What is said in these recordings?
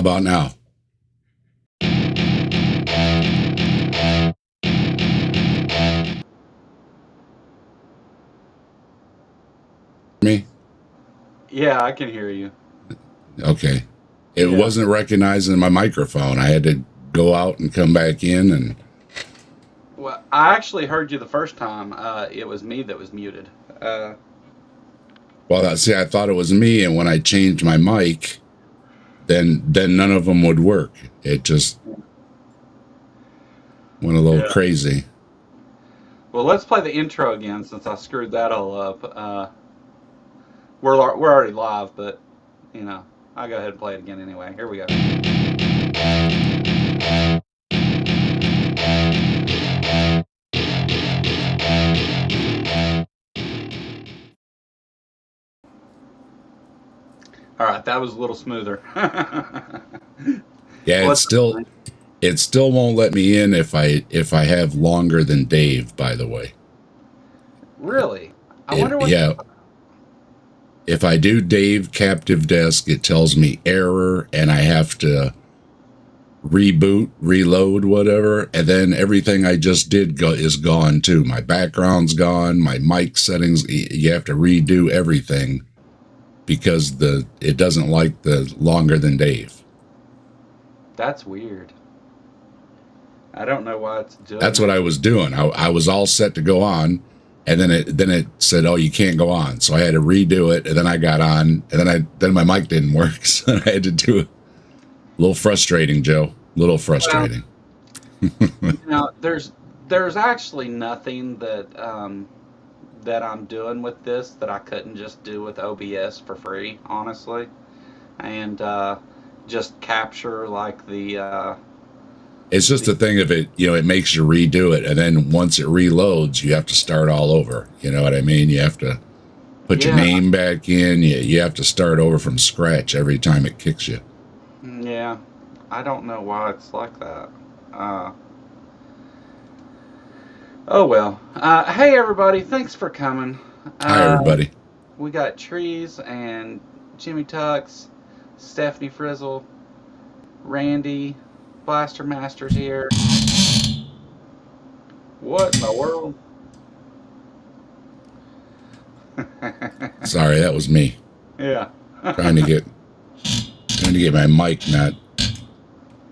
about now? Me? Yeah, I can hear you. Okay. It wasn't recognizing my microphone. I had to go out and come back in and... Well, I actually heard you the first time. It was me that was muted. Well, see, I thought it was me, and when I changed my mic, then none of them would work. It just went a little crazy. Well, let's play the intro again since I screwed that all up. We're already live, but you know, I'll go ahead and play it again anyway. Here we go. All right, that was a little smoother. Yeah, it still won't let me in if I have longer than Dave, by the way. Really? I wonder what. Yeah. If I do Dave Captive Desk, it tells me error, and I have to reboot, reload, whatever, and then everything I just did is gone too. My background's gone, my mic settings. You have to redo everything because it doesn't like the longer than Dave. That's weird. I don't know why it's doing. That's what I was doing. I was all set to go on, and then it said, "Oh, you can't go on." So I had to redo it, and then I got on, and then my mic didn't work, so I had to do it. A little frustrating, Joe. A little frustrating. Well, there's actually nothing that that I'm doing with this that I couldn't just do with OBS for free, honestly, and just capture like the. It's just a thing of it, it makes you redo it, and then once it reloads, you have to start all over. You know what I mean? You have to put your name back in. You have to start over from scratch every time it kicks you. Yeah, I don't know why it's like that. Oh well. Hey everybody, thanks for coming. Hi everybody. We got Trees and Jimmy Tux, Stephanie Frizzle, Randy. Blaster Master's here. What in the world? Sorry, that was me. Yeah. trying to get my mic not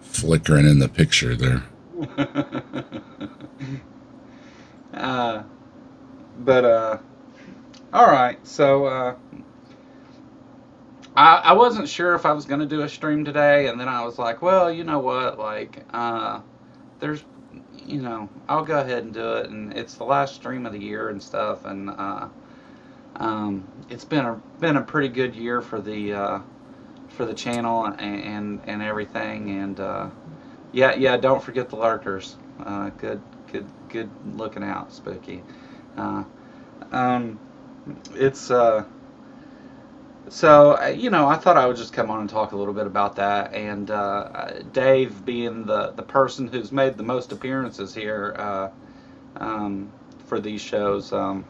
flickering in the picture there. All right. So I wasn't sure if I was going to do a stream today, and then I was like, well, you know what, like, there's, I'll go ahead and do it, and it's the last stream of the year and stuff, and it's been a pretty good year for the channel and everything, and yeah, don't forget the lurkers. Good looking out, Spooky. It's So, I thought I would just come on and talk a little bit about that. And Dave, being the person who's made the most appearances here for these shows, I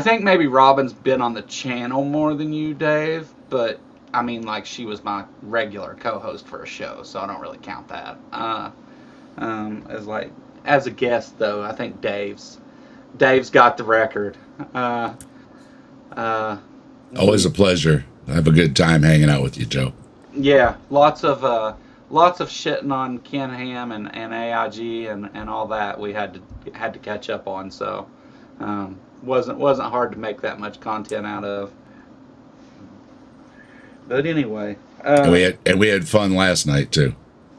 think maybe Robin's been on the channel more than you, Dave. But, I mean, like, she was my regular co-host for a show, so I don't really count that. As a guest, though, I think Dave's got the record. Always a pleasure. I have a good time hanging out with you, Joe. Yeah, lots of shitting on Ken Ham and AIG and all that we had to catch up on. So wasn't hard to make that much content out of. But anyway, and we had fun last night too.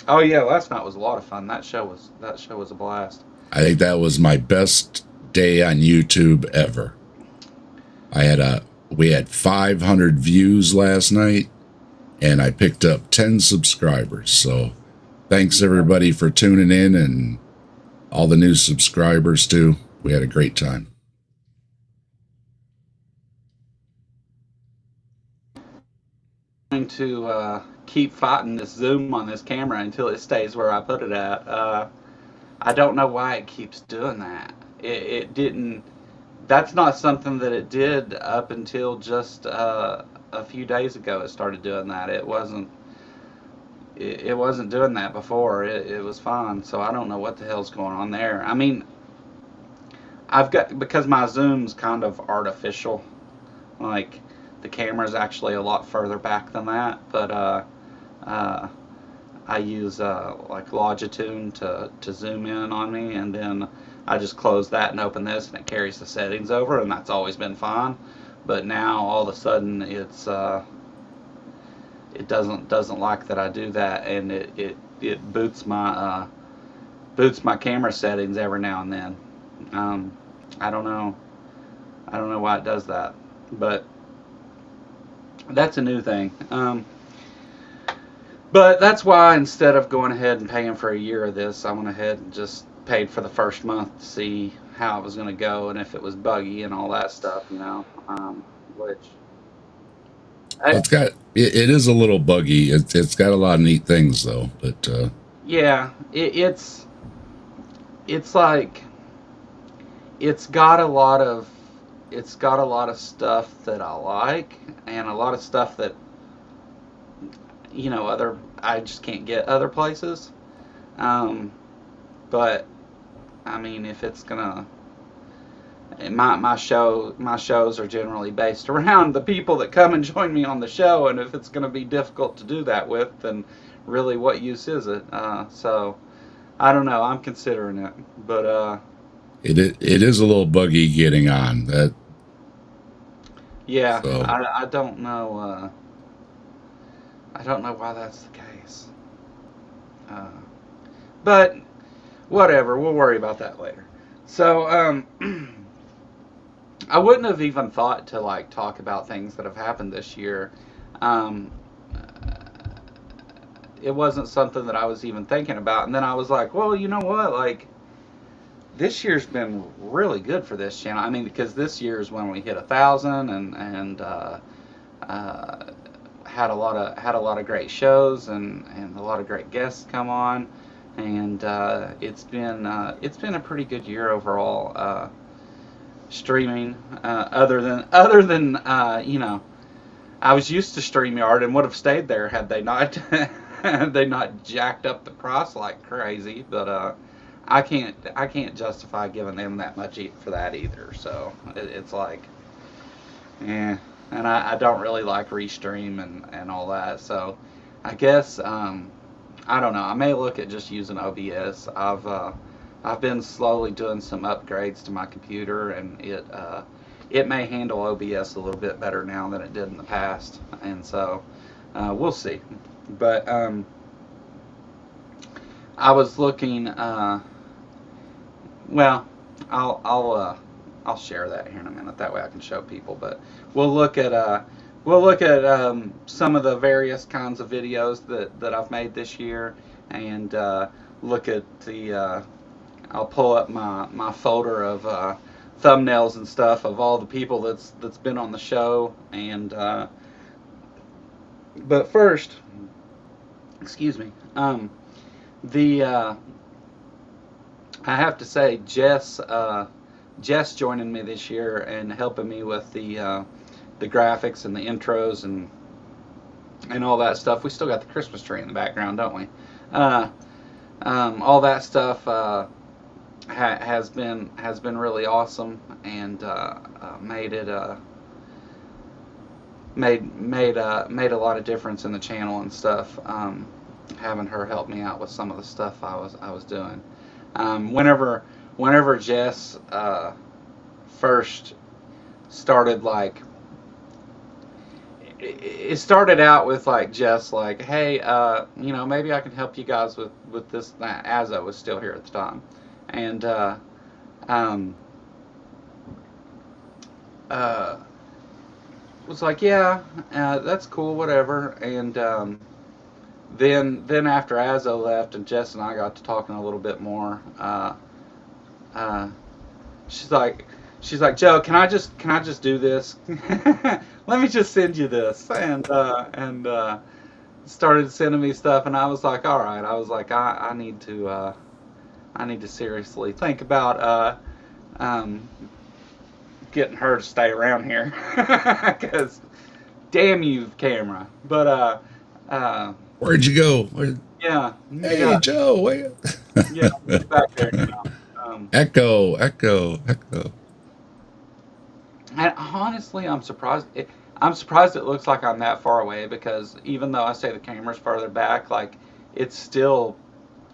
Oh yeah, last night was a lot of fun. That show was a blast. I think that was my best day on YouTube ever. We had 500 views last night, and I picked up 10 subscribers. So thanks everybody for tuning in, and all the new subscribers too. We had a great time. I'm going to keep fighting this zoom on this camera until it stays where I put it at. I don't know why it keeps doing that. It didn't. That's not something that it did up until just a a few days ago it started doing that. It wasn't doing that before. It was fine. So I don't know what the hell's going on there. I mean, I've got, because my zoom's kind of artificial. Like, the camera's actually a lot further back than that, but uh, I use like Longitude to zoom in on me, and then I just close that and open this, and it carries the settings over, and that's always been fine. But now all of a sudden it doesn't like that I do that, and it boots my camera settings every now and then. I don't know. I don't know why it does that, but that's a new thing. But that's why, instead of going ahead and paying for a year of this, I went ahead and just paid for the first month to see how it was going to go and if it was buggy and all that stuff, which I, It is a little buggy. It's got a lot of neat things though, but yeah, it's like it's got a lot of stuff that I like, and a lot of stuff that other I just can't get other places. But I mean, if it's gonna my shows are generally based around the people that come and join me on the show, and if it's gonna be difficult to do that with, then really what use is it? So I don't know. I'm considering it, but it is a little buggy getting on that. yeah, So I don't know. I don't know why that's the case. Uh, but whatever. We'll worry about that later. So I wouldn't have even thought to like talk about things that have happened this year. Um, it wasn't something that I was even thinking about, and then I was like, well, you know what? Like, this year's been really good for this channel. I mean, because this year is when we hit 1,000, and uh, had a lot of great shows, and a lot of great guests come on, and it's been a pretty good year overall. Streaming, other than I was used to StreamYard and would have stayed there had they not had they not jacked up the price like crazy. But I can't justify giving them that much for that either. So it's like, yeah, and I don't really like Restream and all that. So I guess I don't know. I may look at just using OBS. I've been slowly doing some upgrades to my computer, and it may handle OBS a little bit better now than it did in the past, and so we'll see. But I was looking. Well, I'll share that here in a minute. That way I can show people. But we'll look at some of the various kinds of videos that I've made this year, and look at the. I'll pull up my folder of thumbnails and stuff of all the people that's been on the show, and but first, excuse me, the I have to say, Jess joining me this year and helping me with the graphics and the intros and all that stuff. We still got the Christmas tree in the background, don't we? All that stuff has been really awesome, and made it made a lot of difference in the channel and stuff. Having her help me out with some of the stuff I was doing. Whenever Jess first started, like, it started out with like Jess, like, hey, maybe I can help you guys with this. Azza was still here at the time, and was like, yeah, that's cool, whatever. And then after Azzo left and Jess and I got to talking a little bit more, uh, she's like, Joe, can I just do this? Let me just send you this, and started sending me stuff, and I was like, all right. I was like, I need to seriously think about getting her to stay around here, because damn you, camera. But Where'd you go? yeah, Hey, yeah, Joe. yeah. He's back there now. Echo, echo, echo. And honestly, I'm surprised. I'm surprised it looks like I'm that far away because even though I say the camera's farther back, like it's still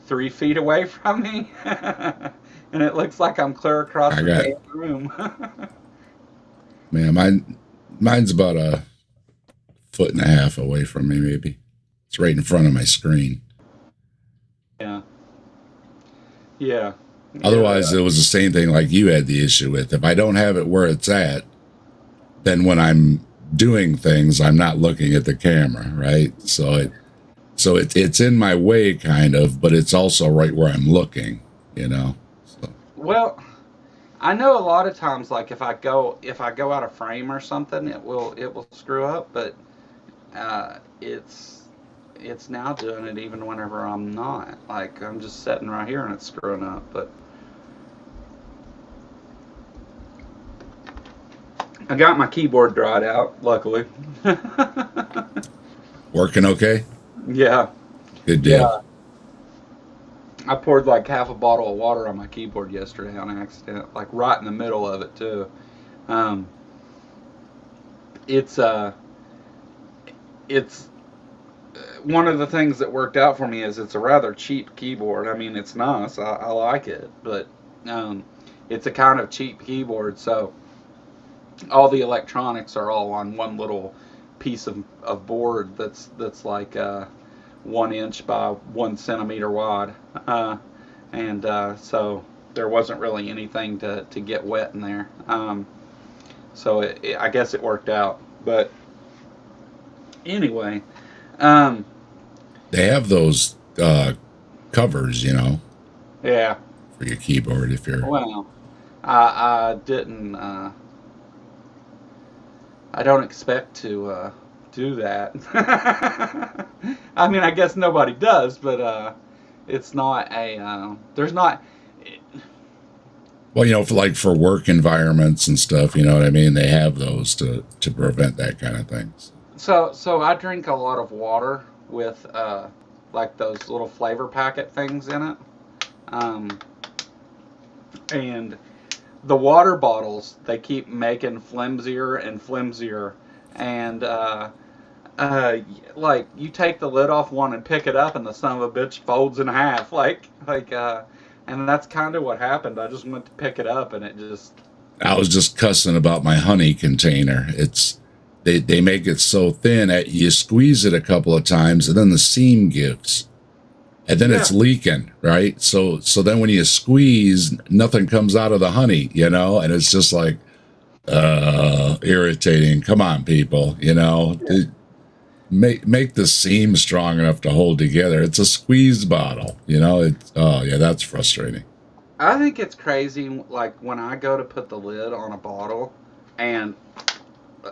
3 feet away from me, and it looks like I'm clear across I the got, damn room. man, mine's about a foot and a half away from me, maybe. It's right in front of my screen. Yeah, yeah, yeah. Otherwise, it was the same thing like you had the issue with. If I don't have it where it's at, then when I'm doing things, I'm not looking at the camera, right? So it's in my way, kind of, but it's also right where I'm looking, you know. So Well, I know a lot of times, like if I go out of frame or something, it will screw up. But it's now doing it even whenever I'm not. Like I'm just sitting right here and it's screwing up. But I got my keyboard dried out, luckily. working okay? Yeah, Good deal. yeah. I poured like half a bottle of water on my keyboard yesterday on accident, like right in the middle of it too. Um, it's it's one of the things that worked out for me is it's a rather cheap keyboard. I mean, it's nice. I like it, but um, it's a kind of cheap keyboard, so all the electronics are all on one little piece of board that's like 1 inch by 1 centimeter wide, and so there wasn't really anything to get wet in there. So I guess it worked out. But anyway, um, They have those covers, yeah. for your keyboard if you're. Well, I didn't. I don't expect to do that. I mean, I guess nobody does, but it's not a. There's not. Well, for work environments and stuff, you know what I mean? They have those to prevent that kind of things. So I drink a lot of water with like those little flavor packet things in it, um, and the water bottles they keep making flimsier and flimsier, and uh, like you take the lid off one and pick it up, and the son of a bitch folds in half, and that's kind of what happened. I just went to pick it up, and it just. I was just cussing about my honey container. They make it so thin that you squeeze it a couple of times and then the seam gives. And then Yeah. it's leaking, right? So then when you squeeze, nothing comes out of the honey, and it's just like irritating. Come on, people, make the seam strong enough to hold together. It's a squeeze bottle, oh yeah, that's frustrating. I think it's crazy, like when I go to put the lid on a bottle, and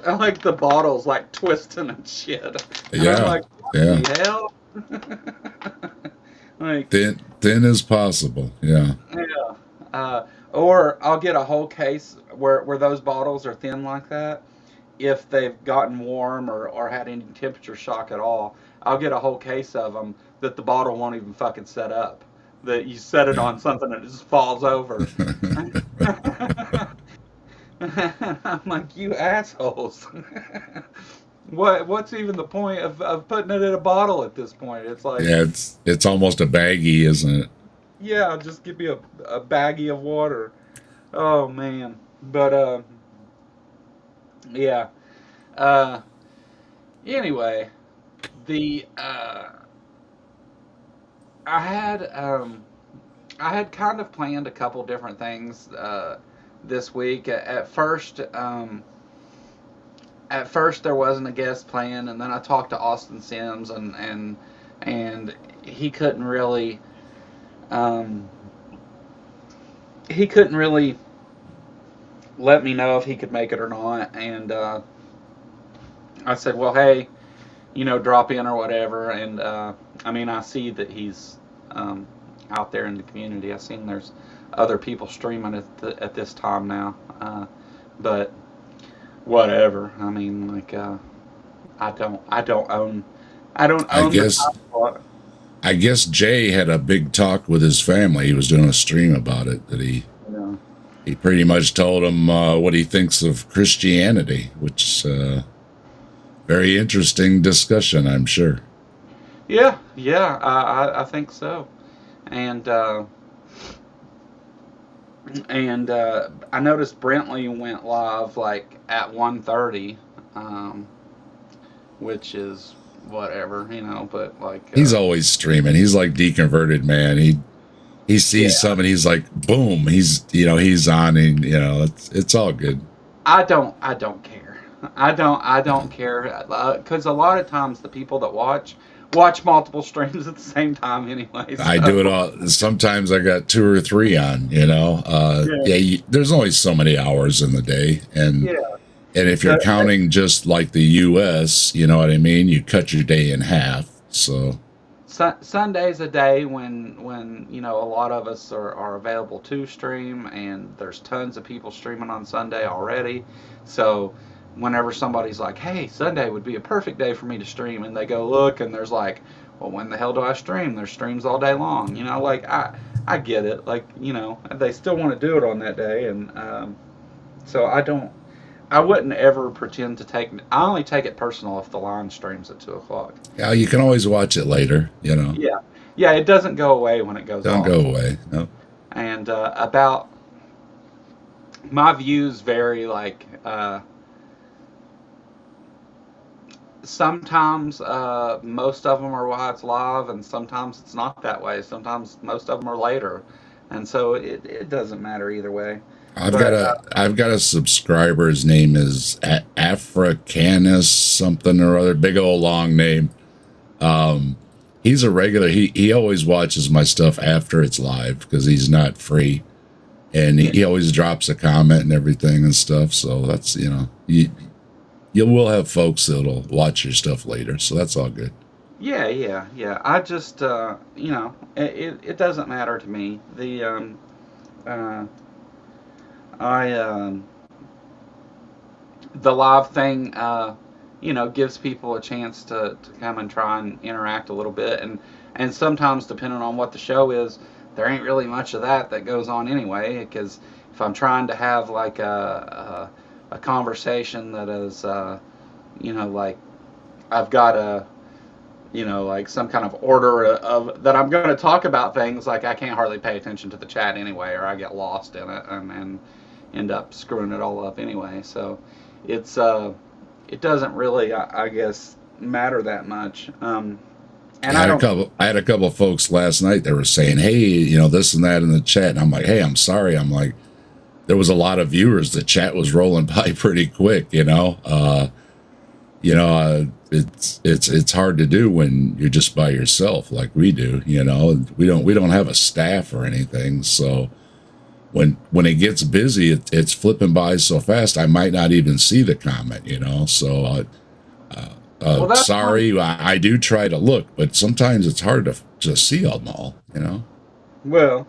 like the bottle's like twisting and shit. And I'm Yeah, like, what yeah. the hell? Like, Thin as possible. Yeah. yeah. Or I'll get a whole case where those bottles are thin like that. If they've gotten warm or had any temperature shock at all, I'll get a whole case of them that the bottle won't even fucking set up. That you set it on something and it just falls over. I'm like, you assholes. What's even the point of putting it in a bottle at this point? It's like, Yeah, it's almost a baggie, isn't it? yeah, just give me a baggie of water. Oh man. But yeah. Uh anyway, the I had kind of planned a couple different things this week. At first there wasn't a guest plan, and then I talked to Austin Sims, and he couldn't really um, let me know if he could make it or not. And I said, well, hey, drop in or whatever. And I mean, I see that he's out there in the community. I've seen there's other people streaming at this time now, but whatever. I mean, like, I don't I own the guess title. I guess Jay had a big talk with his family. He was doing a stream about it. That Yeah. he pretty much told him what he thinks of Christianity, which very interesting discussion, I'm sure. Yeah, yeah, I think so. And I noticed Brentley went live like at 1:30, um, which is whatever, but like He's always streaming. He's like deconverted, man. He yeah, sees something, he's like, boom. He's on, and it's all good. I don't care. I don't care because a lot of times the people that watch multiple streams at the same time anyway. I So do it all. Sometimes I got two or three on. yeah, Yeah. There's only so many hours in the day, yeah. and if you're The, counting just like the U.S., you know what I mean. You cut your day in half. So Sunday's a day when a lot of us are available to stream, and there's tons of people streaming on Sunday already. So whenever somebody's like, "Hey, Sunday would be a perfect day for me to stream," and they go look, and there's like, "Well, when the hell do I stream?" There's streams all day long. Like I get it. Like they still want to do it on that day, and so I wouldn't ever pretend to take. I only take it personal if the line streams at 2 o'clock. yeah, you can always watch it later. Yeah, yeah, it doesn't go away when it goes Don't off. go away. No. And about my views vary. Like sometimes most of them are while it's live, and sometimes it's not that way. Sometimes most of them are later, and so it doesn't matter either way. But I've got a subscriber. His name is Africanus something or other. Big old long name. He's a regular. He always watches my stuff after it's live because he's not free, and he always drops a comment and everything and stuff. So that's you will have folks that'll watch your stuff later. So that's all good. yeah, yeah, yeah. I just it doesn't matter to me. Uh, I The live thing, gives people a chance to come and try and interact a little bit, and sometimes depending on what the show is, there ain't really much of that goes on anyway. Because if I'm trying to have like a conversation that is, like I've got like some kind of order of that I'm going to talk about things, like I can't hardly pay attention to the chat anyway, or I get lost in it and end up screwing it all up anyway. So it's it doesn't really, I guess, matter that much. And I don't. I had a couple of folks last night that were saying, "Hey, this and that in the chat," and I'm like, "Hey, I'm sorry." I'm like, there was a lot of viewers. The chat was rolling by pretty quick. It's hard to do when you're just by yourself, like we do. We don't have a staff or anything, so when it gets busy, it's flipping by so fast. I might not even see the comment. So. Well, that's Sorry, I do try to look, but sometimes it's hard to see them all. well,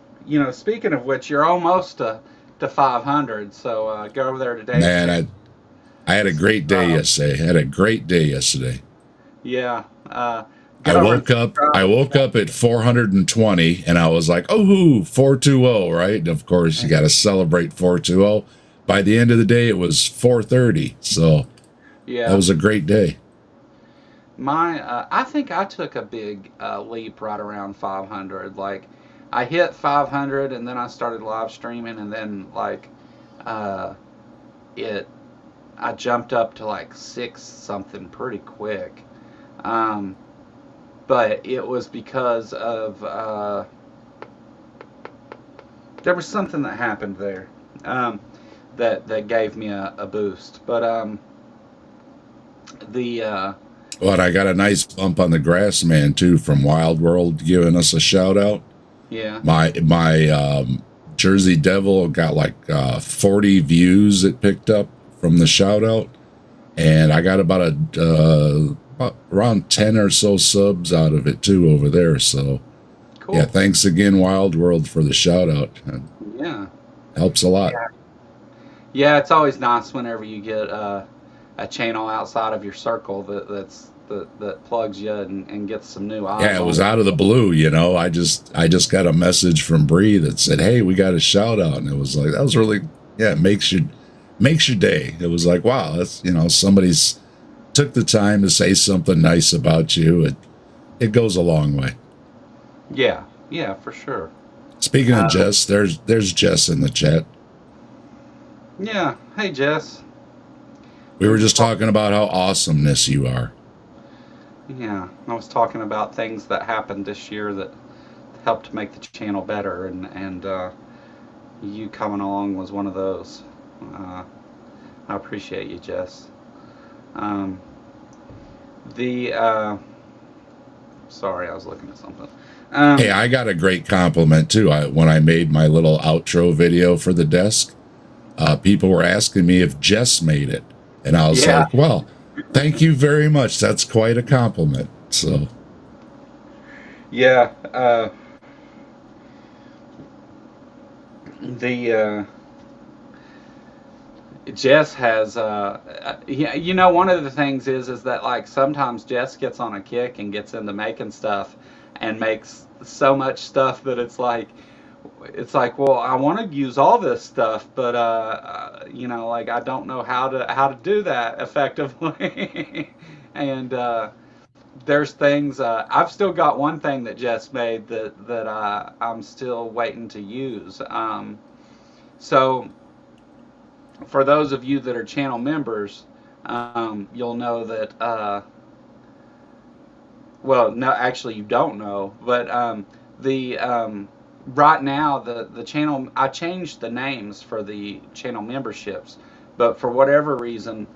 speaking of which, you're almost to 500. So go over there today. Man, I had a great day yesterday. Yeah. I Get over woke and up. subscribe. I woke up at 420, and I was like, "Oh, 420!" Right? And of course, you got to celebrate 420. By the end of the day, it was 430. So Yeah. that was a great day. I think I took a big leap right around 500. Like, I hit 500, and then I started live streaming, and then like, uh, it, I jumped up to like six something pretty quick. Um, but it was because of there was something that happened there, that gave me a boost. But the But I got a nice bump on the grass man too from Wild World giving us a shout out. yeah. My Jersey Devil got like 40 views it picked up from the shout out, and I got about around 10 or so subs out of it too over there. So Cool. yeah, thanks again Wild World for the shout out. It Yeah. helps a lot. Yeah, it's always nice whenever you get a a channel outside of your circle that plugs you and gets some new eyes Yeah, it on was it. out of the blue, you know. I just got a message from Bree that said, "Hey, we got a shout out," and it was like that was really, yeah, it makes your day. It was like, wow, that's, you know, somebody's took the time to say something nice about you. It goes a long way. Yeah, yeah, for sure. Speaking of Uh, Jess, there's Jess in the chat. yeah. Hey, Jess. We We were were just just talking. talking about how awesomeness you are. Yeah, I was talking about things that happened this year that helped make the channel better, and you coming along was one of those. Uh, I appreciate you, Jess. Um, the Sorry, I was looking at something. Hey, Um, I got a great compliment too. When I made my little outro video for the desk, people were asking me if Jess made it, and I was yeah, like, "Well, thank you very much. That's quite a compliment." So, yeah. The Jess has yeah, you know, one of the things is that like sometimes Jess gets on a kick and gets into making stuff and makes so much stuff that it's like, well, I want to use all this stuff, but you know, like I don't know how to do that effectively. And there's things I've still got one thing that Jess made that I'm still waiting to use. So for those of you that are channel members, you'll know that. Well, no, actually, you don't know, but the right now the channel, I changed the names for the channel memberships, but for whatever reason,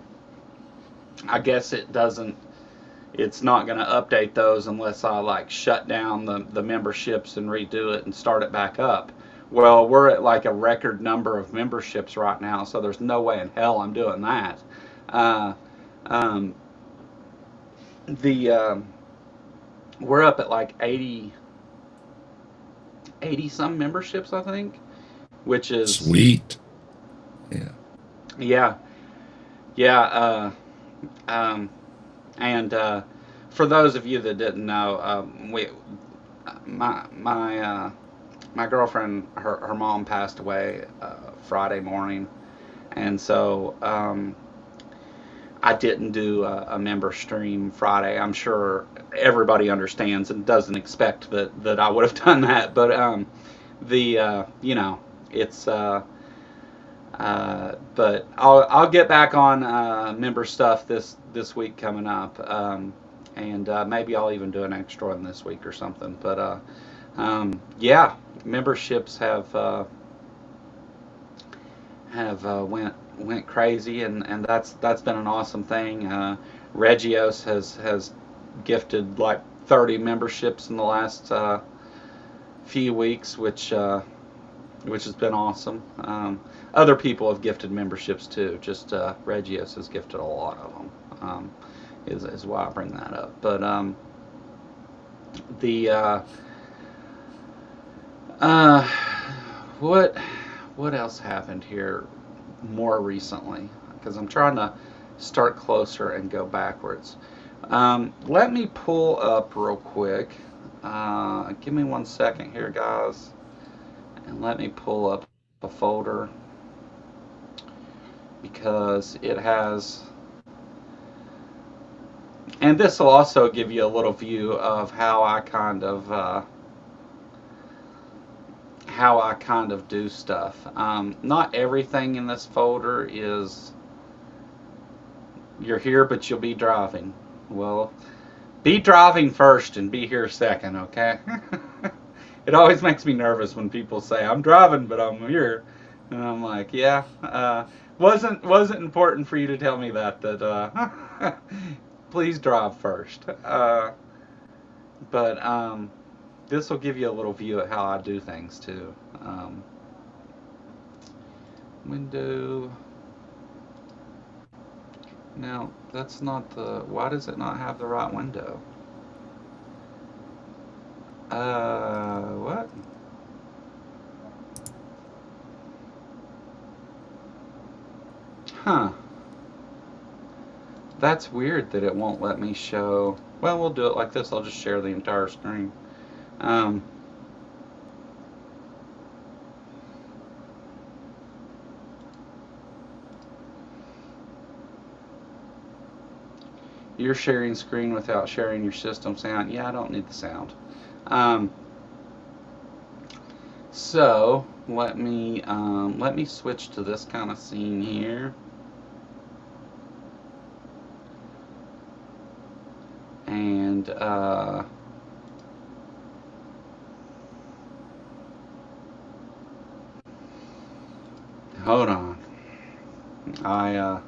I guess it doesn't. It's not going to update those unless I like shut down the memberships and redo it and start it back up. Well, we're at like a record number of memberships right now, so there's no way in hell I'm doing that. Uh, um, the We're up at like 80 some memberships, I think, which is, sweet. Yeah. yeah, yeah. Um, and For those of you that didn't know, we my girlfriend, her mom passed away Friday morning, and so I didn't do a member stream Friday. I'm sure everybody understands and doesn't expect that I would have done that, but the you know, it's but I'll get back on member stuff this week coming up, and maybe I'll even do an extra one this week or something. But yeah, memberships have went crazy, and that's been an awesome thing. Regios has gifted like 30 memberships in the last few weeks, which has been awesome. Other people have gifted memberships too. Just Regios has gifted a lot of them. Is why I bring that up. But the uh, what what else happened here more recently? Because I'm trying to start closer and go backwards. Let me pull up real quick. Give me 1 second here, guys, and let me pull up a folder because it has, and this will also give you a little view of how I kind of do stuff. Not everything in this folder is you're here, but you'll be driving. Well, be driving first and be here second, okay? It always makes me nervous when people say I'm driving, but I'm here, and I'm like, yeah. Wasn't important for you to tell me that please drive first. But This will give you a little view of how I do things too. Window. Now that's not the. Why does it not have the right window? What? Huh. That's weird that it won't let me show. Well, we'll do it like this. I'll just share the entire screen. Um, you're sharing screen without sharing your system sound. Yeah, I don't need the sound. Um, so let me switch to this kind of scene here. And hold on. I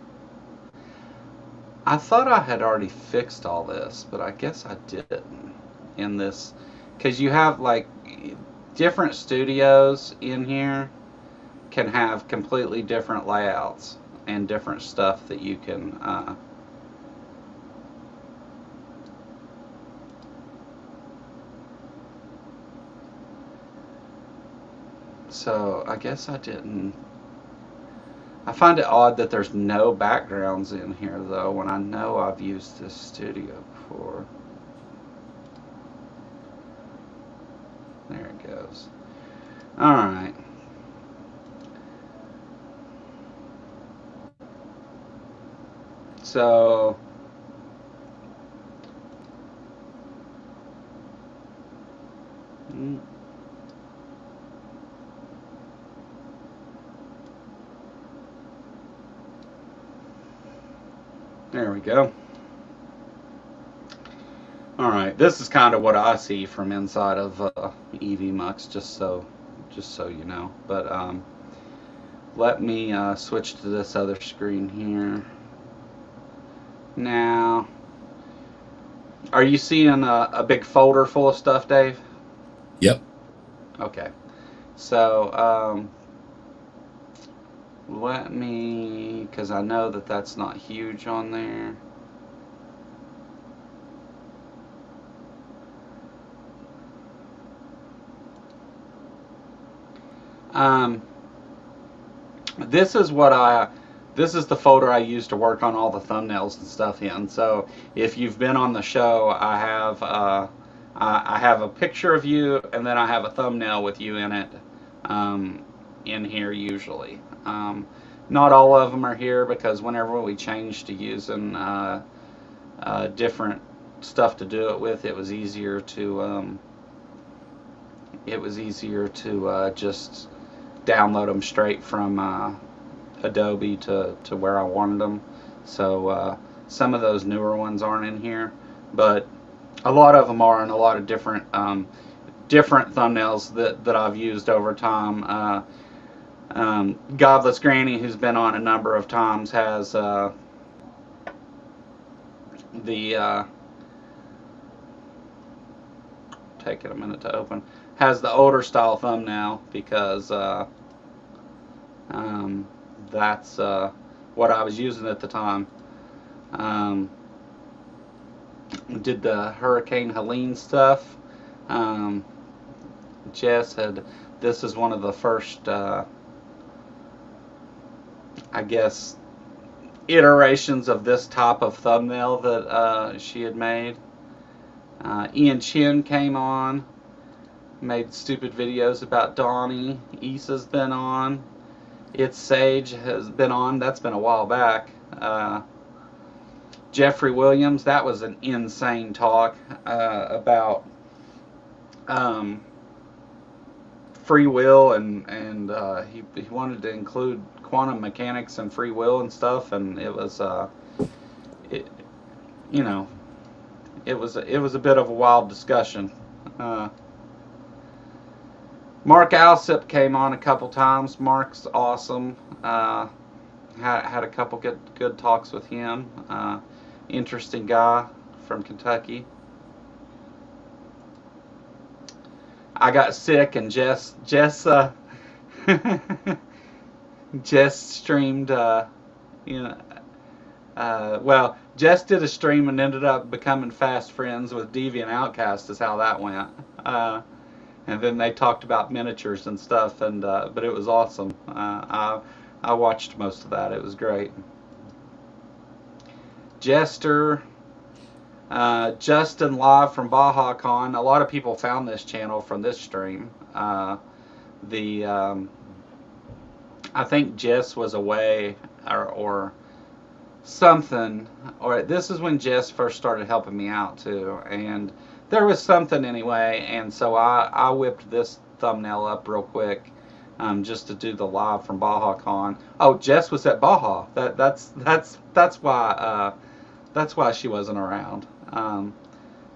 thought I had already fixed all this, but I guess I didn't in this, because you have like different studios in here can have completely different layouts and different stuff that you can so I guess I didn't. I find it odd that there's no backgrounds in here though, when I know I've used this studio before. There it goes. Alright. So there we go. Alright, this is kind of what I see from inside of EVMux, just so you know. But let me switch to this other screen here. Now, are you seeing a big folder full of stuff, Dave? Yep. Okay. So let me, because I know that that's not huge on there. This is this is the folder I use to work on all the thumbnails and stuff in. So if you've been on the show, I have a picture of you, and then I have a thumbnail with you in it, in here usually. Not all of them are here because whenever we changed to using different stuff to do it with, it was easier to just download them straight from Adobe to where I wanted them. So some of those newer ones aren't in here, but a lot of them are, and a lot of different thumbnails that I've used over time. Godless Granny, who's been on a number of times, has take it a minute to open, has the older style thumbnail because that's what I was using at the time. Did the Hurricane Helene stuff. Jess had, this is one of the first I guess iterations of this type of thumbnail that she had made. Ian Chin came on, made stupid videos about Donnie. Issa's been on. It's Sage has been on. That's been a while back. Jeffrey Williams, that was an insane talk about free will, and he wanted to include quantum mechanics and free will and stuff, and it was it was a bit of a wild discussion. Mark Alsip came on a couple times. Mark's awesome. Had a couple good talks with him. Interesting guy from Kentucky. I got sick, and Jess Jess streamed. Well, Jess did a stream and ended up becoming fast friends with Deviant Outcast, is how that went. And then they talked about miniatures and stuff, and but it was awesome. I watched most of that. It was great. Jester, Justin live from Baja Con. A lot of people found this channel from this stream. The I think Jess was away or something, or this is when Jess first started helping me out too, and there was something anyway, and so I whipped this thumbnail up real quick, just to do the live from Baja Con. Oh, Jess was at Baja. That's why she wasn't around.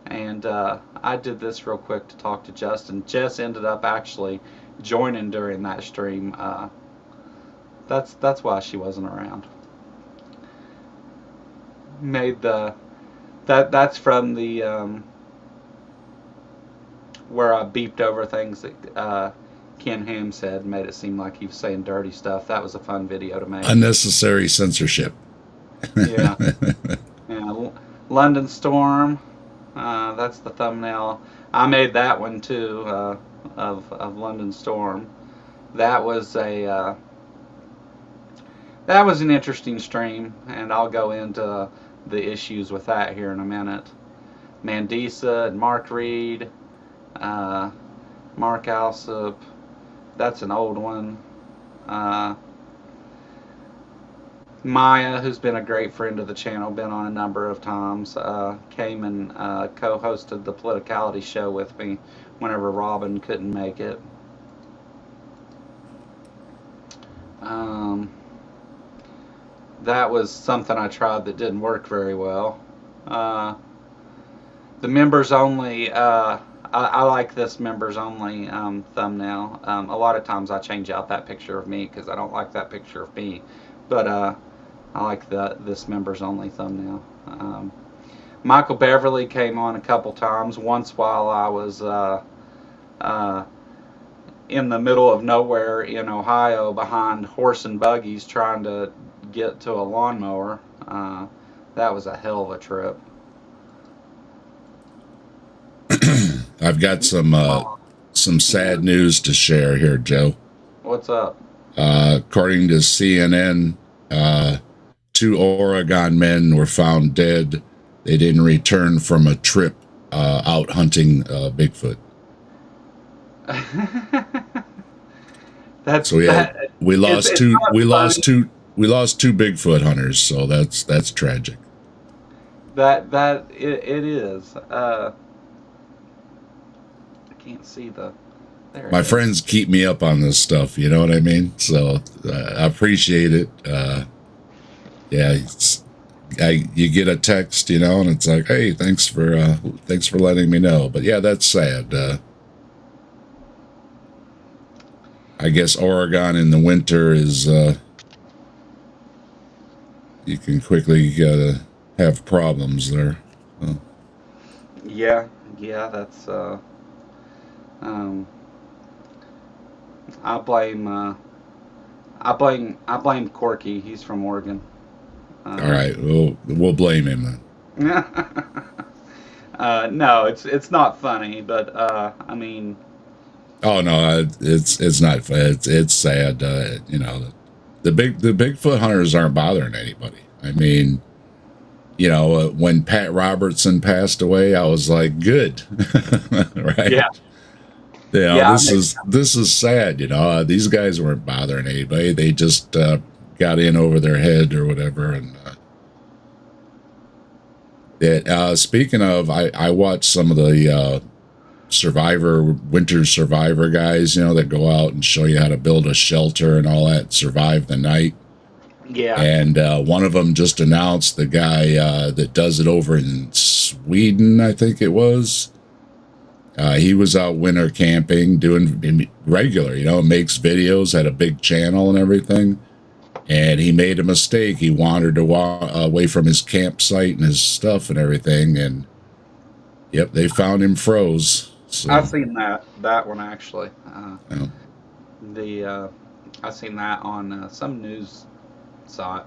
And I did this real quick to talk to Justin. Jess ended up actually joining during that stream. That's why she wasn't around. Made the that's from the where I beeped over things that Ken Ham said, made it seem like he was saying dirty stuff. That was a fun video to make. Unnecessary censorship. Yeah. Yeah. London Storm. That's the thumbnail. I made that one too, of London Storm. That was an interesting stream, and I'll go into the issues with that here in a minute. Mandisa and Mark Reed, Mark Alsop. That's an old one. Maya, who's been a great friend of the channel, been on a number of times, came and co-hosted the Politicality show with me whenever Robin couldn't make it. That was something I tried that didn't work very well. The members only, I like this members only thumbnail. A lot of times I change out that picture of me because I don't like that picture of me. But I like this members only thumbnail. Michael Beverly came on a couple times. Once while I was in the middle of nowhere in Ohio behind horse and buggies trying to get to a lawnmower. That was a hell of a trip. I've got some sad news to share here, Joe. What's up? According to CNN, 2 Oregon men were found dead. They didn't return from a trip out hunting Bigfoot. That's so we lost two Bigfoot hunters. So that's tragic. It is. I can't see the. My friends keep me up on this stuff, you know what I mean? So I appreciate it. Yeah, you get a text, and it's like, hey, thanks for letting me know. But yeah, that's sad. I guess Oregon in the winter is you can quickly have problems there. Yeah, that's. I blame Corky. He's from Oregon. All right, we'll blame him then. No, it's not funny, but I mean. Oh no, it's not. It's sad. The Bigfoot hunters aren't bothering anybody. I mean, when Pat Robertson passed away, I was like, good, right? Yeah. This is sad. These guys weren't bothering anybody. They just got in over their head or whatever. And speaking of, I watched some of the winter survivor guys, that go out and show you how to build a shelter and all that, survive the night. Yeah. And one of them just announced, the guy that does it over in Sweden, I think it was. He was out winter camping, doing regular, makes videos, had a big channel and everything. And he made a mistake. He wandered away from his campsite and his stuff and everything. And yep, they found him froze. So. I've seen that one actually. Yeah. I've seen that on some news site.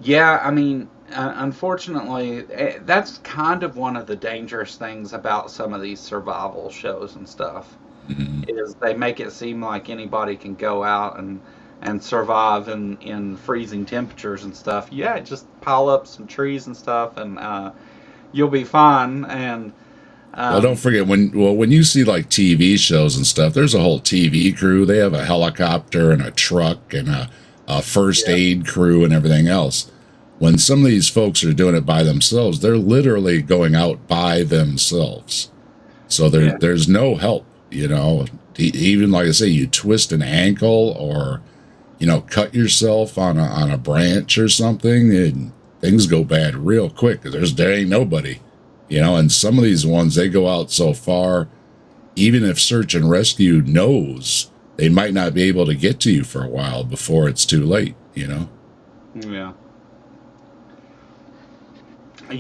Yeah, I mean, unfortunately, that's kind of one of the dangerous things about some of these survival shows and stuff. Mm-hmm. Is they make it seem like anybody can go out and and survive in freezing temperatures and stuff. Yeah, just pile up some trees and stuff, and you'll be fine. And Well, don't um, forget when you see like TV shows and stuff, there's a whole TV crew. They have a helicopter and a truck and a first yeah, aid crew and everything else. When some of these folks are doing it by themselves, they're literally going out by themselves. So yeah, there's no help, you know. Even like I say, you twist an ankle or cut yourself on a branch or something, and things go bad real quick. There ain't nobody, And some of these ones they go out so far, even if search and rescue knows, they might not be able to get to you for a while before it's too late. yeah,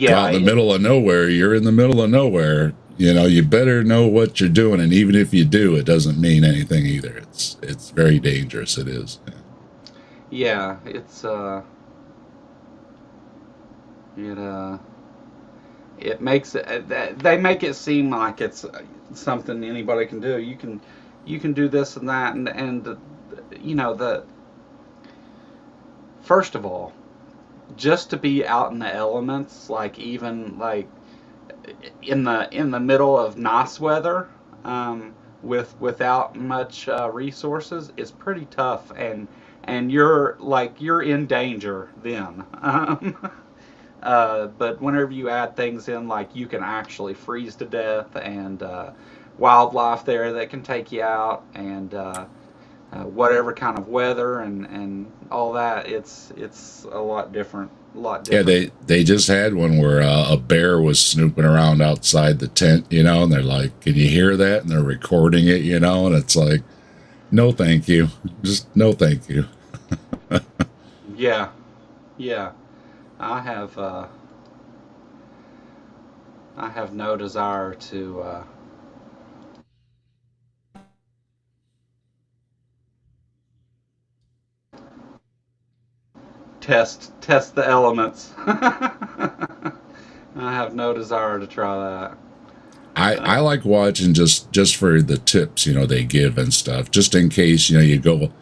Go yeah. out in the middle of nowhere, you're in the middle of nowhere. You better know what you're doing, and even if you do, it doesn't mean anything either. It's very dangerous. It is. Yeah, it's it it makes they make it seem like it's something anybody can do. You can do this and that, and the first of all, just to be out in the elements, like even like in the middle of nice weather, without much resources, is pretty tough, and you're in danger then. But whenever you add things in, like you can actually freeze to death, and wildlife there that can take you out, and whatever kind of weather and all that, it's a lot different, a lot Yeah, different. they just had one where a bear was snooping around outside the tent, and they're like, "Can you hear that?" And they're recording it, and it's like, "No, thank you, just no, thank you." Yeah, yeah. I have I have no desire to test the elements. I have no desire to try that. I like watching just for the tips, they give and stuff, just in case you go.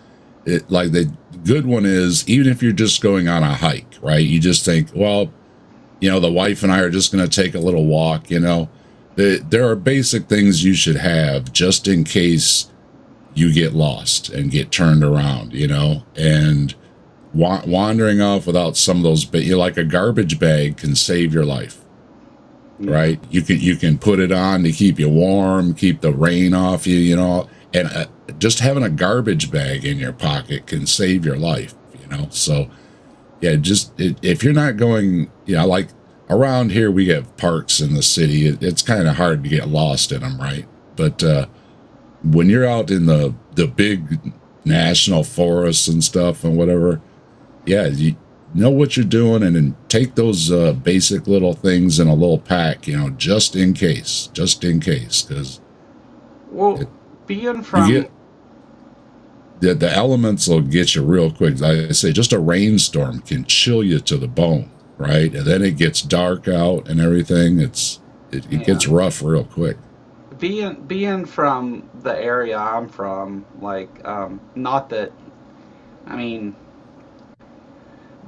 Like the good one is even if you're just going on a hike, right? You just think, well, the wife and I are just going to take a little walk. There are basic things you should have just in case you get lost and get turned around, and wandering off without some of those, but like a garbage bag can save your life, Yeah, right? You can put it on to keep you warm, keep the rain off you, and just having a garbage bag in your pocket can save your life. So yeah, just if you're not going, like around here we have parks in the city. It's kind of hard to get lost in them, right? But when you're out in the big national forests and stuff and whatever, yeah, you know what you're doing, and then take those basic little things in a little pack, just in case, because well, being you from get the elements will get you real quick. Like I say, just a rainstorm can chill you to the bone, right? And then it gets dark out and everything. It yeah, gets rough real quick. being from the area I'm from, like not that, I mean,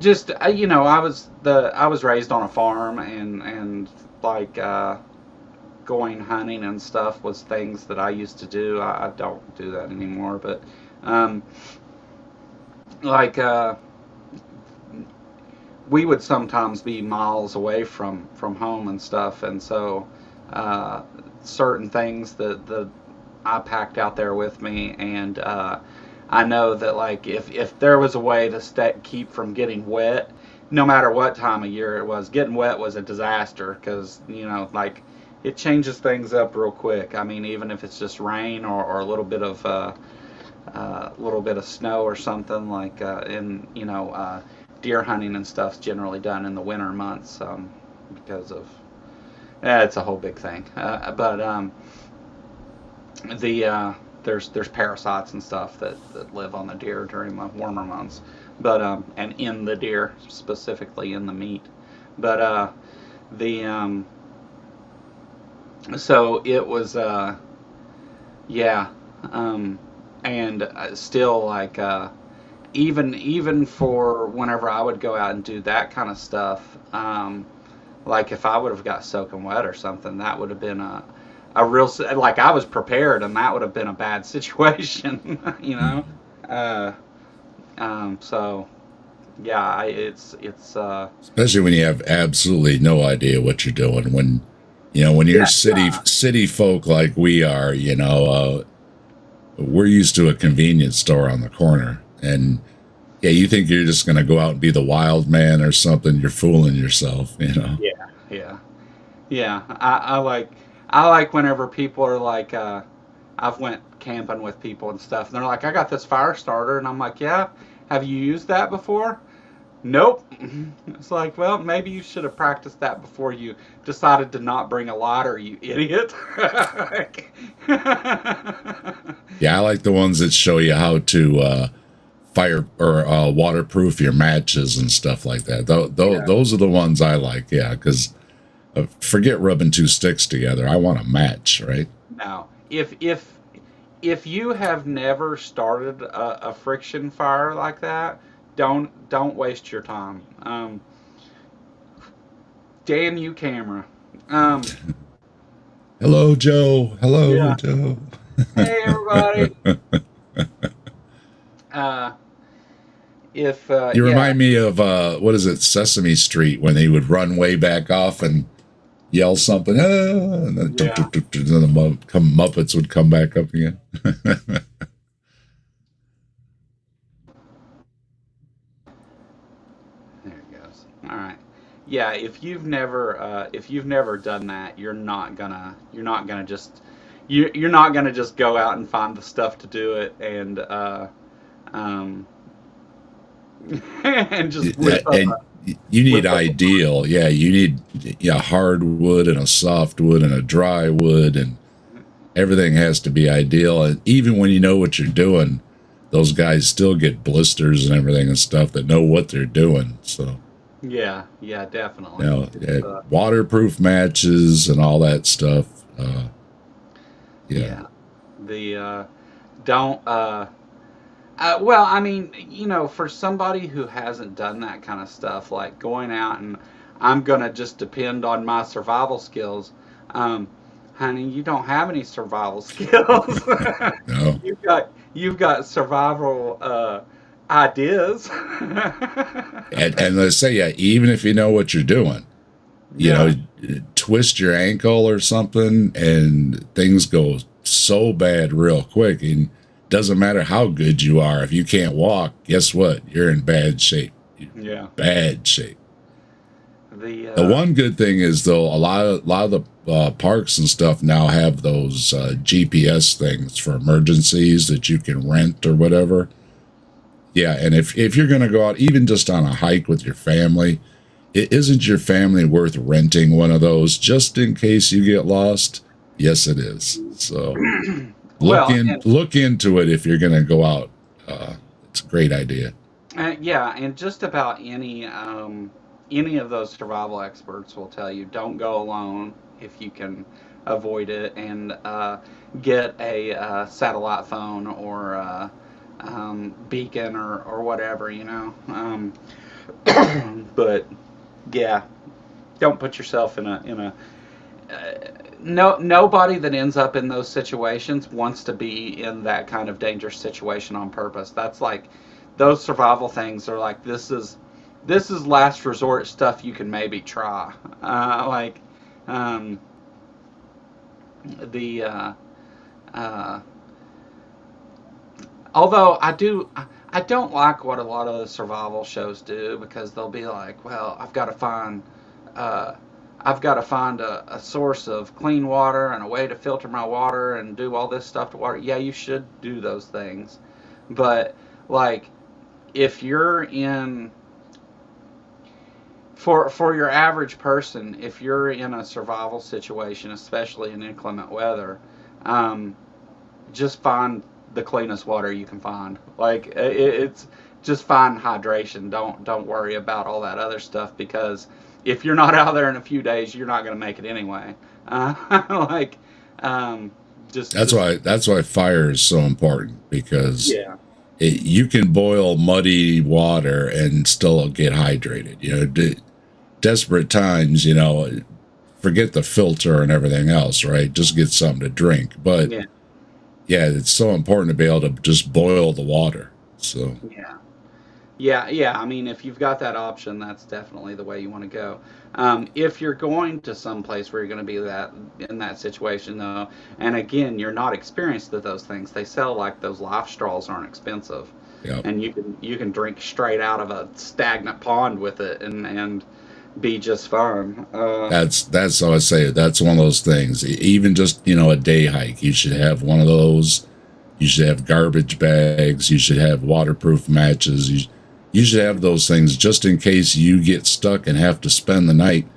just I was raised on a farm, and like going hunting and stuff was things that I used to do. I don't do that anymore, but um, like we would sometimes be miles away from home and stuff, and so uh, certain things that I packed out there with me, and I know that like if there was a way to keep from getting wet, no matter what time of year it was, getting wet was a disaster, because like it changes things up real quick. I mean, even if it's just rain, or a little bit of snow or something, like in deer hunting and stuff's generally done in the winter months, because of it's a whole big thing. But the there's parasites and stuff that live on the deer during the warmer months, but and in the deer, specifically in the meat. But the so it was yeah, um, and still like even for whenever I would go out and do that kind of stuff, like if I would have got soaking wet or something, that would have been a real, like I was prepared, and that would have been a bad situation, you know. Uh, so yeah, it's Especially when you have absolutely no idea what you're doing. When when you're yeah, city folk like we are, we're used to a convenience store on the corner, and yeah, you think you're just going to go out and be the wild man or something. You're fooling yourself, yeah, yeah, yeah. I like whenever people are like, I've went camping with people and stuff, and they're like, I got this fire starter, and I'm like, yeah, have you used that before? Nope. It's like, well, maybe you should have practiced that before you decided to not bring a lighter, you idiot. Yeah, I like the ones that show you how to fire or waterproof your matches and stuff like that. Yeah. Those are the ones I like. Yeah, because forget rubbing two sticks together. I want a match, right? Now, if you have never started a friction fire like that, don't waste your time. Damn you, camera. Um, Hello, Joe. Hello, yeah. Joe. Hey, everybody. Uh, if You yeah, remind me of what is it, Sesame Street, when they would run way back off and yell something, and then, yeah. then the Muppets would come back up again. There it goes. All right. Yeah, if you've never done that, you're not gonna just you're not gonna just go out and find the stuff to do it and um and just whip up And a you need whip up a ideal, yeah. You need hardwood and a softwood and a dry wood, and everything has to be ideal. And even when you know what you're doing, those guys still get blisters and everything and stuff that know what they're doing. So yeah, yeah, definitely. yeah, It's waterproof matches and all that stuff. Yeah, yeah. The don't well, I mean, for somebody who hasn't done that kind of stuff, like going out and I'm gonna just depend on my survival skills, um, honey, you don't have any survival skills. no, You've got survival ideas. and let's say, yeah, even if you know what you're doing, you Yeah, know, twist your ankle or something, and things go so bad real quick. And doesn't matter how good you are, if you can't walk, guess what? You're in bad shape. yeah. Bad shape. The The one good thing is though, a lot of the parks and stuff now have those GPS things for emergencies that you can rent or whatever. Yeah, and if you're going to go out even just on a hike with your family, it isn't your family worth renting one of those just in case you get lost? Yes, it is. So well, and look into it if you're going to go out. It's a great idea. yeah, and just about any of those survival experts will tell you don't go alone if you can avoid it, and get a satellite phone or beacon or whatever, but yeah, don't put yourself in a no, nobody that ends up in those situations wants to be in that kind of dangerous situation on purpose. That's like those survival things are like this is last resort stuff you can maybe try. Like um, the uh, although I don't like what a lot of the survival shows do, because they'll be like, well, uh, I've got to find a source of clean water and a way to filter my water and do all this stuff to water. Yeah, you should do those things, but like if you're in for your average person, if you're in a survival situation, especially in inclement weather, um, just find the cleanest water you can find. Like it's just find hydration. Don't worry about all that other stuff, because if you're not out there in a few days, you're not going to make it anyway. Like um, just That's why fire is so important, because yeah, you can boil muddy water and still get hydrated. You know, desperate times, you know, forget the filter and everything else, right? Just get something to drink. But Yeah. yeah, it's so important to be able to just boil the water. So Yeah. Yeah. I mean, if you've got that option, that's definitely the way you want to go. If you're going to some place where you're going to be that in that situation, though, and again, you're not experienced with those things. They sell like those life straws aren't expensive, yeah, and you can drink straight out of a stagnant pond with it and be just fine. that's how I say it. That's one of those things. Even just, you know, a day hike, you should have one of those. You should have garbage bags. You should have waterproof matches. You should have those things just in case you get stuck and have to spend the night.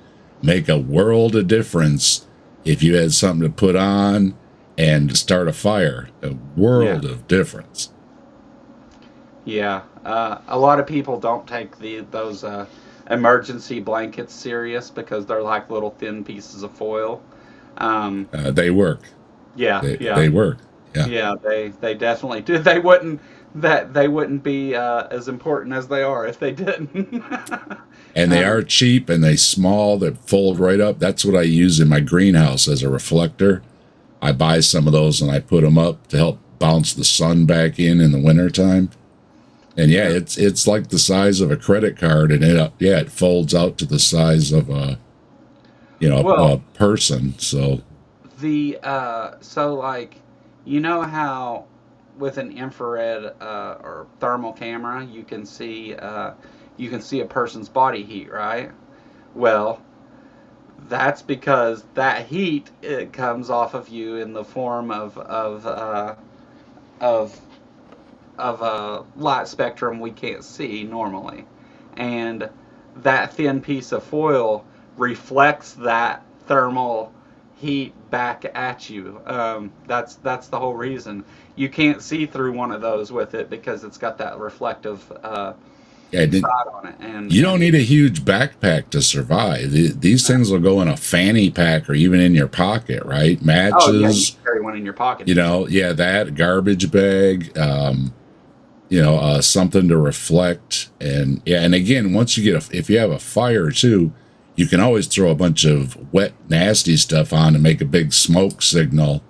Make a world of difference if you had something to put on and start a fire. A Yeah. world of difference. Yeah, a lot of people don't take those emergency blankets serious because they're like little thin pieces of foil. Um, They work. yeah, They yeah, work. Yeah. yeah. They definitely do. They wouldn't be as important as they are if they didn't. And they um, are cheap and they small. They fold right up. That's what I use in my greenhouse as a reflector. I buy some of those and I put them up to help bounce the sun back in the wintertime. And yeah, yeah. it's like the size of a credit card, and it folds out to the size of a, you know, a Well, person. So so like how with an infrared or thermal camera you can see a person's body heat, right? Well, that's because that heat it comes off of you in the form of a light spectrum we can't see normally, and that thin piece of foil reflects that thermal heat back at you. That's the whole reason you can't see through one of those with it because it's got that reflective yeah, side on it, and you don't need a huge backpack to survive. These things will go in a fanny pack or even in your pocket, right? oh yeah, you Matches, can carry one in your pocket you easily. know, yeah, that garbage bag, you know, something to reflect. And yeah, and again, once you get if you have a fire too, you can always throw a bunch of wet, nasty stuff on to make a big smoke signal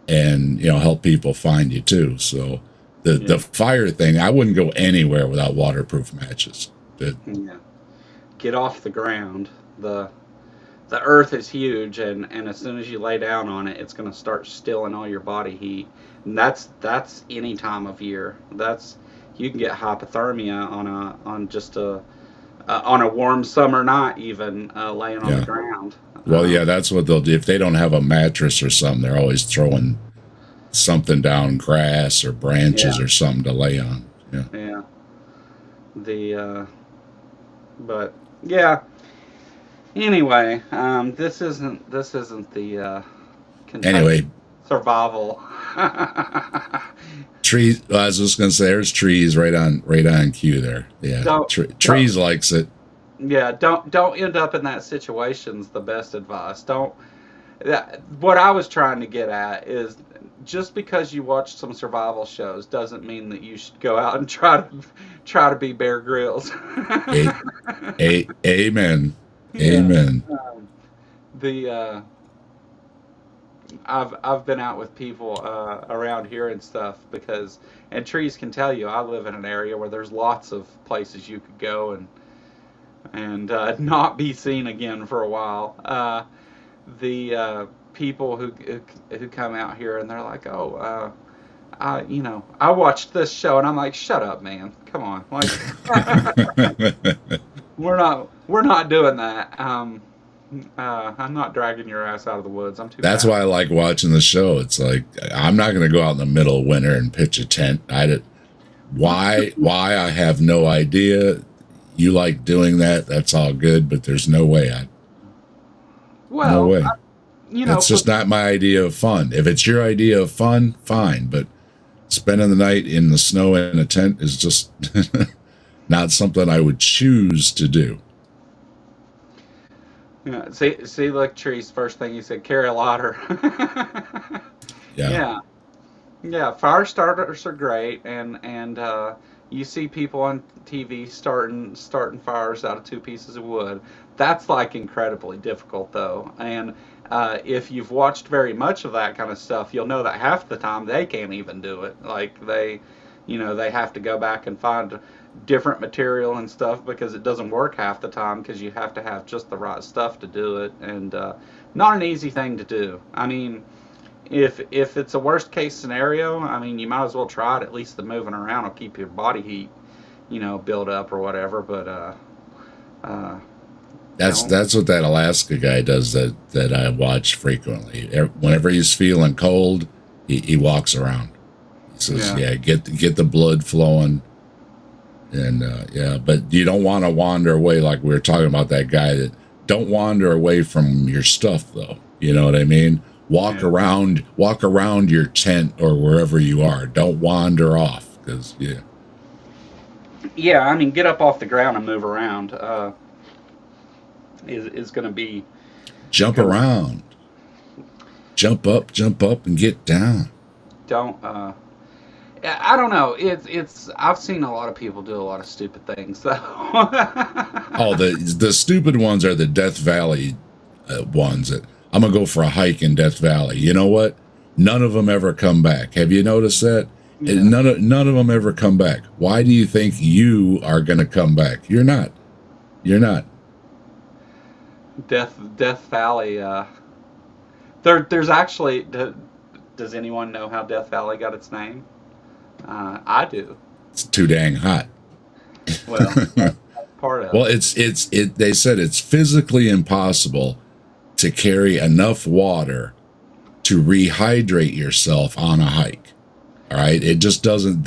and, you know, help people find you too. So the Yeah, fire thing, I wouldn't go anywhere without waterproof matches. yeah. Get off the ground. The earth is huge, and as soon as you lay down on it, it's going to start stealing all your body heat. And that's any time of year. That's You can get hypothermia on a warm summer night, even laying on the Yeah. ground. Well, yeah, that's what they'll do. If they don't have a mattress or something, they're always throwing something down, grass or branches Yeah, or something to lay on. Yeah. yeah. The but yeah. Anyway, this isn't the Kentucky Anyway, survival. trees. Well, I was just gonna say, there's trees right on cue there. Yeah, don't don't trees likes it. Yeah, don't end up in that situation's the best advice. Don't What I was trying to get at is just because you watch some survival shows doesn't mean that you should go out and try to be Bear Grylls. A, amen, Yeah. amen. The I've been out with people around here and stuff and Trees can tell you I live in an area where there's lots of places you could go and not be seen again for a while. The people who come out here and they're like, oh, I watched this show, and I'm like, shut up, man, come on, like, we're not doing that. I'm not dragging your ass out of the woods. I'm too That's fat. why I like watching the show. It's like I'm not gonna go out in the middle of winter and pitch a tent. Why I have no idea. You like doing that? That's all good, but there's no way. No Well, way. That's for just not my idea of fun. If it's your idea of fun, fine. But spending the night in the snow in a tent is just not something I would choose to do. yeah, see, look, Trees. First thing he said, carry a ladder. Yeah. Yeah, Yeah, fire starters are great, and you see people on TV starting fires out of two pieces of wood. That's like incredibly difficult though, and if you've watched very much of that kind of stuff, you'll know that half the time they can't even do it. Like they have to go back and find different material and stuff because it doesn't work half the time because you have to have just the right stuff to do it, and not an easy thing to do. I mean, if it's a worst case scenario, I mean, you might as well try it. At least the moving around will keep your body heat, build up or whatever. But uh, That's don't. that's what that Alaska guy does that I watch frequently. Whenever he's feeling cold, he walks around. He says, Yeah, "Yeah, get the blood flowing." And yeah, but you don't want to wander away like we were talking about that guy. That don't wander away from your stuff, though. You know what I mean? yeah, Walk around your tent or wherever you are. Don't wander off because yeah, yeah. I mean, get up off the ground and move around. Is going to be jump kind of around, jump up, and get down. don't. I don't know. It's. I've seen a lot of people do a lot of stupid things. So. Oh, the stupid ones are the Death Valley ones. That I'm gonna go for a hike in Death Valley. You know what? None of them ever come back. Have you noticed that? Yeah. None of them ever come back. Why do you think you are gonna come back? You're not. You're not. Death Valley. There's actually. Does anyone know how Death Valley got its name? I do. It's too dang hot. Well, that's part of Well, it. it. They said it's physically impossible to carry enough water to rehydrate yourself on a hike. All right, it just doesn't.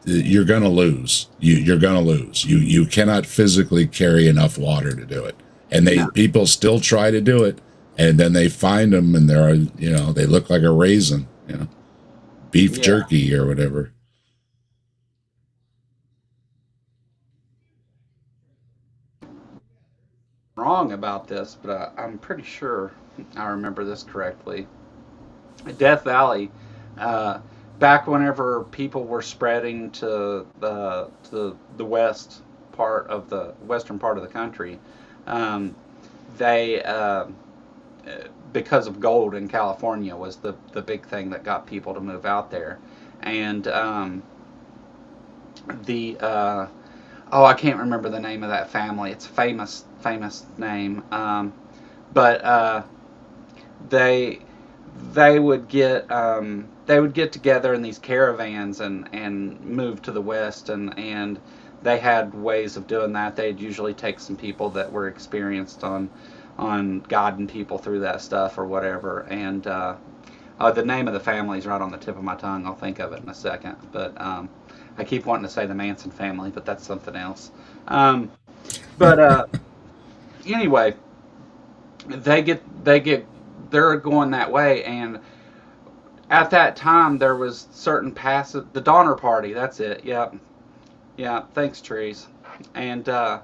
You're gonna lose. You're gonna lose. You cannot physically carry enough water to do it. And they No. people still try to do it, and then they find them, and they look like a raisin. Beef Yeah. jerky or whatever. Wrong about this, but I'm pretty sure I remember this correctly. Death Valley, uh, back whenever people were spreading to the western part of the country, um, they because of gold in California was the big thing that got people to move out there, and the oh, I can't remember the name of that family. It's a famous name, but they they would get together in these caravans and move to the west, and they had ways of doing that. They'd usually take some people that were experienced on guiding people through that stuff or whatever, and the name of the family is right on the tip of my tongue. I'll think of it in a second, but I keep wanting to say the Manson family, but that's something else. Um, but anyway, they get they're going that way, and at that time there was certain passes. The Donner Party, that's it. Yep, yeah. Thanks, trees. And uh,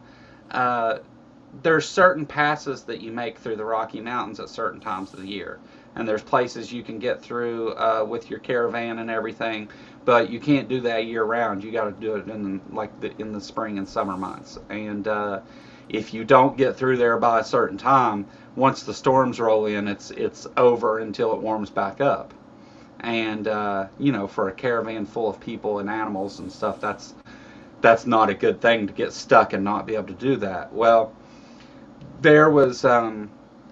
there's certain passes that you make through the Rocky Mountains at certain times of the year, and there's places you can get through with your caravan and everything, but you can't do that year round. You got to do it in the spring and summer months, and if you don't get through there by a certain time, once the storms roll in, it's over until it warms back up. And for a caravan full of people and animals and stuff, that's not a good thing to get stuck and not be able to do that. Well, there was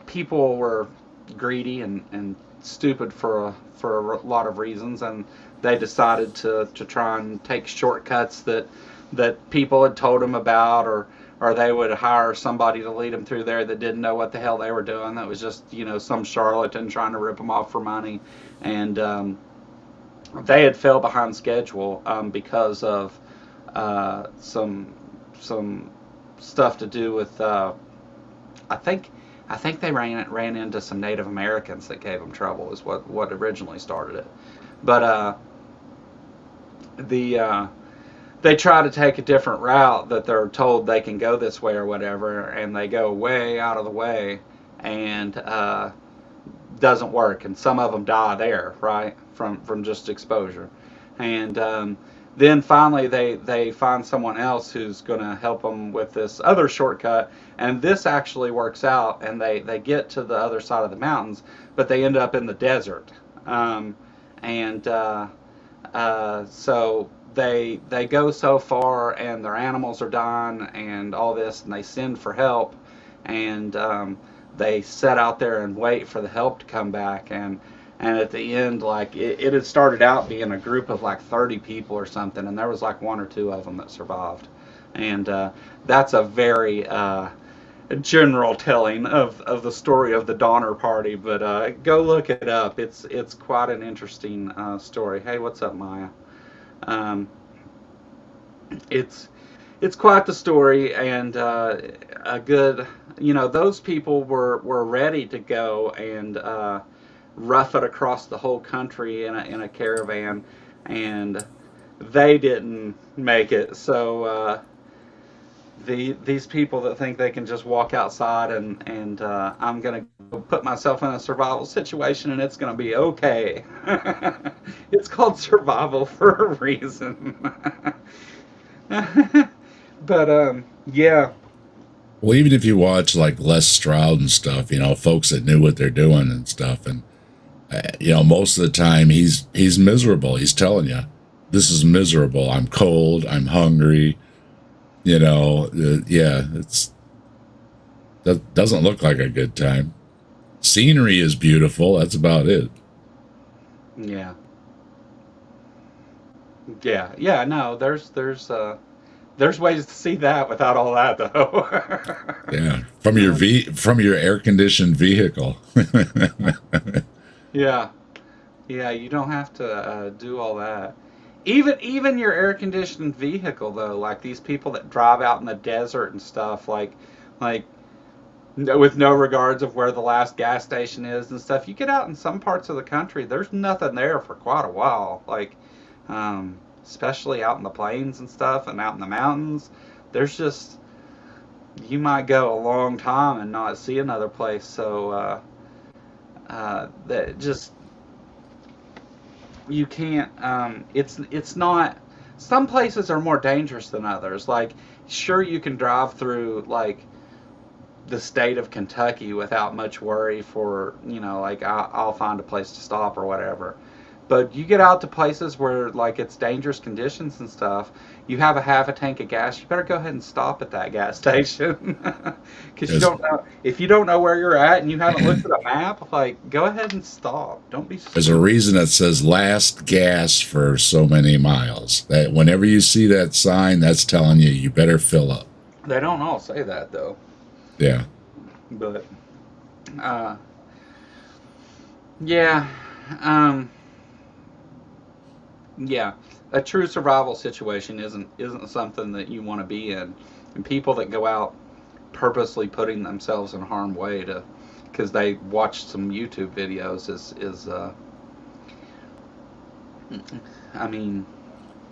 people were greedy and stupid for a lot of reasons, and they decided to try and take shortcuts that people had told them about, or they would hire somebody to lead them through there that didn't know what the hell they were doing. That was just some charlatan trying to rip them off for money, and they had fell behind schedule because of some stuff to do with I think I think they ran into some Native Americans that gave them trouble is what originally started it. But the they try to take a different route that they're told they can go this way or whatever, and they go way out of the way, and doesn't work, and some of them die there, right, from just exposure. And then finally they find someone else who's going to help them with this other shortcut, and this actually works out, and they get to the other side of the mountains, but they end up in the desert. And So they go so far, and their animals are dying, and all this, and they send for help, and they set out there and wait for the help to come back, and at the end, like it had started out being a group of like 30 people or something, and there was like one or two of them that survived, and that's a very general telling of the story of the Donner Party, but go look it up. It's quite an interesting story. Hey, what's up, Maya? Um, it's it's quite the story, and a good, those people were ready to go and rough it across the whole country in a caravan, and they didn't make it. So these people that think they can just walk outside and I'm gonna go put myself in a survival situation and it's gonna be okay. It's called survival for a reason. But yeah. Well, even if you watch like Les Stroud and stuff, folks that knew what they're doing and stuff, and most of the time he's miserable. He's telling you, this is miserable. I'm cold. I'm hungry. Yeah, that doesn't look like a good time. Scenery is beautiful. That's about it. Yeah. Yeah. No, there's ways to see that without all that, though. Yeah, from your air conditioned vehicle. Yeah. Yeah, you don't have to do all that. Even your air conditioned vehicle, though, like these people that drive out in the desert and stuff, like with no regards of where the last gas station is and stuff. You get out in some parts of the country, there's nothing there for quite a while. Like, especially out in the plains and stuff, and out in the mountains, there's just, you might go a long time and not see another place. So that just, you can't. It's not. Some places are more dangerous than others. Like, sure, you can drive through like the state of Kentucky without much worry for, like I'll find a place to stop or whatever. But you get out to places where like it's dangerous conditions and stuff. You have a half a tank of gas. You better go ahead and stop at that gas station, because you don't know, if you don't know where you're at and you haven't looked at a map. Like, go ahead and stop. Don't be stupid. There's a reason that says last gas for so many miles. That whenever you see that sign, that's telling you better fill up. They don't all say that though. Yeah. But yeah. Yeah, a true survival situation isn't something that you want to be in, and people that go out purposely putting themselves in harm's way because they watched some YouTube videos is I mean,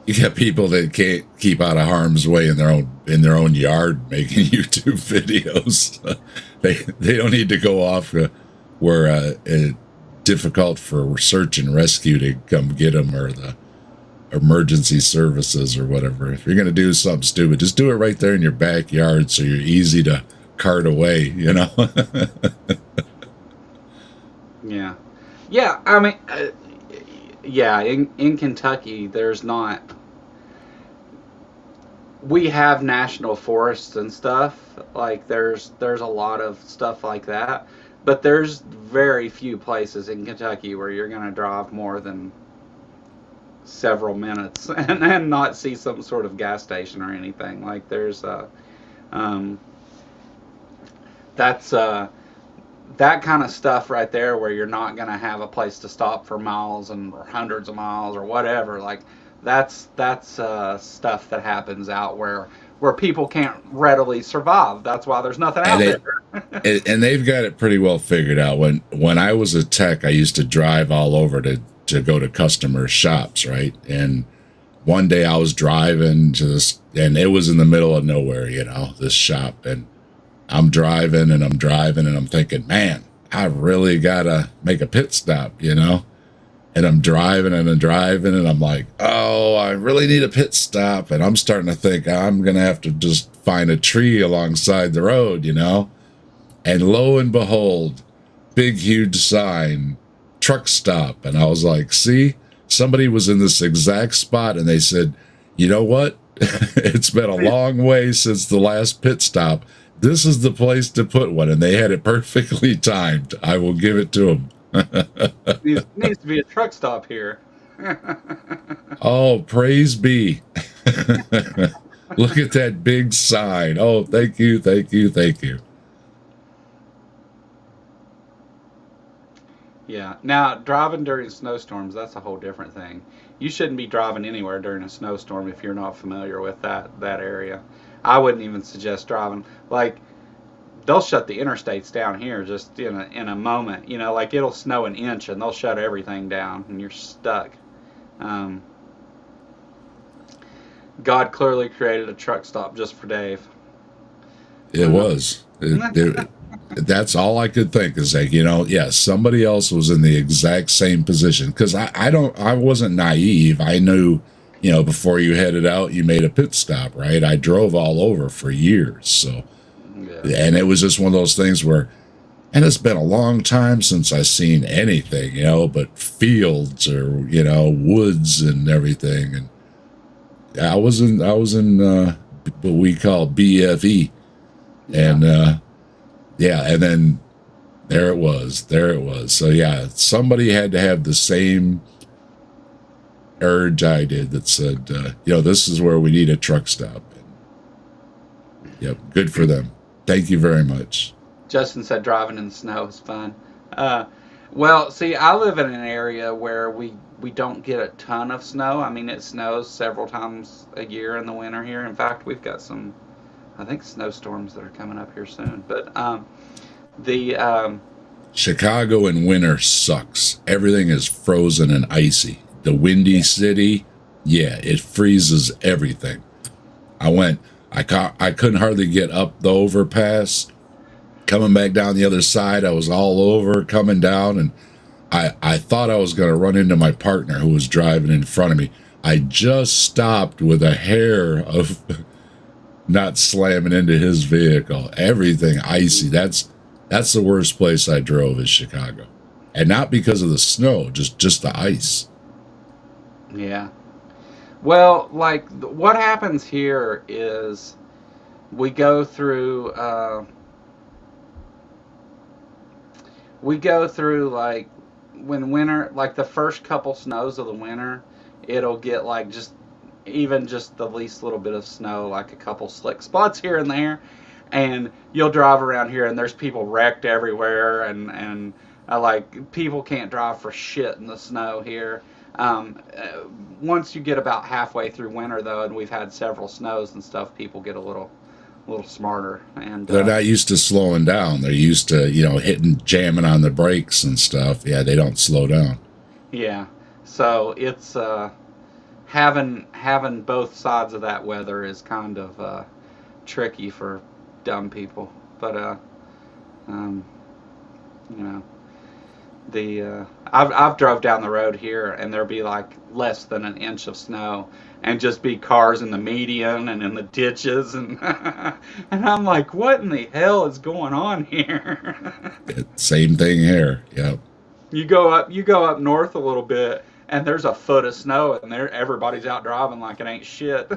you got people that can't keep out of harm's way in their own yard making YouTube videos. They don't need to go off where difficult for search and rescue to come get them, or the emergency services or whatever. If you're going to do something stupid, just do it right there in your backyard so you're easy to cart away, Yeah. Yeah, I mean, yeah, in Kentucky, there's not, we have national forests and stuff, like there's a lot of stuff like that, but there's very few places in Kentucky where you're going to drive more than several minutes and not see some sort of gas station or anything. Like, there's that's that kind of stuff right there, where you're not going to have a place to stop for miles or hundreds of miles or whatever. Like, that's stuff that happens out where people can't readily survive. That's why there's nothing out there. And they've got it pretty well figured out. When I was a tech, I used to drive all over to go to customer shops, right? And one day I was driving to this, and it was in the middle of nowhere, this shop, and I'm driving and I'm thinking, man, I really gotta make a pit stop, you know? And I'm driving and I'm like, oh, I really need a pit stop. And I'm starting to think I'm going to have to just find a tree alongside the road, you know? And lo and behold, big, huge sign, truck stop. And I was like, see, somebody was in this exact spot and they said, you know what? It's been a long way since the last pit stop. This is the place to put one. And they had it perfectly timed. I will give it to them. Needs to be a truck stop here. Oh, praise be. Look at that big sign. Oh, thank you, thank you, thank you. Yeah. Now, driving during snowstorms, that's a whole different thing. You shouldn't be driving anywhere during a snowstorm if you're not familiar with that area. I wouldn't even suggest driving. Like, they'll shut the interstates down here just in a moment. You know, like it'll snow an inch and they'll shut everything down and you're stuck. Um, God clearly created a truck stop just for Dave. It was. That's all I could think is like, you know, yeah, somebody else was in the exact same position. Because I wasn't naive. I knew, you know, before you headed out, you made a pit stop, right? I drove all over for years. So, Yeah. and it was just one of those things where, and it's been a long time since I've seen anything, you know, but fields or, you know, woods and everything. And I was in what we call BFE. And, yeah, and then there it was. So, yeah, somebody had to have the same urge I did that said, you know, this is where we need a truck stop. And, yep, good for them. Thank you very much. Justin said driving in the snow is fun. Well, see, I live in an area where we don't get a ton of snow. I mean, it snows several times a year in the winter here. In fact, we've got some, I think, snowstorms that are coming up here soon. But the Chicago in winter sucks. Everything is frozen and icy. The windy city, yeah, it freezes everything. I couldn't hardly get up the overpass. Coming back down the other side, I was all over coming down, and I thought I was going to run into my partner who was driving in front of me. I just stopped with a hair of not slamming into his vehicle. Everything icy. That's the worst place I drove is Chicago. And not because of the snow, just the ice. Yeah. Well, like what happens here is we go through like when winter, like the first couple snows of the winter, it'll get like just the least little bit of snow, like a couple slick spots here and there, and you'll drive around here and there's people wrecked everywhere, and like people can't drive for shit in the snow here. Once you get about halfway through winter though, and we've had several snows and stuff, people get a little smarter, and they're not used to slowing down. They're used to, you know, jamming on the brakes and stuff. Yeah, they don't slow down. Yeah, so it's having both sides of that weather is kind of tricky for dumb people, but you know, I've drove down the road here and there'll be like less than an inch of snow and just be cars in the median and in the ditches, and and I'm like, what in the hell is going on here? Same thing here. Yep. You go up north a little bit and there's a foot of snow and everybody's out driving like it ain't shit.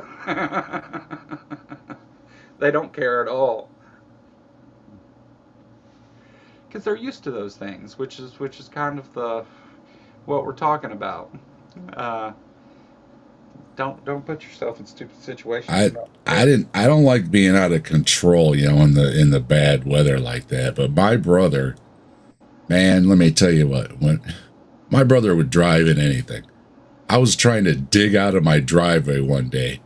They don't care at all. Because they're used to those things, which is kind of what we're talking about. Don't put yourself in stupid situations. I don't like being out of control, you know, in the bad weather like that. But my brother, man, let me tell you what, when my brother would drive in anything. I was trying to dig out of my driveway one day,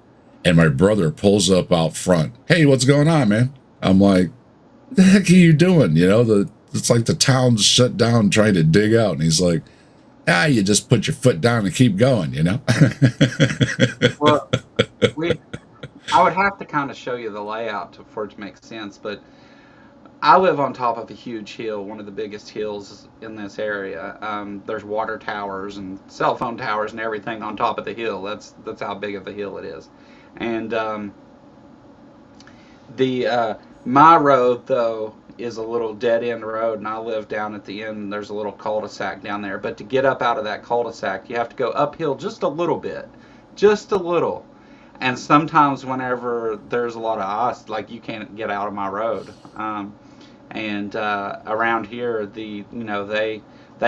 and my brother pulls up out front. Hey, what's going on, man? I'm like, what the heck are you doing? You know, it's like the town's shut down trying to dig out. And he's like, you just put your foot down and keep going, you know? Well, I would have to kind of show you the layout for it to make sense, but I live on top of a huge hill, one of the biggest hills in this area. There's water towers and cell phone towers and everything on top of the hill. That's how big of a hill it is. And the my road though is a little dead end road, and I live down at the end. And there's a little cul-de-sac down there, but to get up out of that cul-de-sac, you have to go uphill just a little bit, just a little. And sometimes whenever there's a lot of ice, like you can't get out of my road. And around here, they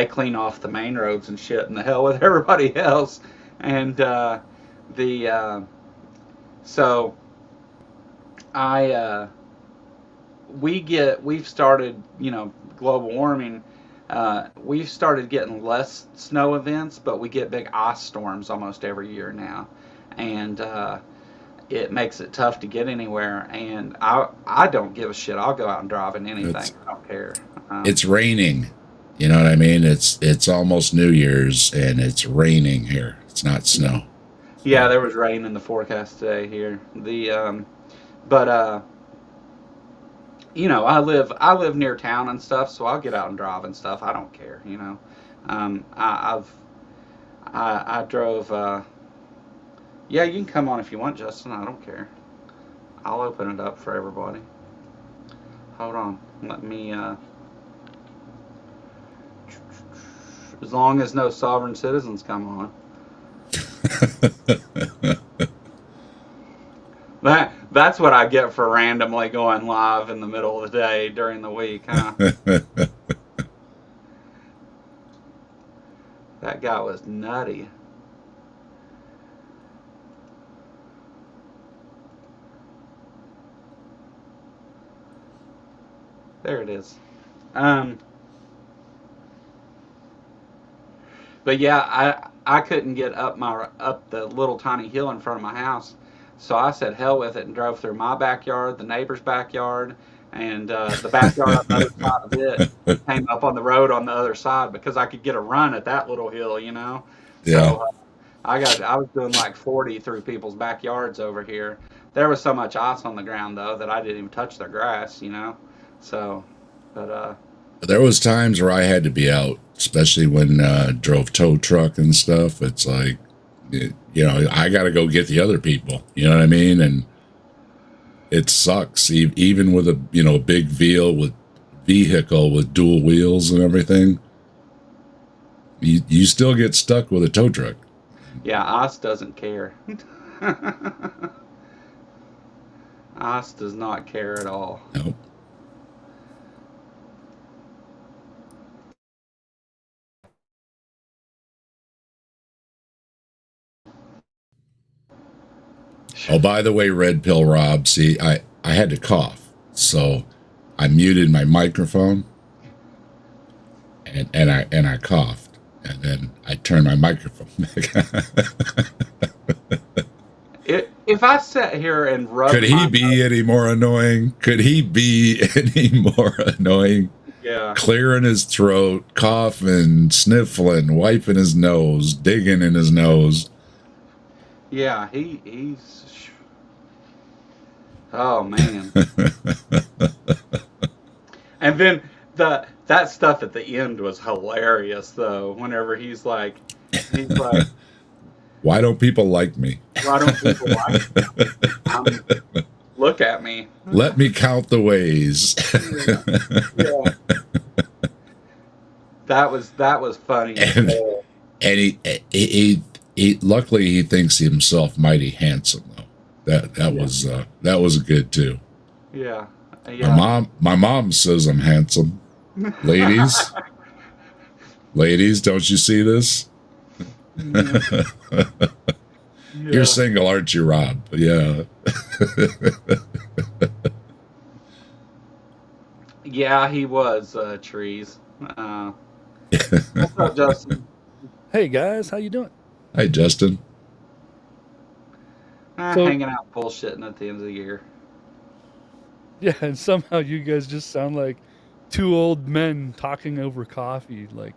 clean off the main roads and shit, and the hell with everybody else. And the so I we've started, global warming. We've started getting less snow events, but we get big ice storms almost every year now, and it makes it tough to get anywhere. And I don't give a shit. I'll go out and drive in anything. I don't care. It's raining. You know what I mean? It's almost New Year's and it's raining here. It's not snow. Yeah, there was rain in the forecast today here. But I live near town and stuff, so I'll get out and drive and stuff. I don't care. I drove. Yeah, you can come on if you want, Justin. I don't care. I'll open it up for everybody. Hold on. Let me. As long as no sovereign citizens come on. That's what I get for randomly going live in the middle of the day during the week, huh? That guy was nutty. There it is. But yeah, I couldn't get up the little tiny hill in front of my house, so I said hell with it and drove through my backyard, the neighbor's backyard, and the backyard on the other side of it. Came up on the road on the other side because I could get a run at that little hill, Yeah. So I was doing like 40 through people's backyards over here. There was so much ice on the ground though that I didn't even touch their grass, So, but there was times where I had to be out, especially when drove tow truck and stuff. It's like, I got to go get the other people. You know what I mean? And it sucks, even with a big vehicle with dual wheels and everything. You still get stuck with a tow truck. Yeah, ice doesn't care. Ice does not care at all. Nope. Oh, by the way, Red Pill Rob, see, I had to cough, so I muted my microphone, and I coughed, and then I turned my microphone back. If I sat here and rubbed, could he be any more annoying? Could he be any more annoying? Yeah. Clearing his throat, coughing, sniffling, wiping his nose, digging in his nose. Yeah, he's. Oh man. And then that stuff at the end was hilarious though. Whenever he's like, why don't people like me? Why don't people like me? Look at me. Let me count the ways. Yeah. That was funny. And he luckily he thinks himself mighty handsome though. That was good too. Yeah. My mom says I'm handsome. Ladies, don't you see this? Yeah. You're single, aren't you, Rob? Yeah. Yeah, he was, Trees. What's up, Justin? Hey guys, how you doing? Hi, Justin. Hanging out bullshitting at the end of the year. Yeah, and somehow you guys just sound like two old men talking over coffee. Like,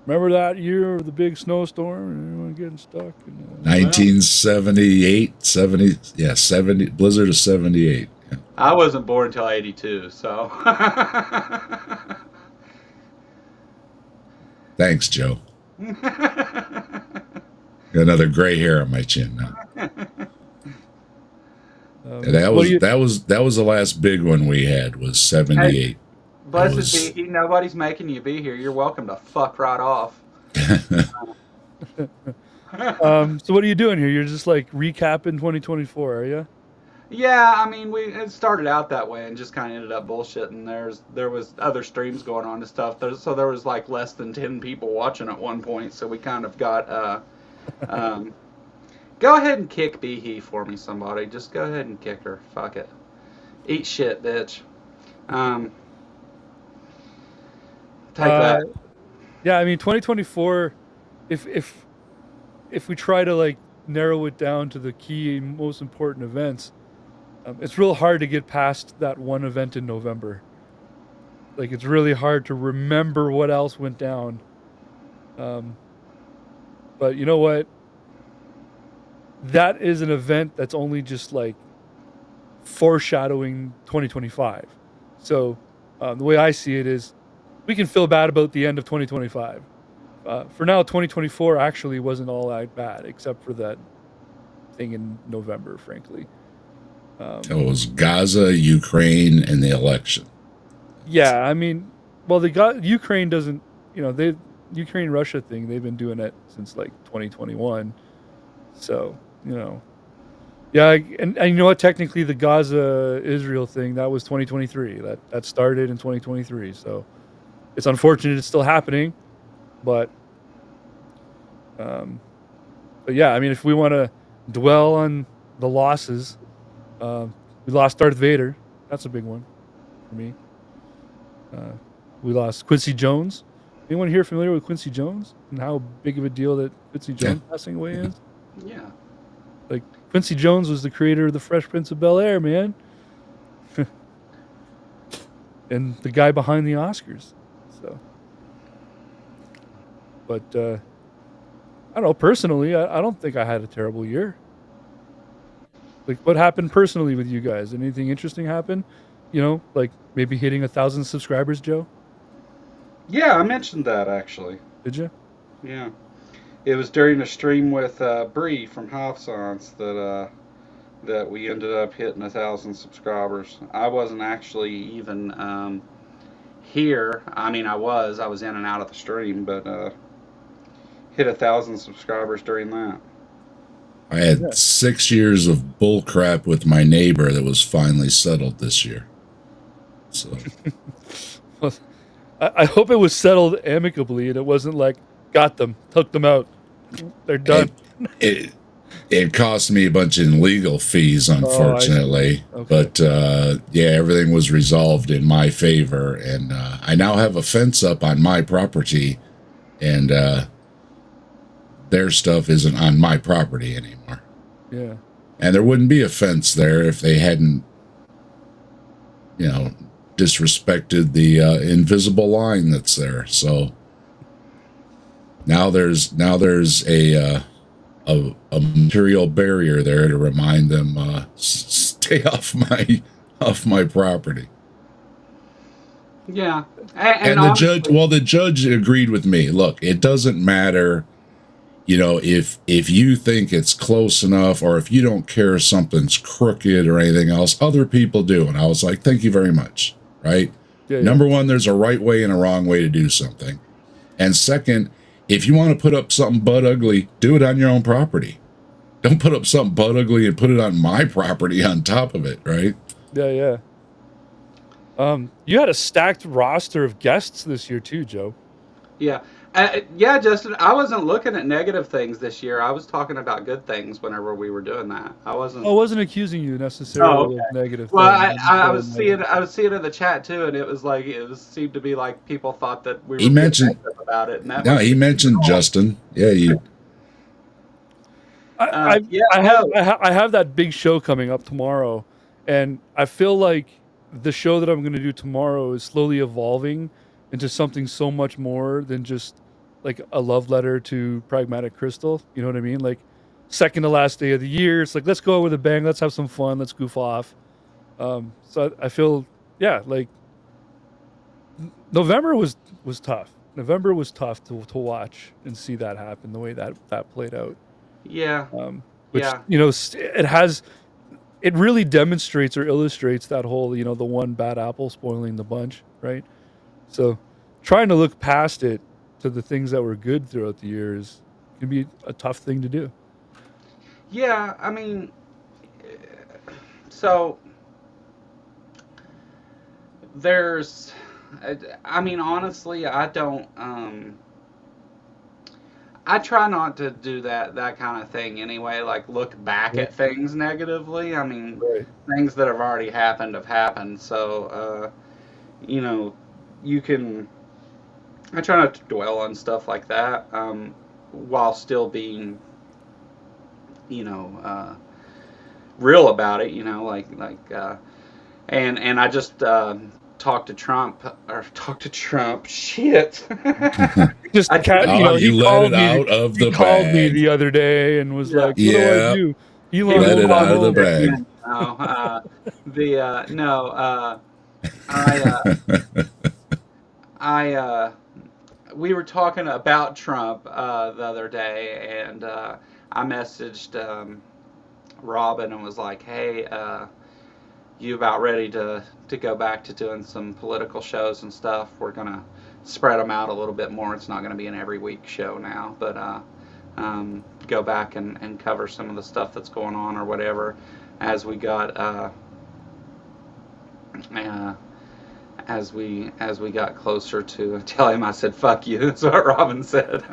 remember that year of the big snowstorm and everyone getting stuck? 1978, 70, yeah, 70, blizzard of 78. Yeah. I wasn't born until '82, so. Thanks, Joe. Got another gray hair on my chin now. And that was the last big one we had was 78. Hey, blessed be he. Nobody's making you be here. You're welcome to fuck right off. So what are you doing here? You're just like recapping 2024, are you? Yeah, I mean, it started out that way and just kind of ended up bullshitting. There was other streams going on and stuff. So there was like less than 10 people watching at one point. So we kind of got. Go ahead and kick Behe for me, somebody. Just go ahead and kick her. Fuck it. Eat shit, bitch. Take that. Yeah, I mean, 2024. If we try to like narrow it down to the key most important events. It's real hard to get past that one event in November. Like, it's really hard to remember what else went down. But you know what? That is an event that's only just like foreshadowing 2025. So the way I see it is we can feel bad about the end of 2025. For now, 2024 actually wasn't all that bad, except for that thing in November, frankly. It was Gaza, Ukraine, and the election. Yeah, I mean, well, Ukraine doesn't, the Ukraine-Russia thing, they've been doing it since like 2021. So, yeah, and you know what? Technically, the Gaza-Israel thing, that was 2023. That started in 2023. So it's unfortunate it's still happening, but yeah, I mean, if we want to dwell on the losses. We lost Darth Vader. That's a big one for me. We lost Quincy Jones. Anyone here familiar with Quincy Jones and how big of a deal that Quincy Jones passing away is? Yeah. Like, Quincy Jones was the creator of the Fresh Prince of Bel-Air, man. And the guy behind the Oscars. So, but I don't know. Personally, I don't think I had a terrible year. Like, what happened personally with you guys? Anything interesting happen? Like maybe hitting 1,000 subscribers, Joe? Yeah, I mentioned that actually. Did you? Yeah. It was during a stream with Bree from Hofsons that we ended up hitting 1,000 subscribers. I wasn't actually even here. I mean, I was in and out of the stream, but hit 1,000 subscribers during that. I had 6 years of bull crap with my neighbor that was finally settled this year. So, well, I hope it was settled amicably and it wasn't like got them, took them out, they're done. It cost me a bunch of legal fees, unfortunately. Okay. But yeah, everything was resolved in my favor, and I now have a fence up on my property, and their stuff isn't on my property anymore. Yeah. And there wouldn't be a fence there if they hadn't, disrespected the invisible line that's there. So now there's a material barrier there to remind them stay off my property. Yeah. And the judge agreed with me. Look, it doesn't matter, if you think it's close enough or if you don't care if something's crooked or anything else, other people do. And I was like, thank you very much. Right? Yeah. Number one, there's a right way and a wrong way to do something. And second, if you want to put up something butt ugly, do it on your own property. Don't put up something butt ugly and put it on my property on top of it, right? Yeah. You had a stacked roster of guests this year too, Joe. Yeah. Yeah, Justin, I wasn't looking at negative things this year. I was talking about good things whenever we were doing that. I wasn't accusing you necessarily of negative things. Well, I was seeing in the chat too, and it seemed to be like people thought that we were negative about it. And he mentioned Justin. Yeah, I have that big show coming up tomorrow, and I feel like the show that I'm going to do tomorrow is slowly evolving into something so much more than just like a love letter to Pragmatic Crystal. You know what I mean? Like, second to last day of the year, it's like, let's go out with a bang, let's have some fun, let's goof off. So I feel, yeah, like November was tough. November was tough to watch and see that happen the way that played out. Yeah, Which, yeah, it really demonstrates or illustrates that whole, the one bad apple spoiling the bunch, right? So trying to look past it to the things that were good throughout the years can be a tough thing to do. yeah. I mean, so there's, I mean, honestly, I don't. I try not to do that kind of thing anyway. Like look back Yeah. at things negatively. I mean, Right. things that have already happened have happened. So, you know, you can. I try not to dwell on stuff like that, while still being, you know, real about it. You know, and I just talked to Trump or talked to Trump. Shit. Just I Oh, you he let it called me. out of He the called me bag. the other day and was yeah. like, "What do I Yeah, do?" He Elon was let won't it come out of the positive. over. bag. No, the no, I I we were talking about Trump the other day, and I messaged Robin and was like, "Hey, you about ready to go back to doing some political shows and stuff? We're gonna spread them out a little bit more. It's not gonna be an every week show now, but go back and cover some of the stuff that's going on or whatever as we got." Uh, as we got closer to tell him, I said "fuck you." That's what Robin said.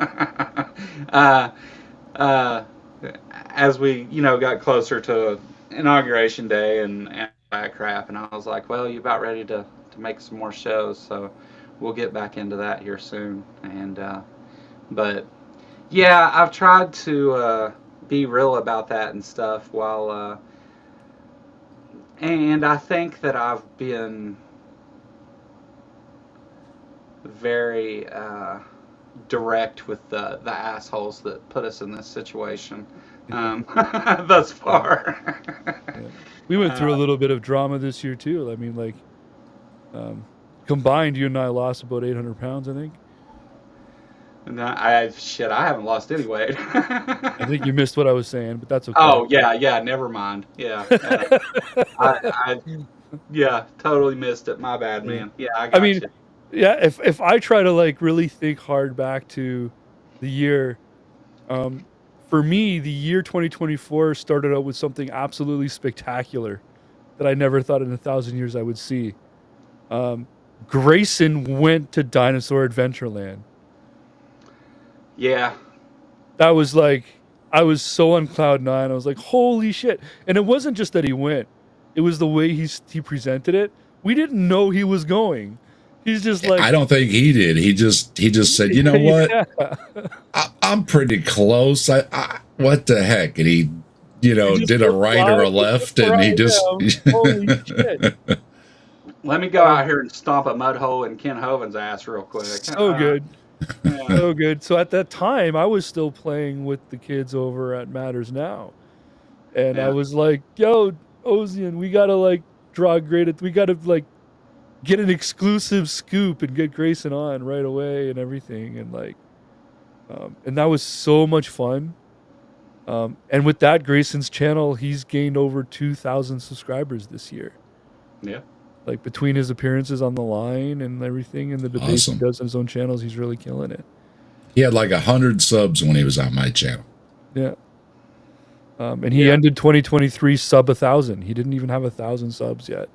uh, uh, as we got closer to inauguration day and that crap, and I was like, well, you about ready to make some more shows, so we'll get back into that here soon. And but yeah, I've tried to be real about that and stuff while and I think that I've been very direct with the assholes that put us in this situation thus far. Yeah. We went through a little bit of drama this year too. I mean, like, combined, you and I lost about 800 pounds. I think. No, I haven't lost any weight. I think you missed what I was saying, but that's okay. Oh yeah, never mind. Yeah, I yeah, totally missed it. My bad, Yeah. man. Yeah, I I got mean, you. yeah. If I try to like really think hard back to the year, um, for me, the year 2024 started out with something absolutely spectacular that I never thought in a thousand years I would see. Um, Grayson went to Dinosaur Adventureland. Yeah, That was like, I was so on cloud nine. I was like, holy shit! And it wasn't just that he went; it was the way he presented it. We didn't know he was going. He's just like, I don't think he did. He just said, you know what? yeah. I'm pretty close. What the heck? And he, He just did a goes right or fly a with the left, and he fry just. down. Holy shit! let me go Um, out here and stomp a mud hole in Ken Hoven's ass real quick. so good, Yeah, so good. So at that time, I was still playing with the kids over at Matters Now, and I yeah, was like, "Yo, Ozian, we gotta like draw graded. We gotta like get an exclusive scoop and get Grayson on right away and everything." And like, and that was so much fun. And with that, Grayson's channel, he's gained over 2,000 subscribers this year. yeah. Like between his appearances on the line and everything, and the debates he Awesome. does on his own channels, he's really killing it. He had like 100 subs when he was on my channel. Yeah. And he Yeah. ended 2023 sub 1,000. He didn't even have 1,000 subs yet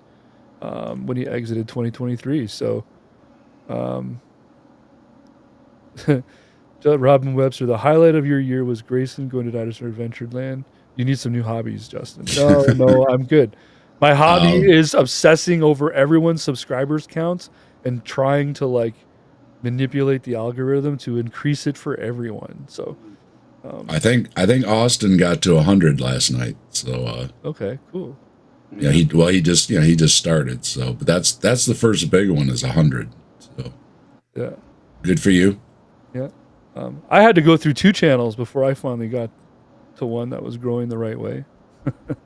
when he exited 2023. So, Robin Webster, the highlight of your year was Grayson going to Dinosaur Adventureland. You need some new hobbies, Justin. No, I'm good. My hobby Um, is obsessing over everyone's subscribers counts and trying to like manipulate the algorithm to increase it for everyone. So, I think Austin got to 100 last night. So okay, cool. yeah, he just started. So, but that's the first big one is 100. So Yeah, good for you. yeah. I had to go through 2 channels before I finally got to one that was growing the right way.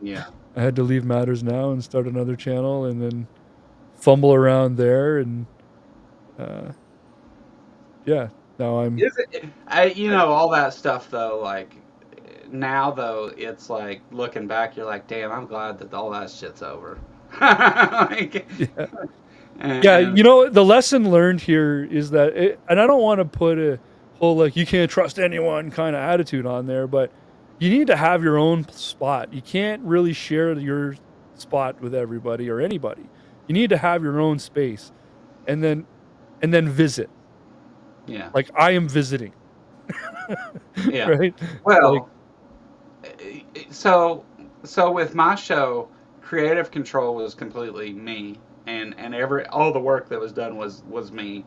Yeah. I had to leave Matters Now and start another channel, and then fumble around there, and yeah, now I'm. Is it, all that stuff though, like now though, it's like looking back, you're like, damn, I'm glad that all that shit's over. Like, Yeah. and, Yeah, the lesson learned here is that, and I don't want to put a whole like you can't trust anyone kind of attitude on there, but you need to have your own spot. You can't really share your spot with everybody or anybody. You need to have your own space, and then visit. yeah. Like I am visiting. Yeah. Right? Well, so with my show, creative control was completely me, and all the work that was done was me.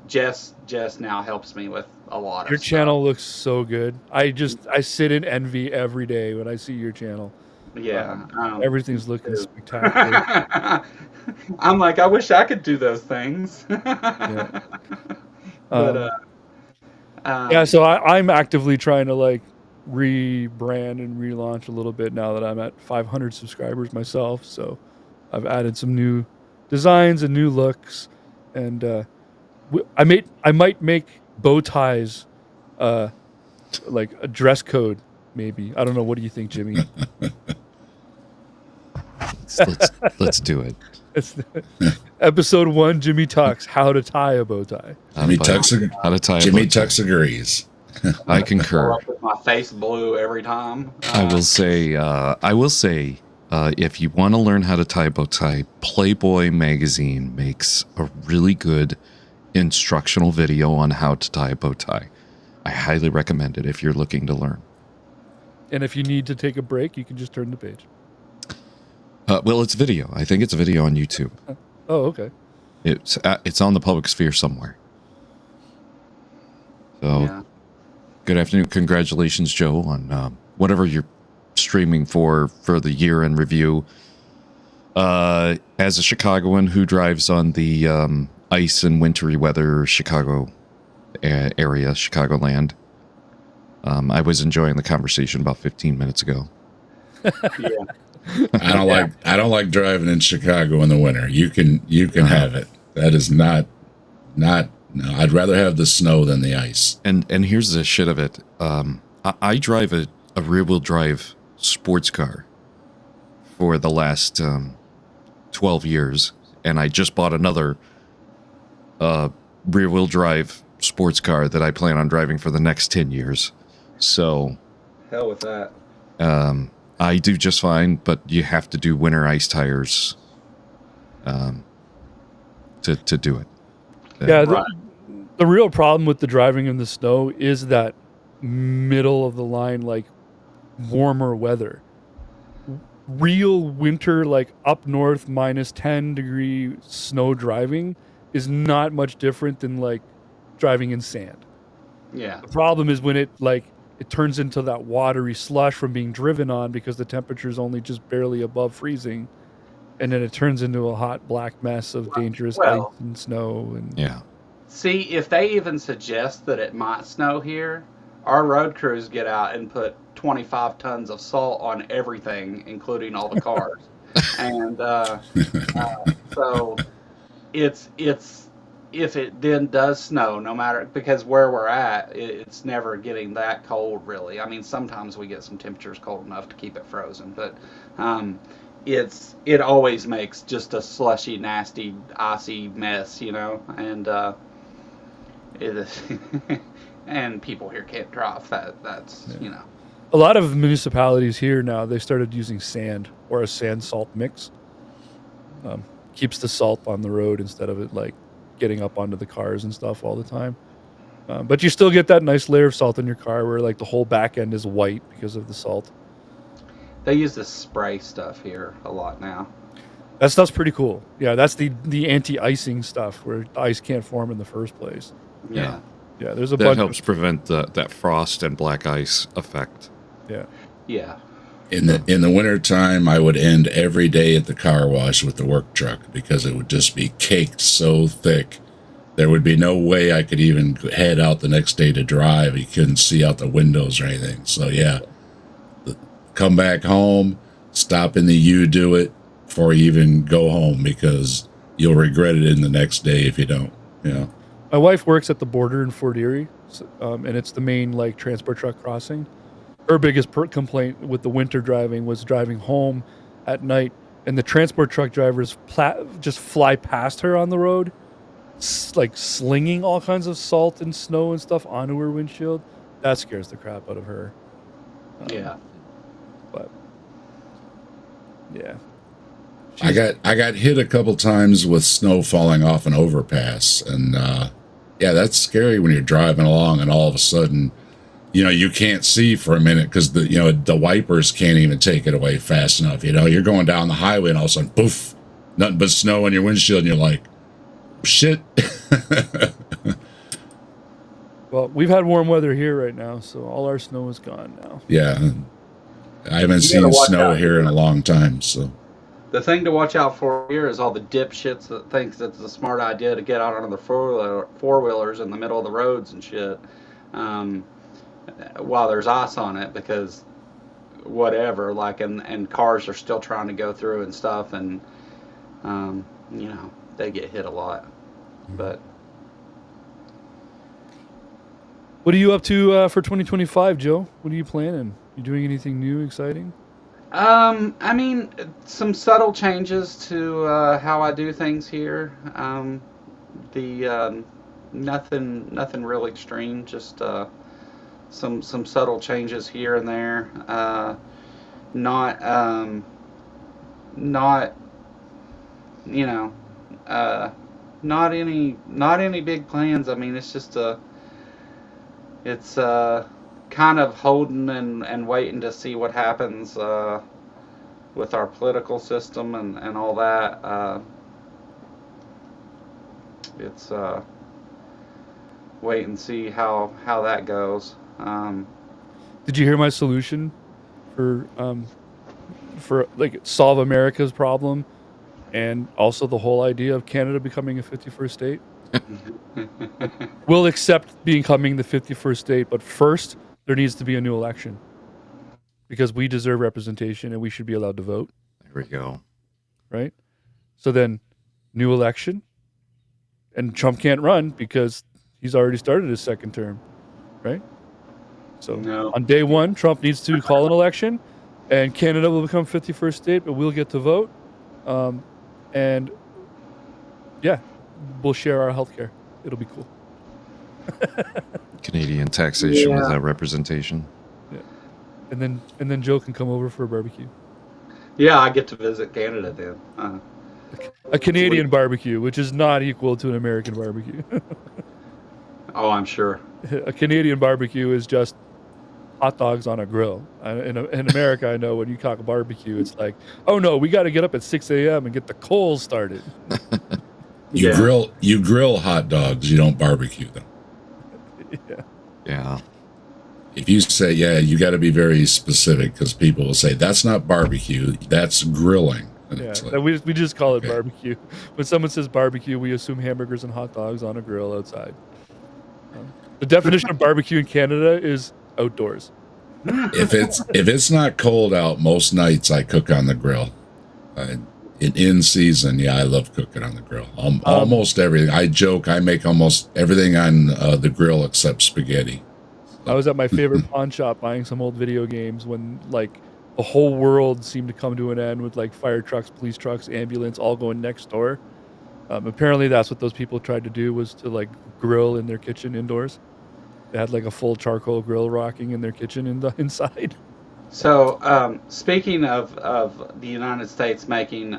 Jess now helps me with a lot Your of channel stuff. looks so good. I sit in envy every day when I see your channel. Yeah, Everything's looking spectacular. I'm like, I wish I could do those things. Yeah. But yeah, so I'm actively trying to like rebrand and relaunch a little bit now that I'm at 500 subscribers myself. So I've added some new designs and new looks, and I might make bow ties, like a dress code. Maybe, I don't know. What do you think, Jimmy? Let's do it. It's episode 1. Jimmy talks how to tie a bow tie. Jimmy Tux agrees. I concur. with my face blue every time. I will say, if you want to learn how to tie a bow tie, Playboy magazine makes a really good instructional video on how to tie a bow tie. I highly recommend it if you're looking to learn. And if you need to take a break, you can just turn the page. Well, it's video. I think it's a video on YouTube. Oh, okay. It's on the public sphere somewhere. So, Yeah. Good afternoon. Congratulations, Joe, on whatever you're streaming for the year in review. As a Chicagoan who drives on the ice and wintry weather Chicago area, Chicagoland, I was enjoying the conversation about 15 minutes ago. Yeah. I don't like driving in Chicago in the winter. You can have it. That is not no, I'd rather have the snow than the ice. And here's the shit of it. I drive a rear-wheel drive sports car for the last 12 years, and I just bought another rear-wheel drive sports car that I plan on driving for the next 10 years. So Hell with that. I do just fine, but you have to do winter ice tires to do it. Yeah, Right. the real problem with the driving in the snow is that middle of the line, like warmer weather. Real winter, like up north, -10-degree snow driving is not much different than like driving in sand. Yeah. The problem is when it turns into that watery slush from being driven on because the temperature is only just barely above freezing, and then it turns into a hot black mess of dangerous Well, ice and snow. And Yeah. See, if they even suggest that it might snow here, our road crews get out and put 25 tons of salt on everything, including all the cars. And so it's if it then does snow, no matter, because where we're at, it's never getting that cold really. I mean, sometimes we get some temperatures cold enough to keep it frozen, but it always makes just a slushy, nasty, icy mess, and it is, and people here can't drive. That's a lot of municipalities here now, they started using sand or a sand salt mix. Keeps the salt on the road instead of it like getting up onto the cars and stuff all the time. But you still get that nice layer of salt in your car where like the whole back end is white because of the salt. They use this spray stuff here a lot now. That stuff's pretty cool. Yeah, that's the anti-icing stuff where the ice can't form in the first place. Yeah. Yeah, there's a That bunch helps prevent that frost and black ice effect. Yeah. Yeah. In the wintertime, I would end every day at the car wash with the work truck because it would just be caked so thick. There would be no way I could even head out the next day to drive. You couldn't see out the windows or anything. So yeah, come back home, stop in the U do it before you even go home, because you'll regret it in the next day if you don't. You know. My wife works at the border in Fort Erie, and it's the main like transport truck crossing. Her biggest complaint with the winter driving was driving home at night, and the transport truck drivers just fly past her on the road, like slinging all kinds of salt and snow and stuff onto her windshield. That scares the crap out of her. Yeah. But yeah, I got hit a couple times with snow falling off an overpass, and yeah, that's scary when you're driving along and all of a sudden, you know, you can't see for a minute because the wipers can't even take it away fast enough. You know, you're going down the highway and all of a sudden, poof, nothing but snow on your windshield, and you're like, shit. Well, we've had warm weather here right now, so all our snow is gone now. Yeah, I haven't seen snow here in a long time, so. The thing to watch out for here is all the dipshits that thinks it's a smart idea to get out on the four-wheelers in the middle of the roads and shit while there's ice on it, because whatever, like, and cars are still trying to go through and stuff, and you know, they get hit a lot. But what are you up to for 2025, Joe? What are you planning? You doing anything new, exciting? I mean, some subtle changes to how I do things here. Nothing real extreme. Just some subtle changes here and there. Not you know, not any big plans. I mean, it's just it's kind of holding and waiting to see what happens with our political system and all that. It's wait and see how that goes. Did you hear my solution for like solve America's problem, and also the whole idea of Canada becoming a 51st state? We'll accept becoming the 51st state, but first there needs to be a new election, because we deserve representation and we should be allowed to vote. There we go. Right? So then, new election, and Trump can't run because he's already started his second term, right? So on day one, Trump needs to call an election, and Canada will become 51st state, but we'll get to vote. And yeah, we'll share our healthcare. It'll be cool. Canadian taxation without representation. Yeah, and then Joe can come over for a barbecue. Yeah, I get to visit Canada then. A Canadian barbecue, which is not equal to an American barbecue. Oh, I'm sure. A Canadian barbecue is just hot dogs on a grill. In America, I know when you talk barbecue, it's like, oh no, we got to get up at 6 a.m. and get the coals started. You grill hot dogs. You don't barbecue them. Yeah. If you say, you got to be very specific, because people will say that's not barbecue, that's grilling. And it's like, we just call it barbecue. When someone says barbecue, we assume hamburgers and hot dogs on a grill outside. The definition of barbecue in Canada is outdoors. if it's not cold out, most nights I cook on the grill. In season, I love cooking on the grill. Almost everything. I joke, I make almost everything on the grill except spaghetti. I was at my favorite pawn shop buying some old video games when like the whole world seemed to come to an end with like fire trucks, police trucks, ambulance all going next door. Apparently that's what those people tried to do, was to like grill in their kitchen indoors. They had like a full charcoal grill rocking in their kitchen inside. So, speaking of the United States making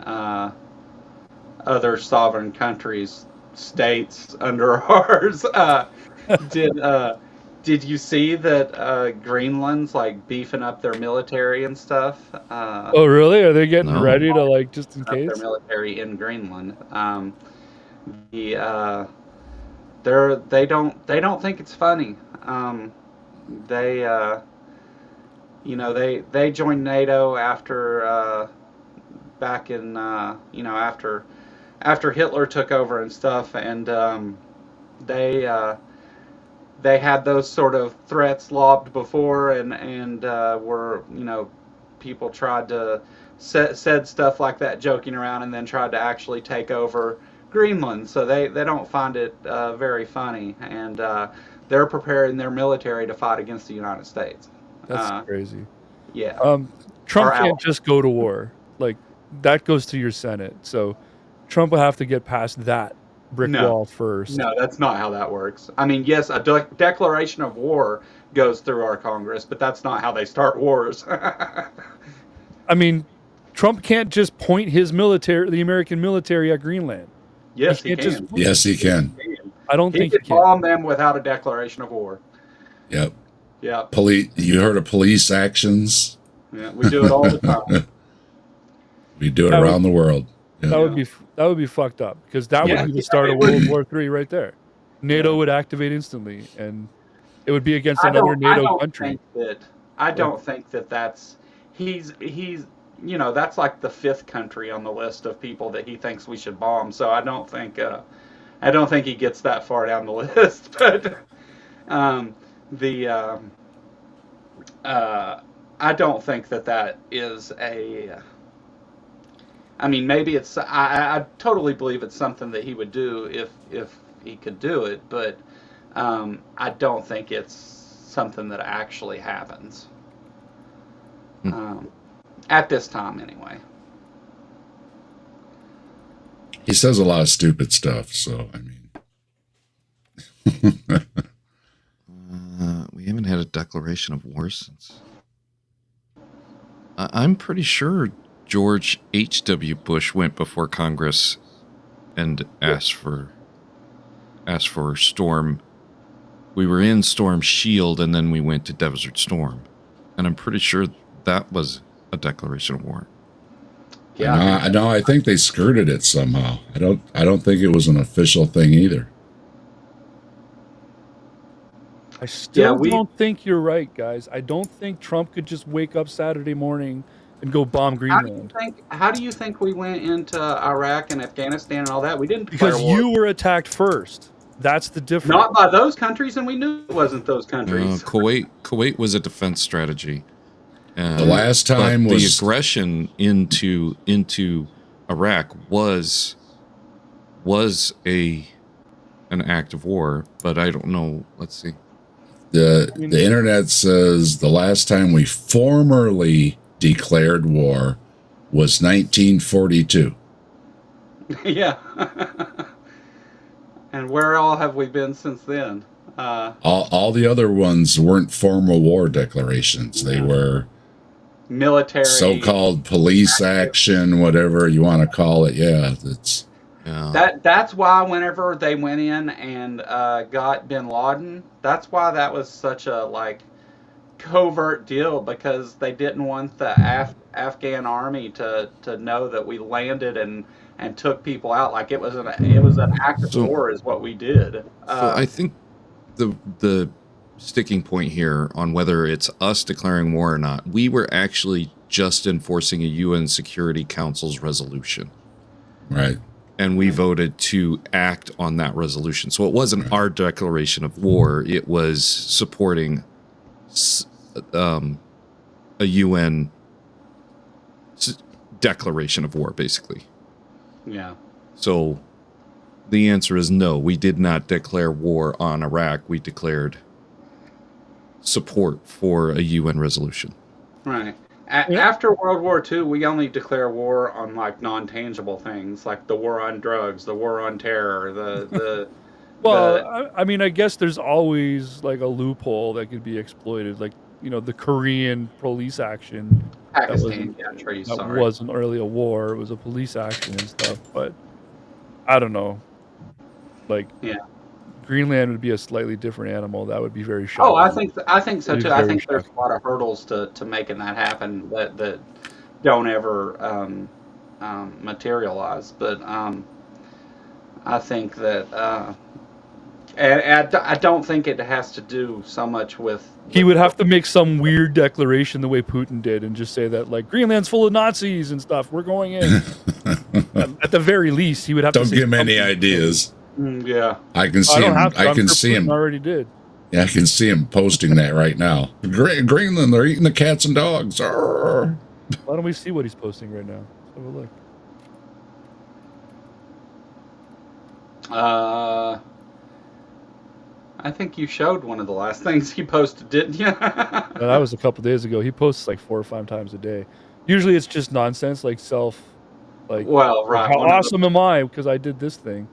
other sovereign countries states under ours, did you see that Greenland's like beefing up their military and stuff? Oh, really? Are they getting ready to like just in case? Their military in Greenland. They don't think it's funny. They joined NATO after back in after Hitler took over and stuff, and they had those sort of threats lobbed before, and were people tried to said stuff like that joking around, and then tried to actually take over Greenland. So they don't find it very funny, and they're preparing their military to fight against the United States. That's crazy. Yeah. Trump can't just go to war. Like, that goes to your Senate. So Trump will have to get past that brick wall first. No, that's not how that works. I mean, yes, a declaration of war goes through our Congress, but that's not how they start wars. I mean, Trump can't just point his military, the American military, at Greenland. Yes, he can. Yes, he can. I don't think he he can bomb them without a declaration of war. Yep. Yeah. You heard of police actions? Yeah, we do it all the time. We do it around the world. Yeah. That would be fucked up, because that would be the start of World War III right there. NATO would activate instantly, and it would be against another NATO country. I don't think that that's he's that's like the 5th country on the list of people that he thinks we should bomb. So I don't think he gets that far down the list. But I don't think that is a. I mean, maybe it's. I totally believe it's something that he would do if he could do it, but I don't think it's something that actually happens. At this time, anyway. He says a lot of stupid stuff, so I mean. We haven't had a declaration of war since. I'm pretty sure George H.W. Bush went before Congress and asked for Storm. We were in Storm Shield, and then we went to Desert Storm, and I'm pretty sure that was a declaration of war. Yeah, no, I think they skirted it somehow. I don't think it was an official thing either. I still don't think you're right, guys. I don't think Trump could just wake up Saturday morning and go bomb Greenland. How do you think we went into Iraq and Afghanistan and all that? We didn't because you were attacked first. That's the difference. Not by those countries, and we knew it wasn't those countries. Kuwait was a defense strategy. The last time the aggression into Iraq was an act of war, but I don't know. Let's see. The internet says the last time we formally declared war was 1942. Yeah. And where all have we been since then? All the other ones weren't formal war declarations. They were military, so-called police action, whatever you want to call it. Yeah, that's why whenever they went in and got Bin Laden, that's why that was such a covert deal, because they didn't want the Afghan army to know that we landed and took people out. Like it was an act of war is what we did. So I think the sticking point here on whether it's us declaring war or not, we were actually just enforcing a UN Security Council's resolution. Right. And we voted to act on that resolution. So it wasn't our declaration of war. It was supporting a UN declaration of war, basically. Yeah. So the answer is no. We did not declare war on Iraq. We declared support for a UN resolution. Right. After World War II, we only declare war on non-tangible things, like the war on drugs, the war on terror, I mean, I guess there's always a loophole that could be exploited, the Korean police action. Pakistan, wasn't really a war; it was a police action and stuff. But I don't know, Greenland would be a slightly different animal. That would be very shocking. Oh, I think so too. I think there's a lot of hurdles to making that happen that don't ever materialize. But I think that I don't think it has to do so much with. He would have to make some weird declaration the way Putin did and just say that Greenland's full of Nazis and stuff. We're going in. At the very least, he would have to. Don't give him any ideas. Yeah, I can see him. I can see him. Already did. Yeah, I can see him posting that right now. Greenland, they're eating the cats and dogs. Arr. Why don't we see what he's posting right now? Let's have a look. I think you showed one of the last things he posted, didn't you? Yeah, that was a couple days ago. He posts like 4 or 5 times a day. Usually it's just nonsense, like well, right. how awesome am I because I did this thing,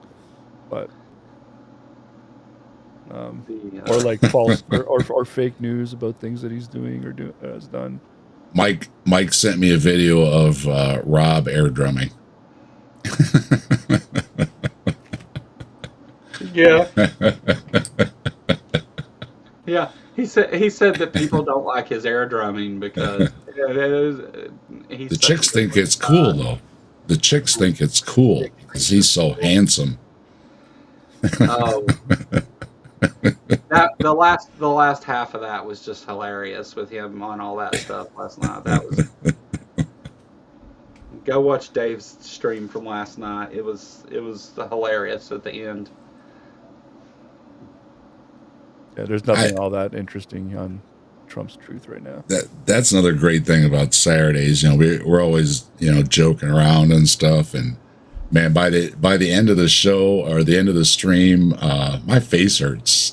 but or like false or fake news about things that he's doing or has done. Mike sent me a video of Rob air drumming. Yeah. Yeah. He said that people don't like his air drumming because the chicks think it's cool though. The chicks think it's cool because he's so handsome. Oh. The last half of that was just hilarious with him on all that stuff last night. That was. Go watch Dave's stream from last night. It was hilarious at the end. Yeah, there's nothing all that interesting on Trump's Truth right now. That's another great thing about Saturdays. You know, we're always, you know, joking around and stuff. And man, by the end of the show or the end of the stream, my face hurts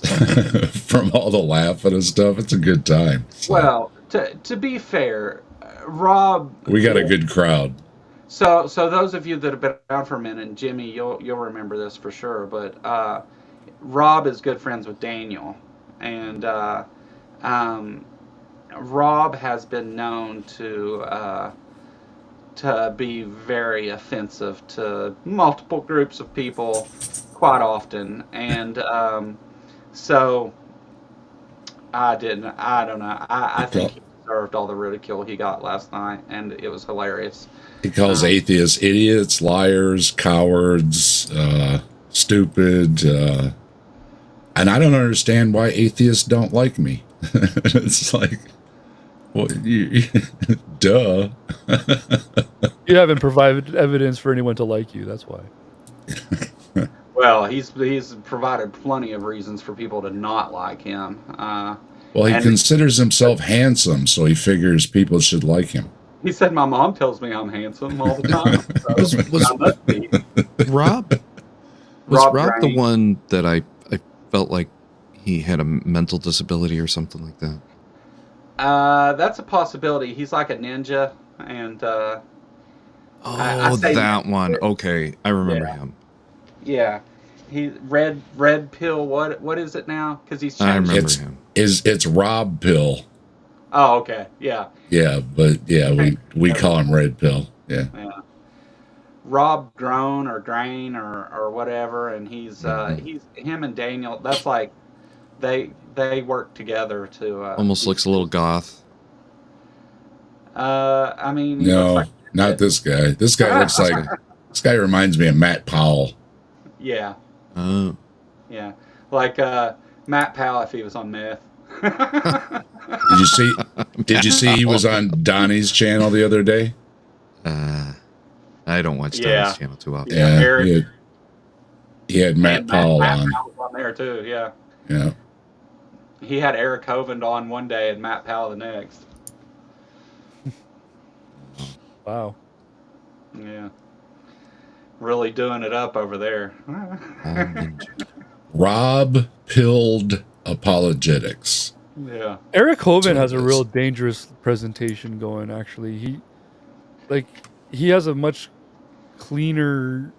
from all the laughing and stuff. It's a good time. So. Well, to be fair, Rob, we got a good crowd. So those of you that have been around for a minute, and Jimmy, you'll remember this for sure. But Rob is good friends with Daniel, and Rob has been known to be very offensive to multiple groups of people quite often, and so I don't know. I think he deserved all the ridicule he got last night, and it was hilarious. He calls atheists idiots, liars, cowards, stupid, and I don't understand why atheists don't like me. It's like, well, duh. You haven't provided evidence for anyone to like you. That's why. Well, he's provided plenty of reasons for people to not like him. Well, he considers himself handsome, so he figures people should like him. He said, "My mom tells me I'm handsome all the time." So I must be. Rob the one that I felt like he had a mental disability or something like that? That's a possibility. He's like a ninja, and that one. Okay, I remember him. Yeah, he red pill. What is it now? Because he's changed. I remember him. It's Rob Pill. Oh, okay. Yeah. Yeah, but yeah, we call him Red Pill. Yeah. Yeah. Rob Groan or Grain or whatever, and he's him and Daniel. That's like they work together to. Almost looks a little goth. I mean. No, not this guy. This guy looks like. This guy reminds me of Matt Powell. Yeah. Oh. Yeah, like Matt Powell if he was on meth. Did you see he was on Donnie's channel the other day? I don't watch Donnie's channel too often. Yeah, he had Matt Powell on. Matt Powell was on there too. Yeah. Yeah. He had Eric Hovind on one day and Matt Powell the next. Wow. Yeah. Really doing it up over there. Rob Pilled Apologetics. Yeah. Eric Hovind has a real dangerous presentation going, actually. He has a much cleaner,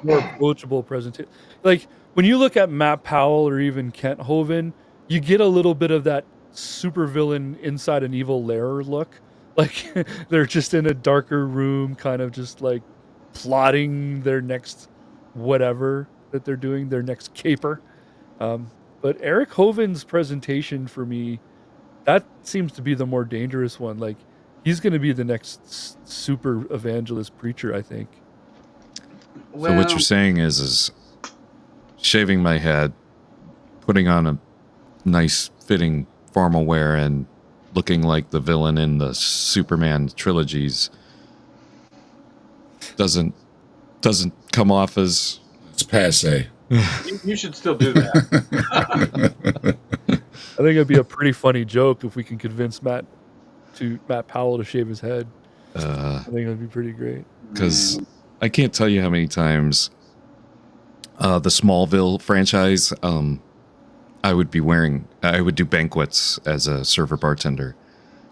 more approachable presentation. Like, when you look at Matt Powell or even Kent Hovind, you get a little bit of that supervillain inside an evil lair look. Like, they're just in a darker room, kind of just like plotting their next whatever that they're doing, their next caper. But Eric Hovind's presentation for me, that seems to be the more dangerous one. Like, he's going to be the next super evangelist preacher, I think. So what you're saying is shaving my head, putting on a nice fitting formal wear, and looking like the villain in the Superman trilogies doesn't come off as... It's passe. You should still do that. I think it'd be a pretty funny joke if we can convince Matt to Matt Powell to shave his head. Uh, I think that'd be pretty great. Because I can't tell you how many times the Smallville franchise, I would do banquets as a server bartender.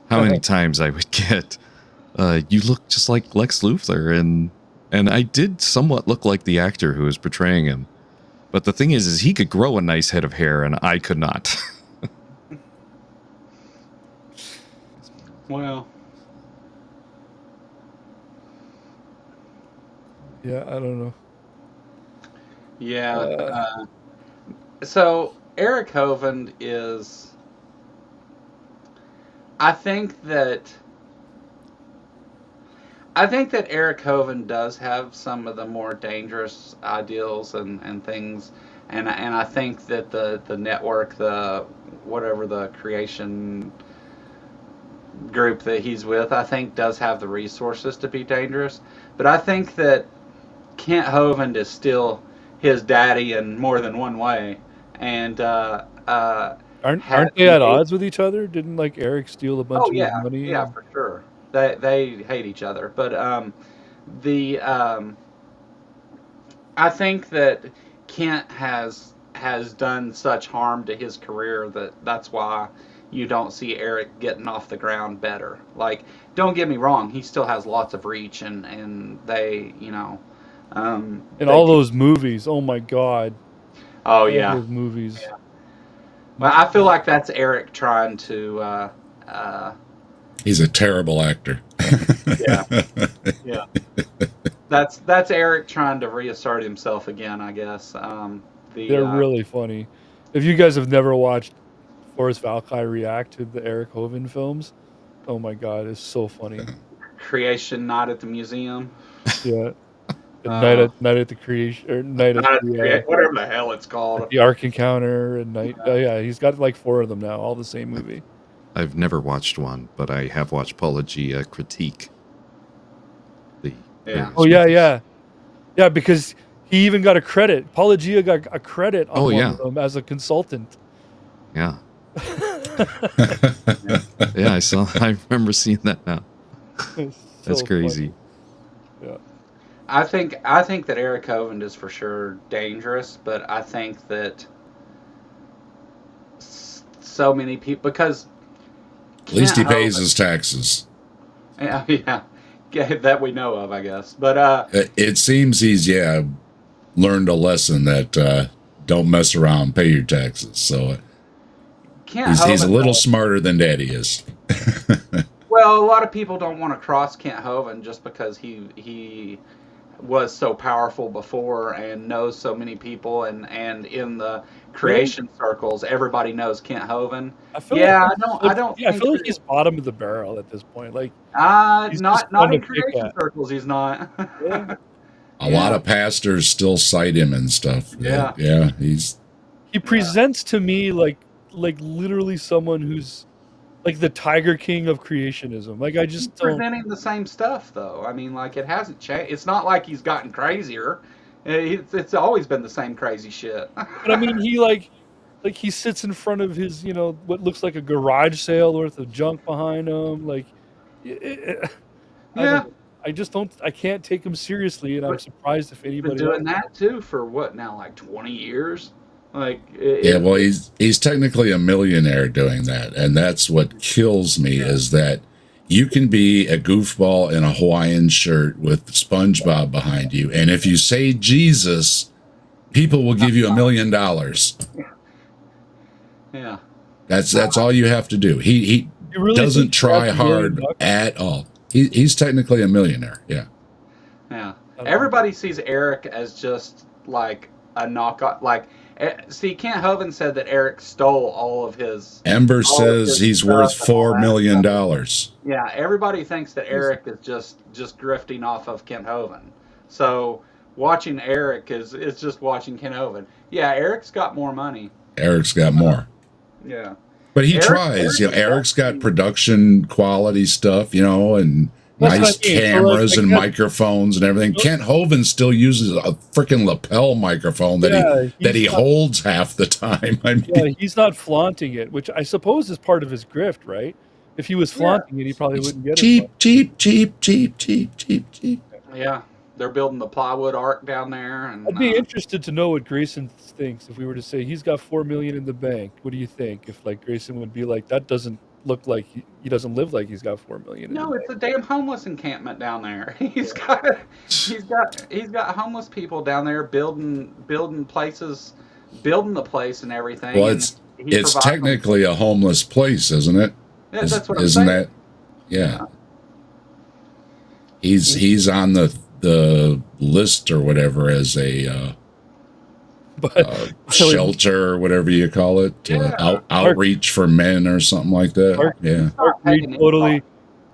How many times I would get, you look just like Lex Luthor, and I did somewhat look like the actor who was portraying him. But the thing is he could grow a nice head of hair, and I could not. Well, Yeah, I don't know. yeah. So Eric Hovind is. I think that Eric Hovind does have some of the more dangerous ideals and things, and I think that the network, the creation group that he's with, I think does have the resources to be dangerous. But I think that Kent Hovind is still his daddy in more than one way, and Aren't they at odds with each other? Didn't like Eric steal a bunch of his money? Yeah, for sure. They hate each other, but I think that Kent has done such harm to his career that's why you don't see Eric getting off the ground better. Like, don't get me wrong, he still has lots of reach, and they, And all those movies, oh my god. Oh yeah, those movies. Yeah. Well, I feel like that's Eric trying to. He's a terrible actor. Yeah. That's Eric trying to reassert himself again, I guess. They're really funny. If you guys have never watched Forrest Valkai react to the Eric Hovind films, oh my god, it's so funny. Creation Night at the Museum. Yeah. Night at the Creation, or Night at the whatever the hell it's called. The Ark Encounter and Night. Yeah, he's got like 4 of them now, all the same movie. I've never watched one, but I have watched Apologia critique. Yeah, because he even got a credit. Apologia got a credit on one of them as a consultant. Yeah. Yeah, I remember seeing that now. That's crazy. Funny. Yeah. I think that Eric Hovind is for sure dangerous, but I think that so many people, because at least he pays his taxes. Yeah, that we know of, I guess. But it seems he's learned a lesson that don't mess around, pay your taxes. So he's a little smarter than Daddy is. Well, a lot of people don't want to cross Kent Hovind just because he was so powerful before and knows so many people, and in the creation circles, everybody knows Kent Hovind. I feel like he's bottom of the barrel at this point. Like, not in creation circles, he's not. Yeah. A lot of pastors still cite him and stuff. Yeah, he presents to me like literally someone who's like the Tiger King of creationism. Like, I just don't... presenting the same stuff, though. I mean, like, it hasn't changed. It's not like he's gotten crazier. It's always been the same crazy shit. But I mean, he sits in front of his, what looks like a garage sale worth of junk behind him. Like, I can't take him seriously, and I'm surprised if anybody been doing that too for what now, like 20 years. Like, well, he's technically a millionaire doing that, and that's what kills me is that you can be a goofball in a Hawaiian shirt with SpongeBob behind you, and if you say Jesus, people will give you $1 million. Yeah, that's all you have to do. He really doesn't try hard at all. He's technically a millionaire. Yeah. Everybody sees Eric as just like a knockoff. Like, see, Kent Hovind said that Eric stole all of his. Ember says he's worth $4 million. Yeah, everybody thinks that Eric is just drifting off of Kent Hovind. So watching Eric is just watching Kent Hovind. Yeah, Eric's got more money. Eric's got more. Yeah. But he tries. Eric's got production quality stuff, and nice cameras and microphones and everything. Kent Hovind still uses a freaking lapel microphone that he holds half the time. I mean, he's not flaunting it, which I suppose is part of his grift, right? If he was flaunting it, he probably wouldn't get cheap, it. cheap. Yeah, they're building the plywood arc down there, and I'd be interested to know what Grayson thinks if we were to say he's got $4 million in the bank. What do you think? If like Grayson would be like, that doesn't look like he doesn't live like he's got $4 million. No, it's a damn homeless encampment down there. He's got homeless people down there building places, building the place and everything. Well, and it's technically a homeless place, isn't it? Yeah, that's what I'm isn't saying. that? Yeah. He's on the list or whatever as a shelter or whatever you call it, outreach for men or something like that.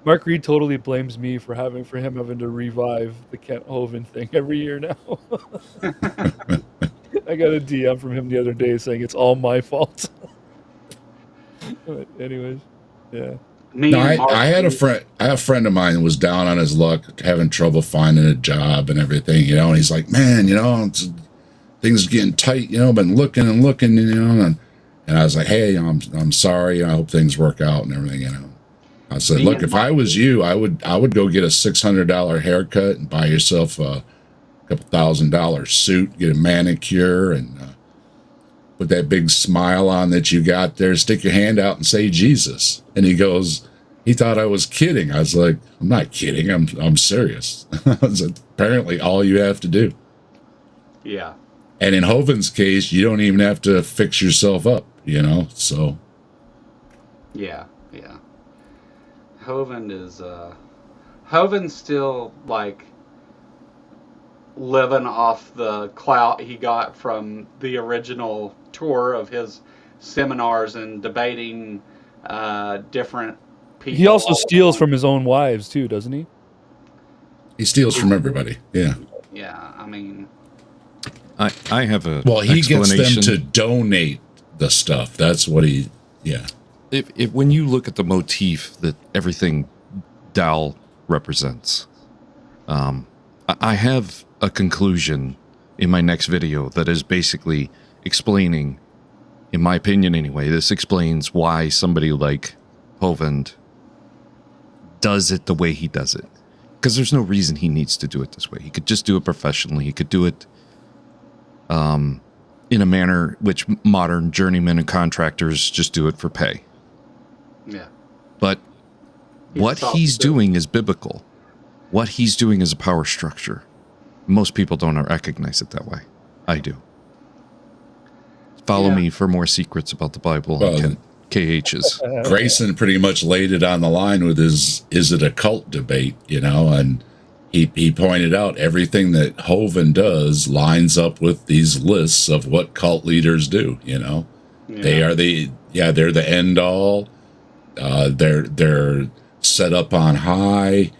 Mark Reed totally blames me for him having to revive the Kent Hovind thing every year now. I got a DM from him the other day saying it's all my fault. But anyways, yeah. I had a friend of mine who was down on his luck, having trouble finding a job and everything, and he's like, man, things are getting tight, been looking and looking, and I was like, hey, I'm sorry, I hope things work out and everything, I said, look, if I was you, I would go get a $600 haircut and buy yourself a couple $1,000 suit, get a manicure, and put that big smile on that you got there, stick your hand out and say Jesus. And he thought I was kidding. I was like, I'm not kidding. I'm serious. That's apparently all you have to do. Yeah. And in Hovind's case, you don't even have to fix yourself up, so. Yeah. Hovind's still like living off the clout he got from the original tour of his seminars and debating different people. He also steals from his own wives too, doesn't he? He steals from everybody. Yeah. Yeah, I mean, I have a he gets them to donate the stuff. That's what he. Yeah. If when you look at the motif that everything Dal represents, I have a conclusion in my next video that is basically explaining, in my opinion anyway, this explains why somebody like Hovind does it the way he does it. Because there's no reason he needs to do it this way. He could just do it professionally. He could do it in a manner which modern journeymen and contractors just do it for pay. Yeah. But what he's doing is biblical. What he's doing is a power structure. Most people don't recognize it that way. I do. Follow me for more secrets about the Bible and KH's. Grayson pretty much laid it on the line with his "is it a cult" debate, and he pointed out everything that Hovind does lines up with these lists of what cult leaders do. Yeah. They're the end all. They're set up on high.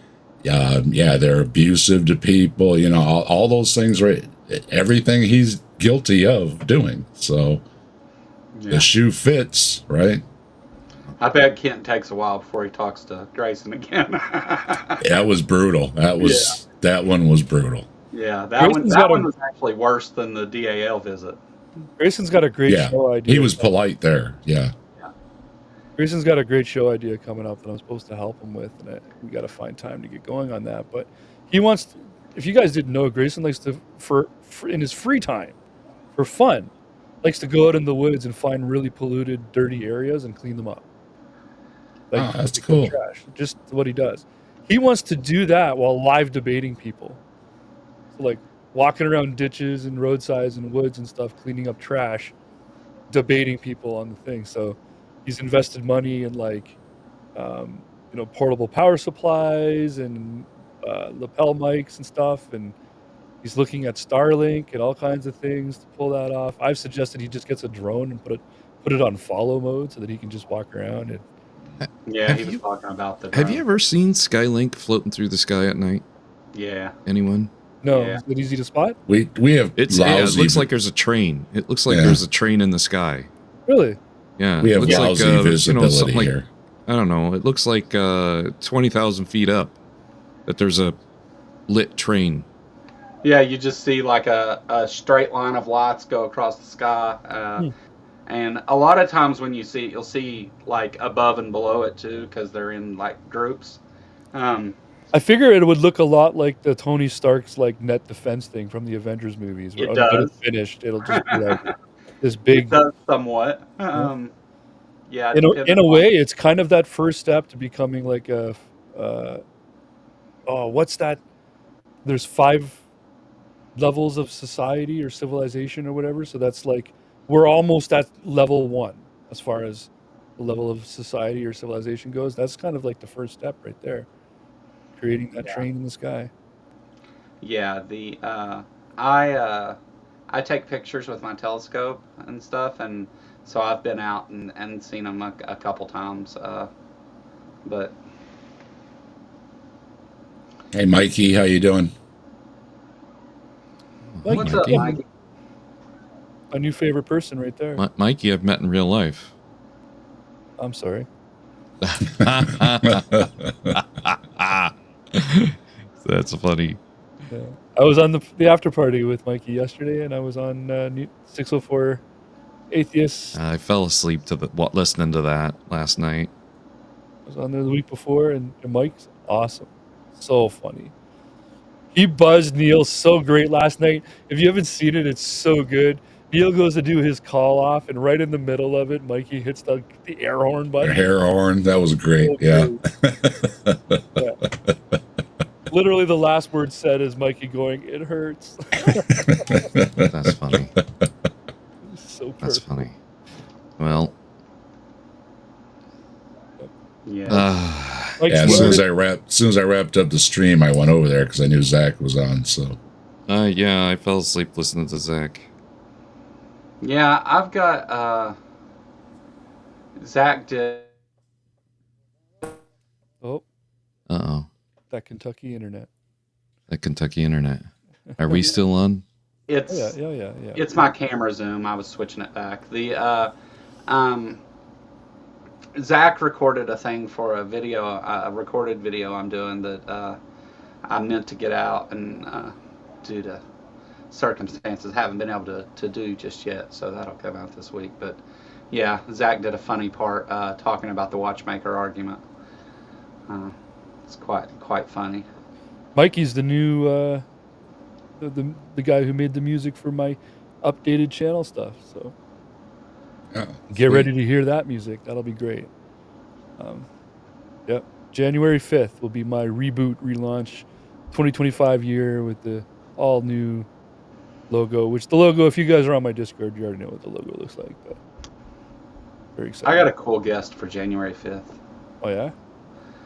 They're abusive to people. All those things. Right, everything he's guilty of doing. So the shoe fits, right? I bet Kent takes a while before he talks to Grayson again. That was brutal. That one was brutal. Yeah, that one was actually worse than the DAL visit. Grayson's got a great show idea. He was polite there. Yeah. Grayson's got a great show idea coming up that I'm supposed to help him with, and we got to find time to get going on that. But he wants to, if you guys didn't know, Grayson likes to, for in his free time, for fun, likes to go out in the woods and find really polluted, dirty areas and clean them up. That's cool. Trash. Just what he does. He wants to do that while live debating people. So like walking around ditches and roadsides and woods and stuff, cleaning up trash, debating people on the thing. So he's invested money in portable power supplies and lapel mics and stuff, and he's looking at Starlink and all kinds of things to pull that off. I've suggested he just gets a drone and put it on follow mode so that he can just walk around. And yeah, he was talking about the drone. Have you ever seen Skylink floating through the sky at night? Yeah. Anyone? No. Yeah. Is it easy to spot? We have it looks like there's a train. It looks like there's a train in the sky. Really? Yeah. We have lousy visibility here. I don't know. It looks like 20,000 feet up that there's a lit train. Yeah, you just see like a straight line of lights go across the sky. And a lot of times when you see it, you'll see like above and below it too, because they're in like groups. Um, I figure it would look a lot like the Tony Stark's like net defense thing from the Avengers movies, where it until does. it's finished, it'll just be like this It big. does somewhat. Yeah, In depending a on. way, it's kind of that first step to becoming like a. Oh, what's that? There's 5 levels of society or civilization or whatever. So that's like we're almost at level 1 as far as the level of society or civilization goes. That's kind of like the first step right there, creating that Yeah. train in the sky. Yeah, I take pictures with my telescope and stuff, and so I've been out and seen them a couple times. But Hey, Mikey, how you doing? Like, what's Mikey. up, Mikey? a new favorite person right there. Mikey, I've met in real life. I'm sorry. That's funny. Yeah. I was on the after party with Mikey yesterday, and I was on 604 Atheist. I fell asleep to listening to that last night. I was on there the week before, and Mike's awesome. So funny. He buzzed Neil so great last night. If you haven't seen it, it's so good. Neil goes to do his call off, and right in the middle of it, Mikey hits the air horn button. Hair horn, that was great. So Yeah. great. Yeah. Literally, the last word said is Mikey going, "It hurts." That's funny. So perfect. That's funny. Well, Yeah. Mike's Yeah, as soon weird. as I wrapped up the stream, I went over there because I knew Zach was on. So yeah, I fell asleep listening to Zach. Yeah, I've got Zach did. Oh, Uh-oh. that Kentucky internet. The Kentucky internet. Are we still on? It's Yeah. it's my camera zoom. I was switching it back. Zach recorded a thing for a video, a recorded video I'm doing that I meant to get out, and due to circumstances haven't been able to do just yet, so that'll come out this week. But yeah, Zach did a funny part talking about the watchmaker argument. It's quite funny. Mikey's the new the guy who made the music for my updated channel stuff. So yeah, get ready to hear that music. That'll be great. Yep. January 5th will be my reboot, relaunch, 2025 year with the all new logo. Which the logo, if you guys are on my Discord, you already know what the logo looks like. But very excited. I got a cool guest for January 5th. Oh yeah.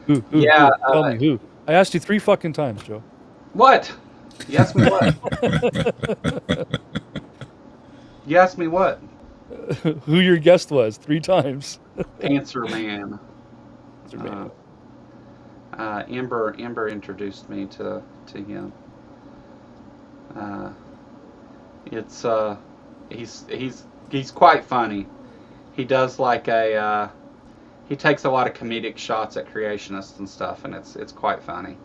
Who? Yeah, Who? Tell me who. I asked you 3 fucking times, Joe. What? You asked me what? You asked me what? Who your guest was 3 times. Answer Man. Answer Man. Amber introduced me to him. It's he's quite funny. He does like he takes a lot of comedic shots at creationists and stuff, and it's quite funny.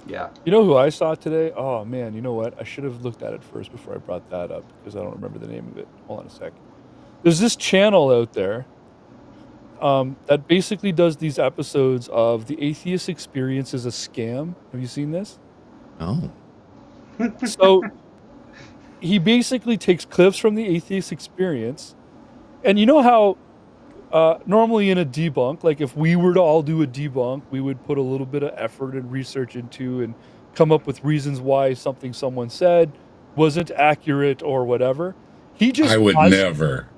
Yeah. You know who I saw today? Oh man, you know what? I should have looked at it first before I brought that up because I don't remember the name of it. Hold on a sec. There's this channel out there that basically does these episodes of The Atheist Experience is a Scam. Have you seen this? Oh. So he basically takes clips from The Atheist Experience, and you know how normally in a debunk, like if we were to all do a debunk, we would put a little bit of effort and research into and come up with reasons why something someone said wasn't accurate or whatever. He just I would never.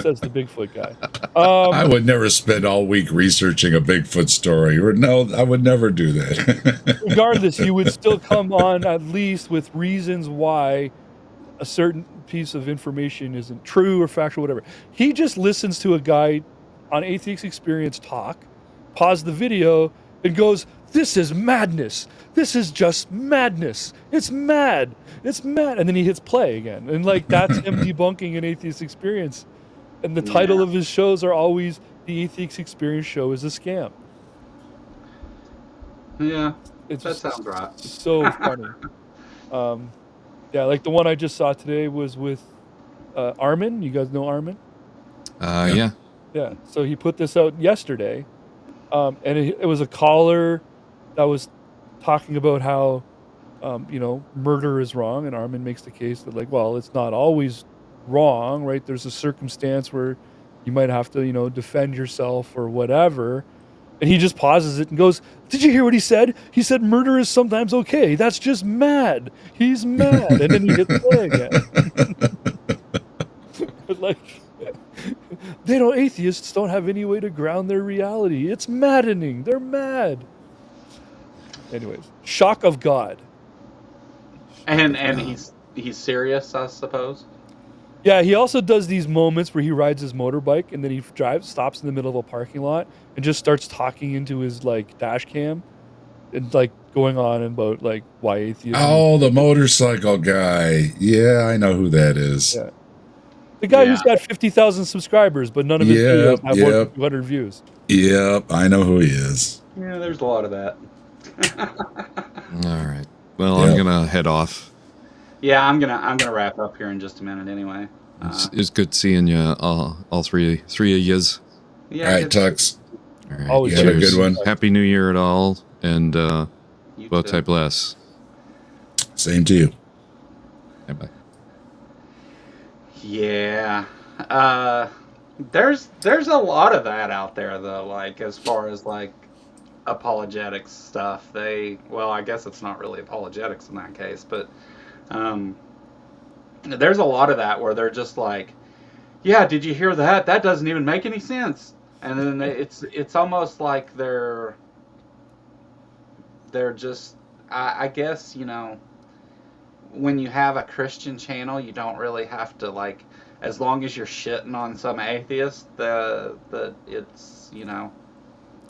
Says the Bigfoot guy. I would never spend all week researching a Bigfoot story. Or no, I would never do that. Regardless, you would still come on at least with reasons why a certain piece of information isn't true or factual, whatever. He just listens to a guy on Atheist Experience talk, pause the video, and goes, "This is madness. This is just madness. It's mad. It's mad." And then he hits play again. And like that's him debunking an Atheist Experience. And the title of his shows are always The Atheist Experience Show is a Scam. Yeah. It's That just sounds right. so funny. Yeah, like the one I just saw today was with Armin. You guys know Armin? Yeah. Yeah. So he put this out yesterday, and it was a caller that was talking about how murder is wrong, and Armin makes the case that like, well, it's not always wrong, right? There's a circumstance where you might have to defend yourself or whatever. And he just pauses it and goes, "Did you hear what he said? He said murder is sometimes okay. That's just mad. He's mad." And then he hits play again. Like, atheists don't have any way to ground their reality. It's maddening. They're mad. Anyways, shock of God. And he's serious, I suppose. Yeah, he also does these moments where he rides his motorbike and then he stops in the middle of a parking lot and just starts talking into his like dash cam and like going on about like why atheism. Oh, the motorcycle guy. Yeah, I know who that is. Yeah. The guy who's got 50,000 subscribers, but none of his videos have more than 200 views. Yep, I know who he is. Yeah, there's a lot of that. All right. Well, I'm gonna head off. Yeah, I'm gonna wrap up here in just a minute anyway. It's good seeing you, all three of yous. Yeah, all right, Tux. All right, Always you have a good one. Happy New Year at all, and You well, too. type bless. Same to you. Bye. Yeah. There's a lot of that out there though, like as far as like apologetics stuff. I guess it's not really apologetics in that case, but there's a lot of that where they're just like, yeah, did you hear that? That doesn't even make any sense. And then it's almost like they're just, I guess, when you have a Christian channel, you don't really have to like, as long as you're shitting on some atheist, it's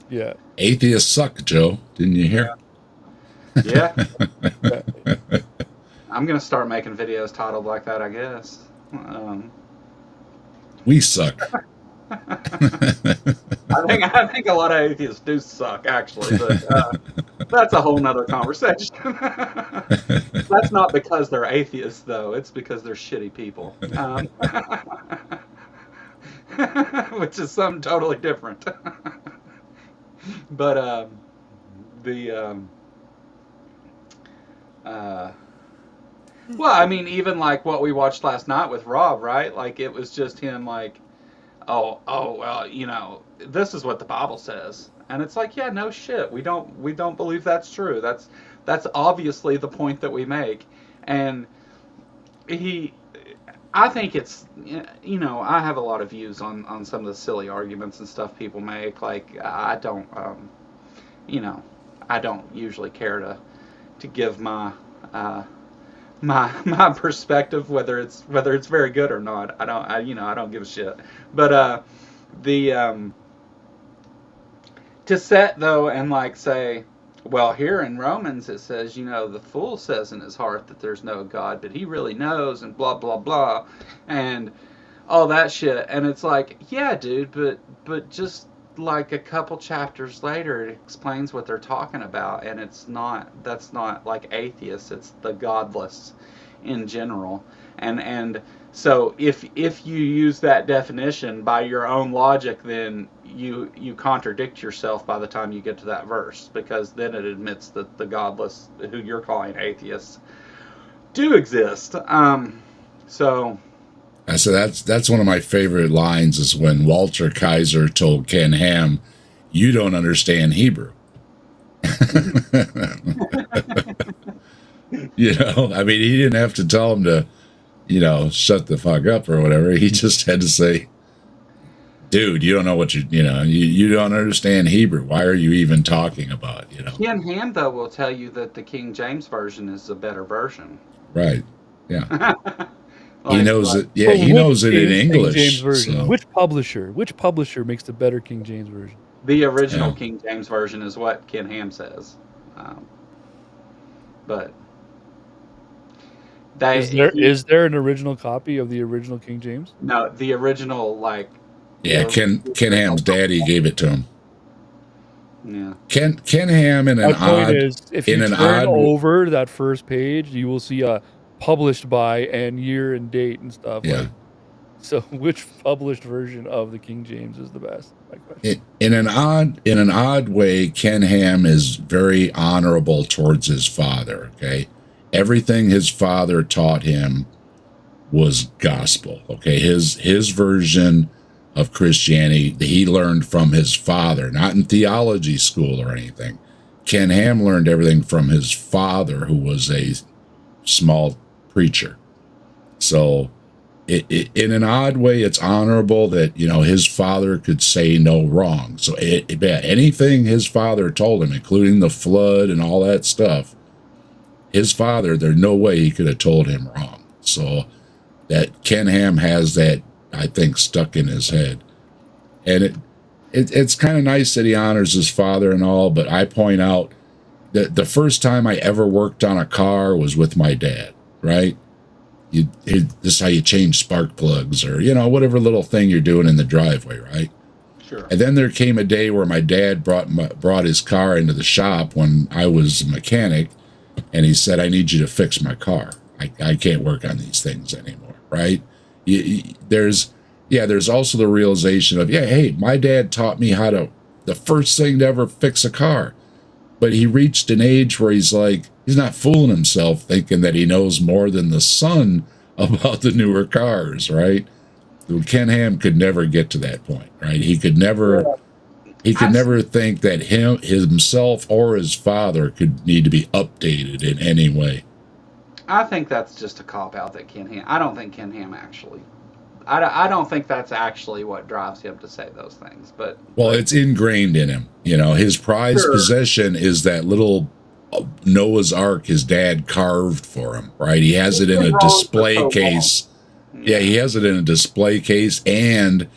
Yeah. Atheists suck, Joe. Didn't you hear? Yeah. I'm gonna start making videos titled like that, I guess. We suck. I think a lot of atheists do suck, actually, but that's a whole nother conversation. That's not because they're atheists, though. It's because they're shitty people, which is something totally different. But well, I mean, even like what we watched last night with Rob, right? Like it was just him, like, oh, well, this is what the Bible says, and it's like, yeah, no shit, we don't believe that's true. That's obviously the point that we make, and I think it's, I have a lot of views on some of the silly arguments and stuff people make. Like I don't usually care to give my my perspective, whether it's very good or not. I don't give a shit. But to set though and like say, well, here in Romans it says, the fool says in his heart that there's no God, but he really knows, and blah blah blah, and all that shit. And it's like, yeah, dude, but just like a couple chapters later, it explains what they're talking about, and that's not like atheists, it's the godless in general. And so if you use that definition by your own logic, then you contradict yourself by the time you get to that verse, because then it admits that the godless, who you're calling atheists, do exist. So that's one of my favorite lines, is when Walter Kaiser told Ken Ham, "You don't understand Hebrew." I mean, he didn't have to tell him to, shut the fuck up or whatever. He just had to say, dude, you don't know what you don't understand Hebrew. Why are you even talking about, Ken Ham, though, will tell you that the King James Version is a better version. Right. Yeah. Like, he knows it. Yeah, he knows it in English. King James version. So. Which publisher makes the better King James version? The original King James Version is what Ken Ham says. But is there an original copy of the original King James? No, the original, like... Yeah, Ken Ham's daddy gave it to him. Yeah. Ken Ham in My an point odd is, if in you an turn odd over that first page, you will see a published by and year and date and stuff. yeah. Like, so which published version of the King James is the best? My question. In an odd way, Ken Ham is very honorable towards his father. Okay, everything his father taught him was gospel. Okay, his version of Christianity that he learned from his father, not in theology school or anything. Ken Ham learned everything from his father, who was a small preacher. So in an odd way, it's honorable that, you know, his father could say no wrong. So anything his father told him, including the flood and all that stuff, his father, there's no way he could have told him wrong. So that Ken Ham has that, I think, stuck in his head. And it's kind of nice that he honors his father and all, but I point out that the first time I ever worked on a car was with my dad, right? This is how you change spark plugs, or, you know, whatever little thing you're doing in the driveway, right? Sure. And then there came a day where my dad brought his car into the shop when I was a mechanic, and he said, "I need you to fix my car. I can't work on these things anymore," right? There's also the realization of, hey, my dad taught me the first thing to ever fix a car. But he reached an age where he's not fooling himself thinking that he knows more than the son about the newer cars, right? Ken Ham could never get to that point, right? He could never think that himself or his father could need to be updated in any way. I think that's just a cop-out that Ken Ham... I don't think Ken Ham actually... I don't think that's actually what drives him to say those things, but... Well, it's ingrained in him. You know, his prized possession is that little Noah's Ark his dad carved for him, right? He has it in a display case. Yeah, he has it in a display case, and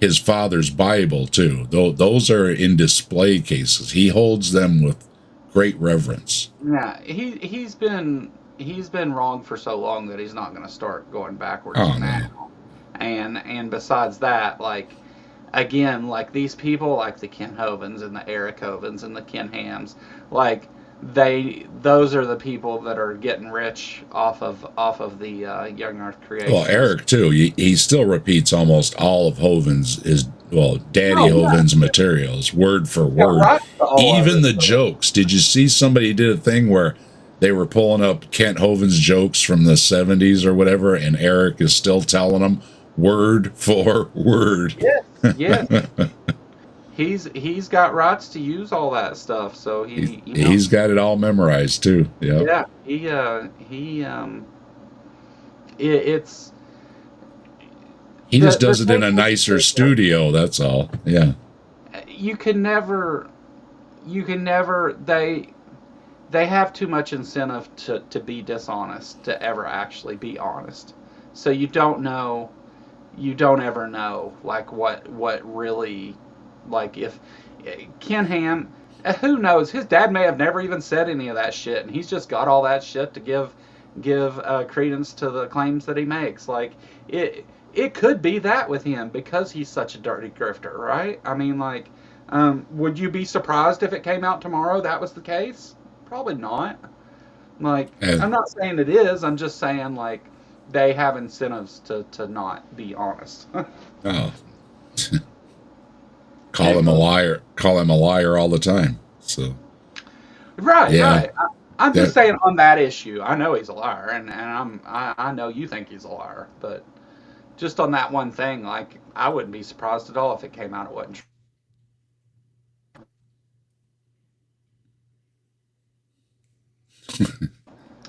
his father's Bible, too. Those are in display cases. He holds them with great reverence. Yeah, he's been wrong for so long that he's not going to start going backwards now. Man. And besides that, like, again, like these people, like the Ken Hovens and the Eric Hovens and the Ken Hams, like those are the people that are getting rich off of the Young Earth creation. Well, Eric too. He still repeats almost all of Hovens' Hovens' materials word for word. Right. Even the jokes. Did you see somebody did a thing where they were pulling up Kent Hovens' jokes from the 70s or whatever, and Eric is still telling them word for word? Yes. He's got rights to use all that stuff, so he's got it all memorized too. Yeah. He just does it in a nicer studio, that's all. Yeah. You can never they have too much incentive to be dishonest to ever actually be honest. So you don't ever know like what really, like, if Ken Ham, who knows, his dad may have never even said any of that shit, and he's just got all that shit to give credence to the claims that he makes. Like, it could be that with him because he's such a dirty grifter, right? I mean, like, would you be surprised if it came out tomorrow that was the case? Probably not. Like, I'm not saying it is, I'm just saying, like, they have incentives to not be honest. Oh. Call him a liar all the time. So right. I'm just saying on that issue, I know he's a liar, and I know you think he's a liar, but just on that one thing, like, I wouldn't be surprised at all if it came out it wasn't true.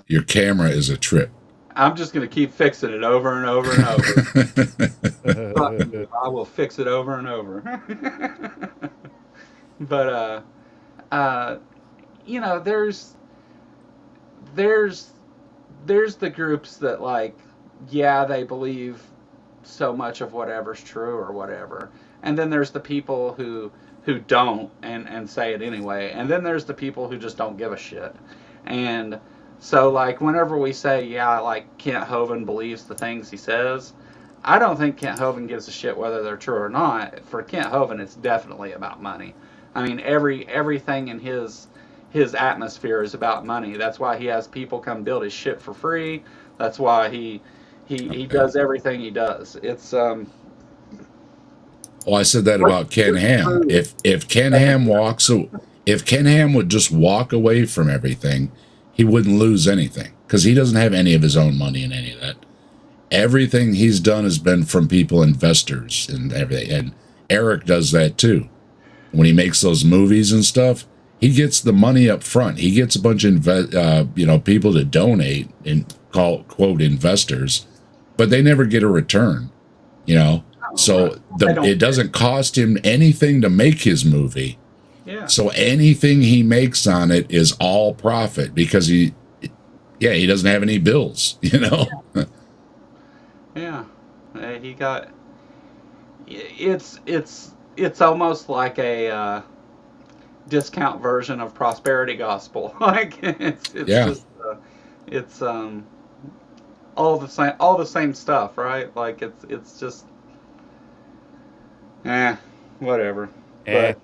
Your camera is a trip. I'm just going to keep fixing it over and over and over. I will fix it over and over. But, you know, there's the groups that, like, yeah, they believe so much of whatever's true or whatever. And then there's the people who don't and say it anyway. And then there's the people who just don't give a shit. And so, like, whenever we say, yeah, like, Kent Hovind believes the things he says, I don't think Kent Hovind gives a shit whether they're true or not. For Kent Hovind, it's definitely about money. I mean, everything in his atmosphere is about money. That's why he has people come build his shit for free. That's why he Okay. does everything he does. It's Well, I said that about Ken Ham. If Ken Ham if Ken Ham would just walk away from everything, he wouldn't lose anything because he doesn't have any of his own money in any of that. Everything he's done has been from people, investors, and everything. And Eric does that too. When he makes those movies and stuff, he gets the money up front. He gets a bunch of people to donate and call quote investors, but they never get a return. So it doesn't cost him anything to make his movie. Yeah. So anything he makes on it is all profit because he doesn't have any bills. Yeah. He got. It's almost like a discount version of prosperity gospel. Like it's just it's all the same stuff, right? Like it's just whatever. But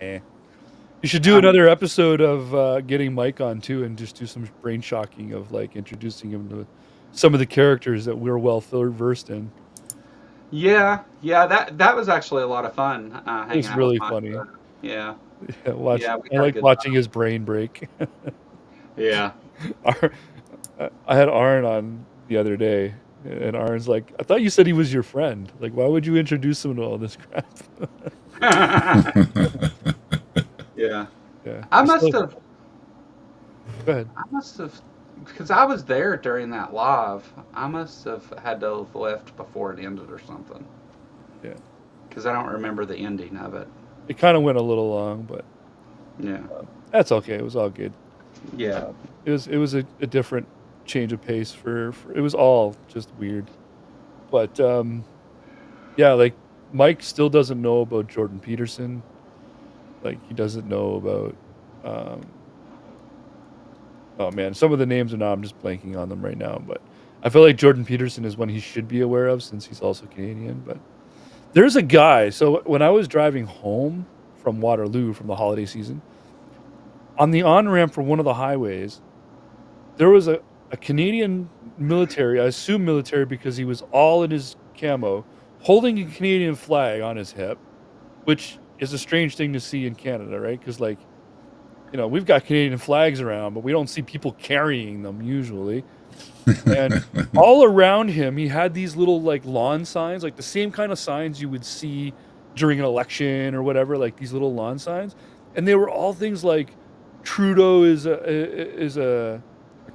you should do another episode of getting Mike on too, and just do some brain shocking of like introducing him to some of the characters that we're well versed in. Yeah, that was actually a lot of fun. Hanging It's out really with funny. Mike. Yeah. I like watching his brain break. Yeah. I had Arn on the other day, and Arn's like, "I thought you said he was your friend. Like, why would you introduce him to all this crap?" Yeah. Yeah. I must have. Go ahead. I must have, because I was there during that live. I must have had to have left before it ended or something. Yeah. Because I don't remember the ending of it. It kind of went a little long, but Yeah. that's okay. It was all good. Yeah. It was a different change of pace for it was all just weird. But yeah, like Mike still doesn't know about Jordan Peterson. Like he doesn't know about oh man, some of the names are now I'm just blanking on them right now, but I feel like Jordan Peterson is one he should be aware of since he's also Canadian. But there's a guy, so when I was driving home from Waterloo from the holiday season, on the on-ramp for one of the highways, there was a Canadian military, I assume military because he was all in his camo, holding a Canadian flag on his hip, which is a strange thing to see in Canada, right? Because, like, we've got Canadian flags around, but we don't see people carrying them usually. And all around him, he had these little, like, lawn signs, like the same kind of signs you would see during an election or whatever, like these little lawn signs. And they were all things like, Trudeau is a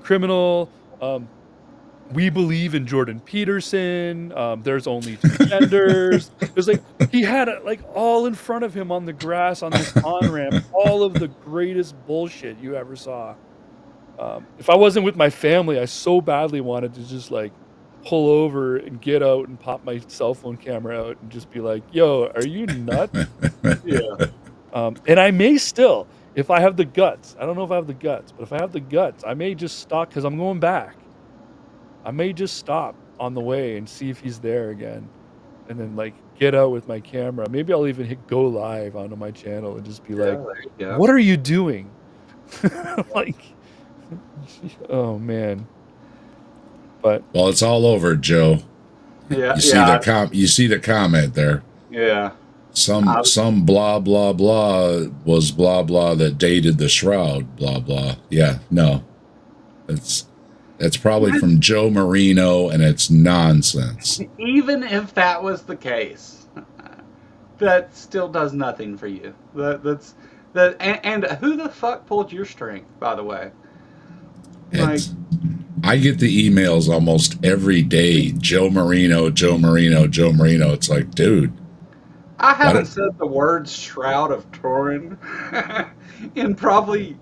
criminal. We believe in Jordan Peterson. There's only two genders. There's like he had it like all in front of him on the grass on this on ramp. All of the greatest bullshit you ever saw. If I wasn't with my family, I so badly wanted to just like pull over and get out and pop my cell phone camera out and just be like, "Yo, are you nuts?" Yeah. And I may still. If I have the guts, I don't know if I have the guts, but if I have the guts, I may just stop because I'm going back. I may just stop on the way and see if he's there again. And then, like, get out with my camera. Maybe I'll even hit go live onto my channel and just be like, what are you doing? Like, oh, man. But well, it's all over, Joe. Yeah. You see the comment there. Yeah. Some blah blah blah was blah blah that dated the shroud blah blah. Yeah, no, that's probably from Joe Marino, and it's nonsense. Even if that was the case, that still does nothing for you. And who the fuck pulled your string, by the way? I get the emails almost every day. Joe Marino, Joe Marino, Joe Marino. It's like, dude. I haven't said the words Shroud of Turin in probably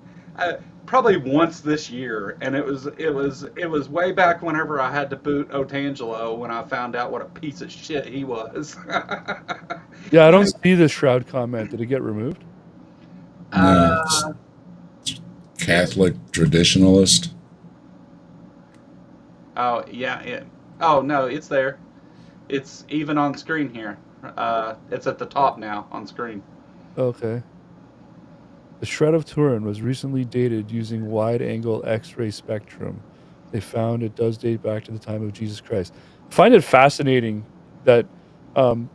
once this year, and it was way back whenever I had to boot Otangelo when I found out what a piece of shit he was. Yeah, I don't see the Shroud comment. Did it get removed? No, it's Catholic traditionalist. Oh yeah. Oh no, it's there. It's even on screen here. It's at the top now on screen. Okay. The Shroud of Turin was recently dated using wide-angle X-ray spectrum. They found it does date back to the time of Jesus Christ. I find it fascinating that um,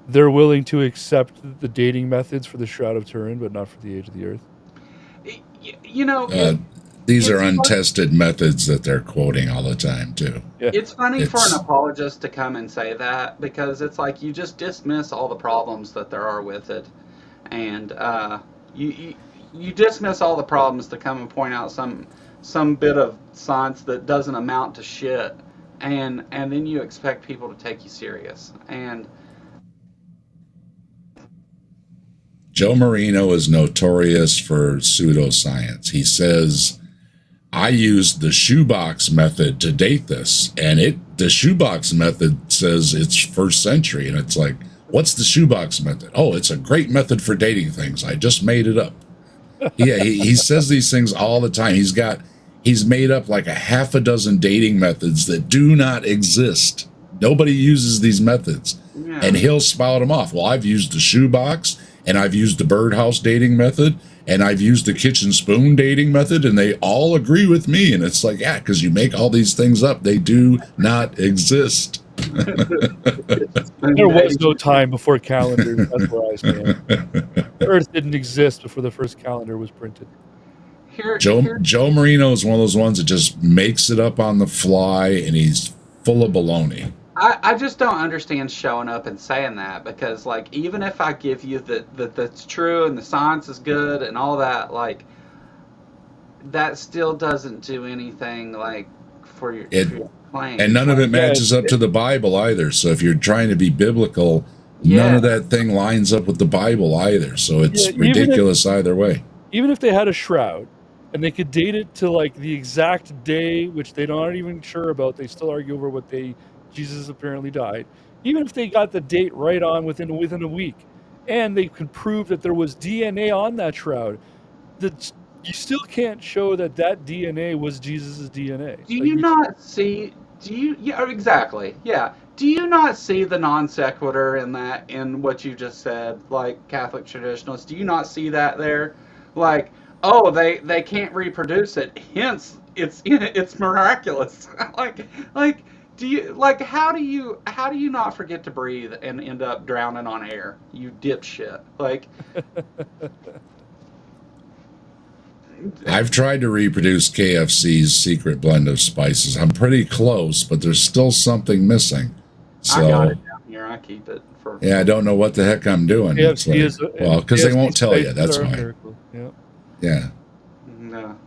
they're willing to accept the dating methods for the Shroud of Turin, but not for the age of the Earth. You know, These are it's fun- untested methods that they're quoting all the time, too. Yeah. It's funny for It's- an apologist to come and say that, because it's like you just dismiss all the problems that there are with it, and you dismiss all the problems to come and point out some bit of science that doesn't amount to shit, and then you expect people to take you serious. And Joe Marino is notorious for pseudoscience. He says, I used the shoebox method to date this, and the shoebox method says it's first century, and it's like, what's the shoebox method? Oh, it's a great method for dating things. I just made it up. Yeah, he says these things all the time. He's made up like a half a dozen dating methods that do not exist. Nobody uses these methods. yeah. And he'll spout them off. Well, I've used the shoebox, and I've used the birdhouse dating method, and I've used the kitchen spoon dating method, and they all agree with me. And it's like, yeah, because you make all these things up. They do not exist. There was no time before calendars. That's where I stand. Earth didn't exist before the first calendar was printed. Joe Marino is one of those ones that just makes it up on the fly, and he's full of baloney. I just don't understand showing up and saying that, because like, even if I give you that that's true and the science is good and all that, like, that still doesn't do anything like for your claim. And none of it matches up to the Bible either. So if you're trying to be biblical, none of that thing lines up with the Bible either. So it's ridiculous either way. Even if they had a shroud and they could date it to like the exact day, which they aren't even sure about, they still argue over what day Jesus apparently died. Even if they got the date right on within a week, and they could prove that there was DNA on that shroud, you still can't show that DNA was Jesus's DNA. Do you not see? Yeah, exactly. Yeah. Do you not see the non sequitur in what you just said, like Catholic traditionalists? Do you not see that there? Like, oh, they can't reproduce it, hence it's miraculous. like. Do you how do you not forget to breathe and end up drowning on air, you dipshit? Like, I've tried to reproduce KFC's secret blend of spices. I'm pretty close, but there's still something missing. So I got it down here. I keep it for. Yeah, I don't know what the heck I'm doing. KFC because they won't tell you. That's why. Yeah. No.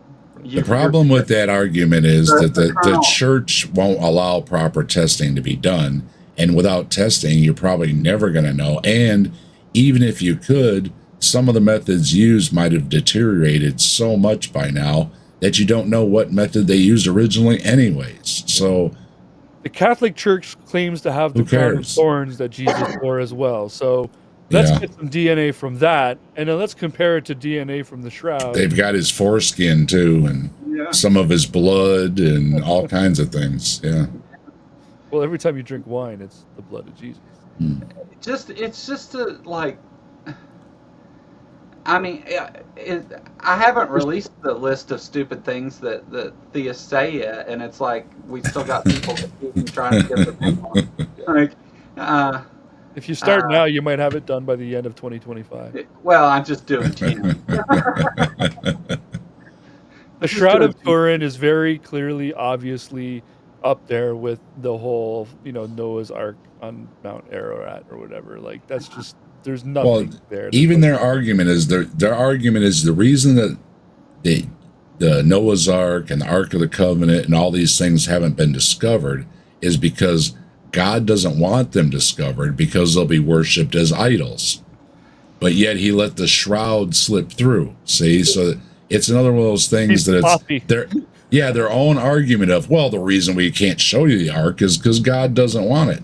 The problem with that argument is that the church won't allow proper testing to be done. And without testing, you're probably never going to know. And even if you could, some of the methods used might have deteriorated so much by now that you don't know what method they used originally anyways. So the Catholic Church claims to have the crown of thorns that Jesus wore as well. So let's get some DNA from that, and then let's compare it to DNA from the shroud. They've got his foreskin, too, and some of his blood and all kinds of things. Yeah. Well, every time you drink wine, it's the blood of Jesus. It's just like... I mean, I haven't released the list of stupid things that theists say yet, and it's like we still got people trying to get them on. Like, if you start now, you might have it done by the end of 2025. Well, I'm just doing 10. The Shroud of Turin is very clearly, obviously, up there with the whole, Noah's Ark on Mount Ararat or whatever. Like, that's just, there's nothing there. Even their argument is the reason that the Noah's Ark and the Ark of the Covenant and all these things haven't been discovered is because God doesn't want them discovered, because they'll be worshipped as idols. But yet he let the shroud slip through. See, so it's another one of those things that it's their own argument of, well, the reason we can't show you the ark is because God doesn't want it,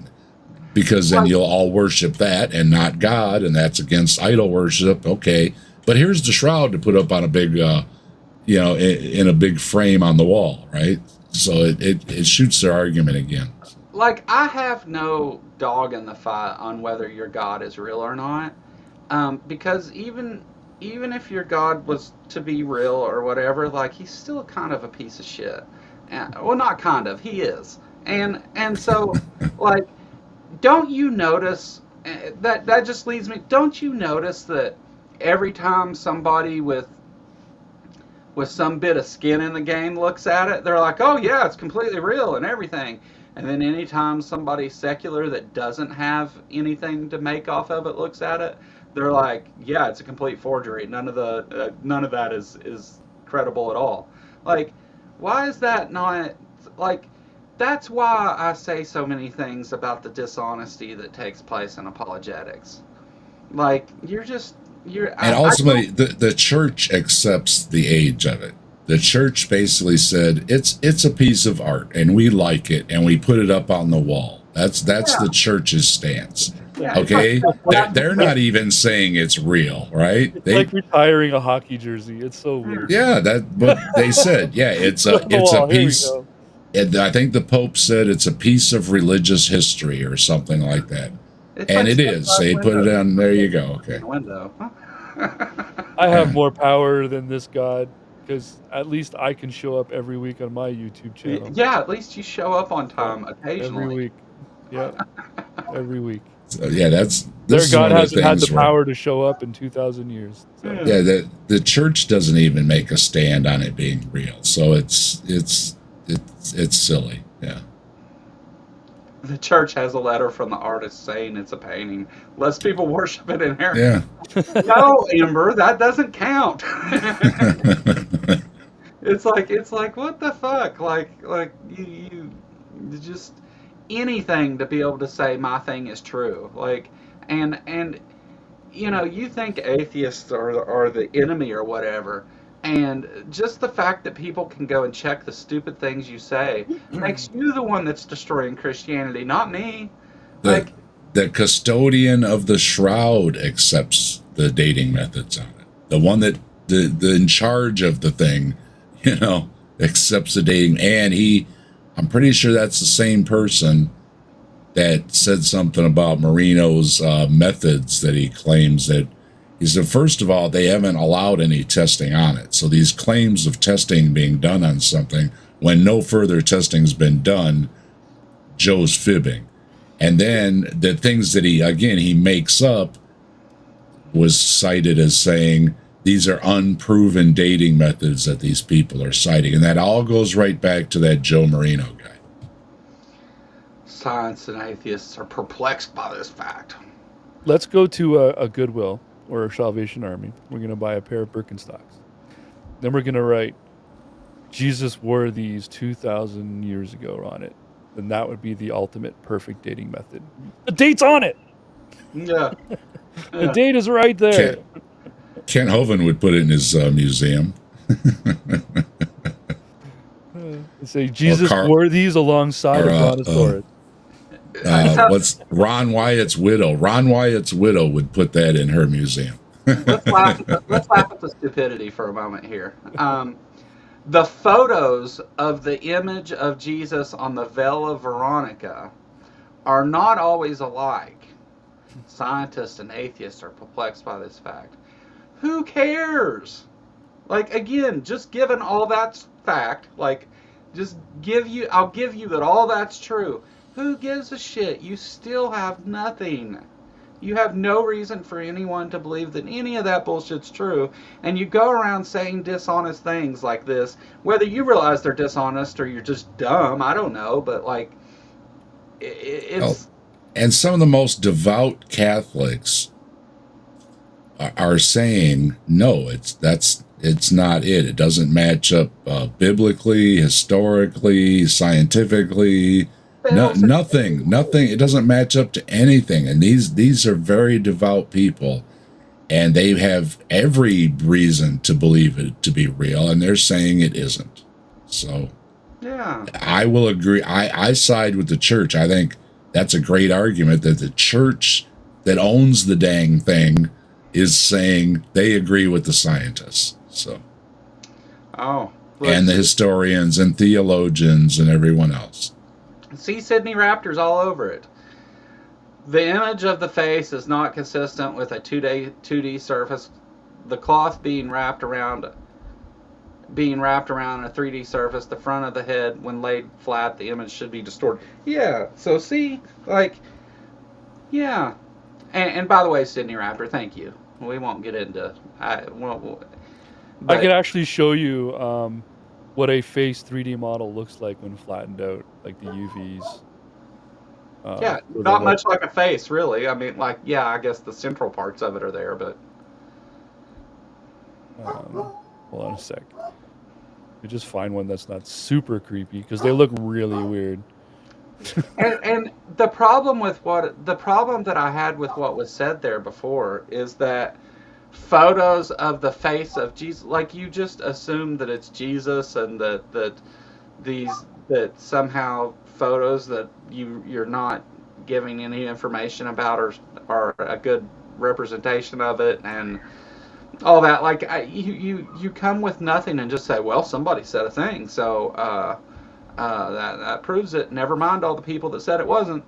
because then you'll all worship that and not God, and that's against idol worship. Okay, but here's the shroud to put up on a big, in a big frame on the wall, right? So it shoots their argument again. Like, I have no dog in the fight on whether your God is real or not, because even even if your God was to be real or whatever, like he's still kind of a piece of shit. Well, not kind of, he is. And so, like, don't you notice that just leads me? Don't you notice that every time somebody with some bit of skin in the game looks at it, they're like, oh yeah, it's completely real and everything. And then anytime somebody secular that doesn't have anything to make off of it looks at it, they're like, yeah, it's a complete forgery. None of that is credible at all. Like, why is that not like? That's why I say so many things about the dishonesty that takes place in apologetics. Like, And ultimately, the church accepts the age of it. The church basically said it's a piece of art, and we like it, and we put it up on the wall. That's the church's stance. Yeah, Okay, they're not even saying it's real, right? It's like retiring a hockey jersey. It's so weird. Yeah, but they said, yeah, it's a piece. And I think the Pope said it's a piece of religious history or something like that. And it is. They put it on. There you go. Okay. Window. I have more power than this God because at least I can show up every week on my YouTube channel. Yeah, at least you show up on time occasionally. Every week. Yeah. Every week. So, yeah, their God hasn't had the power to show up in 2,000 years. So. Yeah, the church doesn't even make a stand on it being real. So it's silly. Yeah. The church has a letter from the artist saying it's a painting. Less people worship it in here. Yeah. No, Amber, that doesn't count. It's like what the fuck? Like you just anything to be able to say my thing is true. Like and you know, you think atheists are the enemy or whatever. And just the fact that people can go and check the stupid things you say makes you the one that's destroying Christianity, not me. The custodian of the shroud accepts the dating methods on it. The one that the in charge of the thing, you know, accepts the dating. And I'm pretty sure that's the same person that said something about Marino's methods that he claims that. He said, first of all, they haven't allowed any testing on it. So these claims of testing being done on something when no further testing's been done, Joe's fibbing. And then the things that he makes up was cited as saying these are unproven dating methods that these people are citing. And that all goes right back to that Joe Marino guy. Science and atheists are perplexed by this fact. Let's go to a Goodwill or a Salvation Army. We're going to buy a pair of Birkenstocks. Then we're going to write, Jesus wore these 2,000 years ago on it. Then that would be the ultimate perfect dating method. The date's on it! Yeah. The date is right there. Kent Hovind would put it in his museum. Say, Jesus wore these alongside of Brontosaurus. What's Ron Wyatt's widow? Ron Wyatt's widow would put that in her museum. Let's laugh at the stupidity for a moment here. The photos of the image of Jesus on the veil of Veronica are not always alike. Scientists and atheists are perplexed by this fact. Who cares? Like, again, just given all that's fact, like, I'll give you that all that's true. Who gives a shit? You still have nothing. You have no reason for anyone to believe that any of that bullshit's true. And you go around saying dishonest things like this, whether you realize they're dishonest or you're just dumb, I don't know, but like, it's... And some of the most devout Catholics are saying, no, it's not it. It doesn't match up biblically, historically, scientifically. Nothing. It doesn't match up to anything. And these are very devout people, and they have every reason to believe it to be real, and they're saying it isn't. So, yeah, I will agree. I side with the church. I think that's a great argument that the church that owns the dang thing is saying they agree with the scientists. So, and the historians and theologians and everyone else. See Sydney Raptors all over it. The image of the face is not consistent with a 2D surface the cloth being wrapped around a 3D surface, the front of the head, when laid flat, the image should be distorted. Yeah. So see, like, yeah. And by the way, Sydney Raptor, thank you. We won't get into. I could but actually show you what a face 3D model looks like when flattened out, like the UVs. yeah, So not the, much like a face, really. I mean, like, yeah, I guess the central parts of it are there, but hold on a sec. You just find one that's not super creepy because they look really weird. and the problem that I had with what was said there before is that photos of the face of Jesus, like, you just assume that it's Jesus, and that somehow photos that you're not giving any information about are a good representation of it, and all that. Like, you come with nothing and just say, well, somebody said a thing, so that proves it. Never mind all the people that said it wasn't.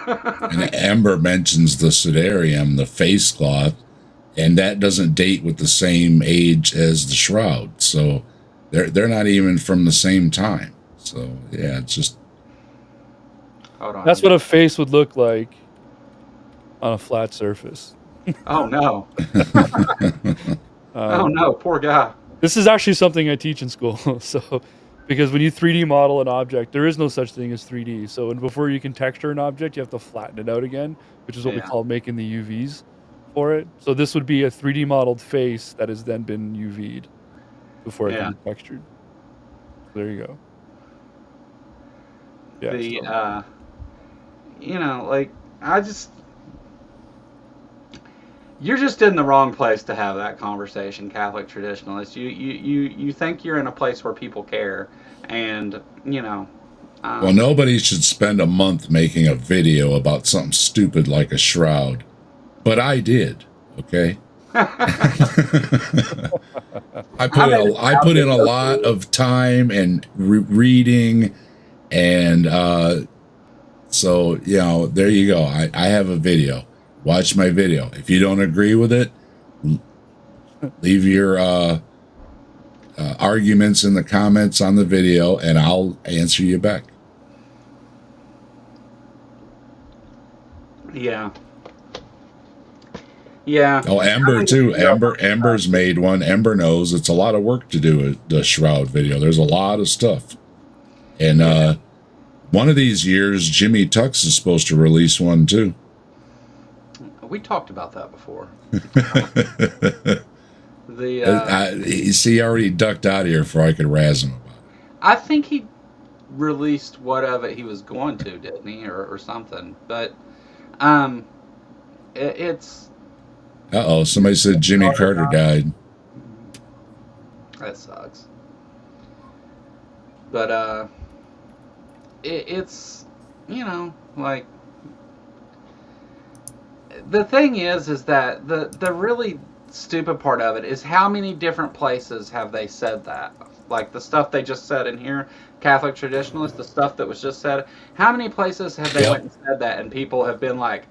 And Amber mentions the Sidarium, the face cloth, and that doesn't date with the same age as the shroud. So they're not even from the same time. So yeah, it's just. Hold on. That's what a face would look like on a flat surface. Oh no. Oh no, poor guy. This is actually something I teach in school. So, because when you 3D model an object, there is no such thing as 3D. So, and before you can texture an object, you have to flatten it out again, which is what we call making the UVs for it. So this would be a 3D modeled face that has then been UV'd before it can be textured. So there you go. Yeah. You know, like, you're just in the wrong place to have that conversation, Catholic traditionalist. You think you're in a place where people care, and you know. Well, nobody should spend a month making a video about something stupid like a shroud, but I did. Okay. I put in a lot of time and reading, and so you know, there you go. I have a video. Watch my video. If you don't agree with it, leave your arguments in the comments on the video, and I'll answer you back. Yeah. Yeah. Oh, Amber too. Amber's made one. Amber knows it's a lot of work to do the shroud video. There's a lot of stuff, and one of these years, Jimmy Tux is supposed to release one too. We talked about that before. You see, he already ducked out of here before I could razz him about it. I think he released what of it he was going to, didn't he, or something? But it's. Somebody said Jimmy Carter died. That sucks. But it's, you know, like. The thing is that the really stupid part of it is how many different places have they said that? Like the stuff they just said in here, Catholic traditionalists, the stuff that was just said. How many places have they went and said that, and people have been like,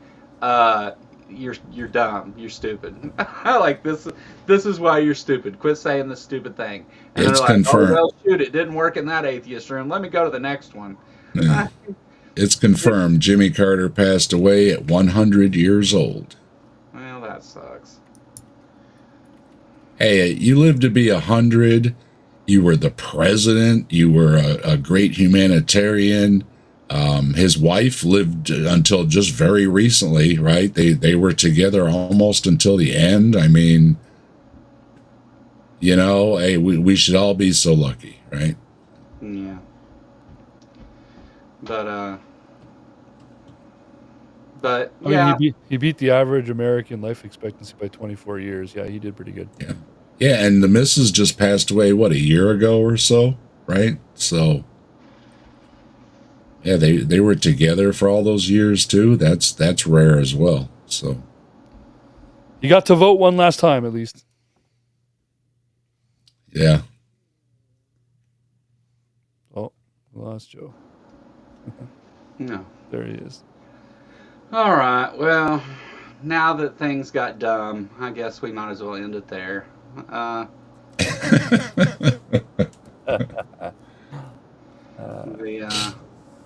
you're dumb, you're stupid. Like this is why you're stupid. Quit saying this stupid thing. And it's they're like, confirmed. oh well, shoot, it didn't work in that atheist room. Let me go to the next one. Yeah. It's confirmed. Jimmy Carter passed away at 100 years old. Well, that sucks. Hey, you lived to be 100. You were the president. You were a great humanitarian. His wife lived until just very recently, right? They were together almost until the end. I mean, you know, hey, we should all be so lucky, right? Yeah. But I mean, he beat the average American life expectancy by 24 years. Yeah, he did pretty good. Yeah, and the missus just passed away, what, a year ago or so, right? So, yeah, they were together for all those years too. That's rare as well. So, you got to vote one last time at least. Yeah. Oh, we lost Joe. No. There he is. All right. Well, now that things got dumb, I guess we might as well end it there. The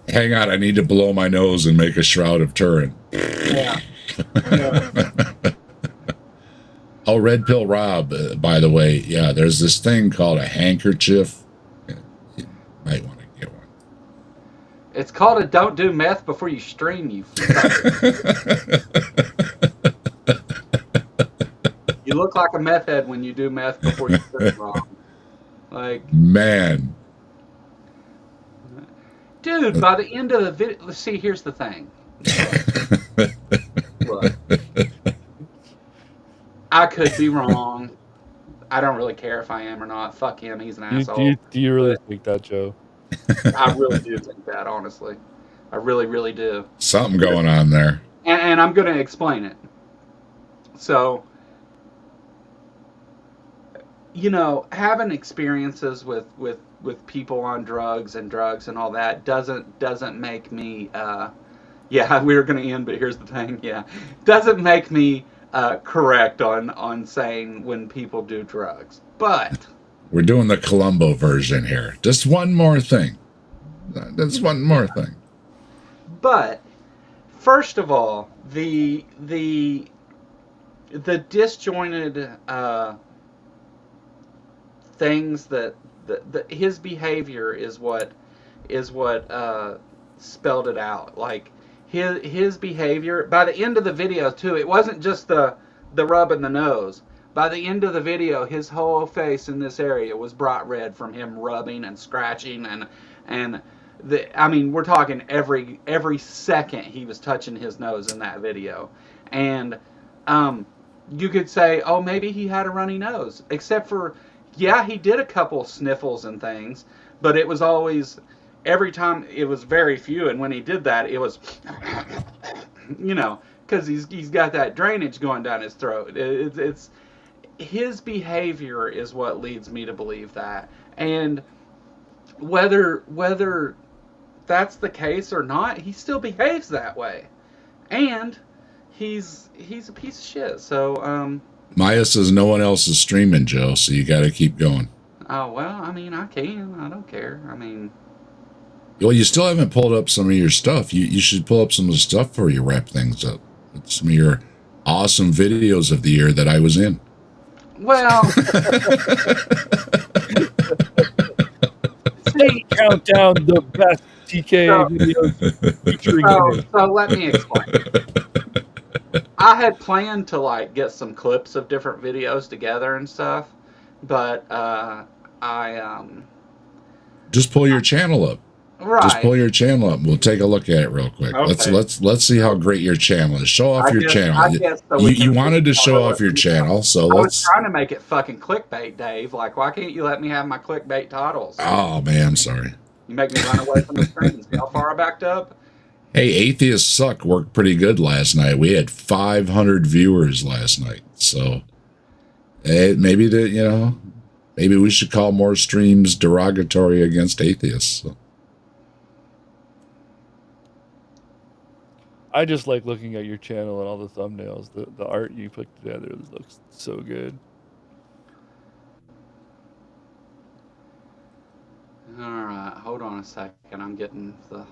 Hang on, I need to blow my nose and make a Shroud of Turin. yeah. Oh, Red Pill Rob, by the way, yeah, there's this thing called a handkerchief. You might want to get one. It's called a "Don't Do Meth Before You Stream." You you look like a meth head when you do meth before you stream, Rob. Like, Man. dude, by the end of the video, see, here's the thing. Look, I could be wrong. I don't really care if I am or not. Fuck him, he's an asshole. Do you really think that, Joe? I really do think that, honestly. I really, really do. Something going on there. And I'm going to explain it. So, you know, having experiences with people on drugs and all that doesn't make me yeah, we were going to end, but here's the thing. Yeah, doesn't make me correct on saying when people do drugs. But we're doing the Columbo version here. Just one more thing. That's one more thing. But first of all, the disjointed things that his behavior is what spelled it out. Like his behavior by the end of the video too. It wasn't just the rub in the nose. By the end of the video, his whole face in this area was bright red from him rubbing and scratching and I mean, we're talking every second he was touching his nose in that video. And you could say, oh, maybe he had a runny nose. Except for, yeah, he did a couple sniffles and things, but it was always, every time, it was very few. And when he did that, it was, you know, because he's got that drainage going down his throat. It's his behavior is what leads me to believe that. And whether that's the case or not, he still behaves that way, and he's a piece of shit. So Maya says no one else is streaming, Joe, so you got to keep going. Oh well, I mean, I can. I don't care. I mean, well, you still haven't pulled up some of your stuff. You should pull up some of the stuff before you wrap things up. It's some of your awesome videos of the year that I was in. Well. Count down the best TK videos. So let me explain. I had planned to like get some clips of different videos together and stuff, but I just pull your channel up. Right. Just pull your channel up. We'll take a look at it real quick. Okay. Let's see how great your channel is. Show off your channel. You wanted to show off your channel, so I let's. was trying to make it fucking clickbait, Dave. Like, why can't you let me have my clickbait titles? Oh man, I'm sorry. You make me run away from the screen. See how far I backed up? Hey, Atheist Suck worked pretty good last night. We had 500 viewers last night, so maybe maybe we should call more streams derogatory against atheists. So. I just like looking at your channel and all the thumbnails. The art you put together looks so good. All right, hold on a second. I'm getting the.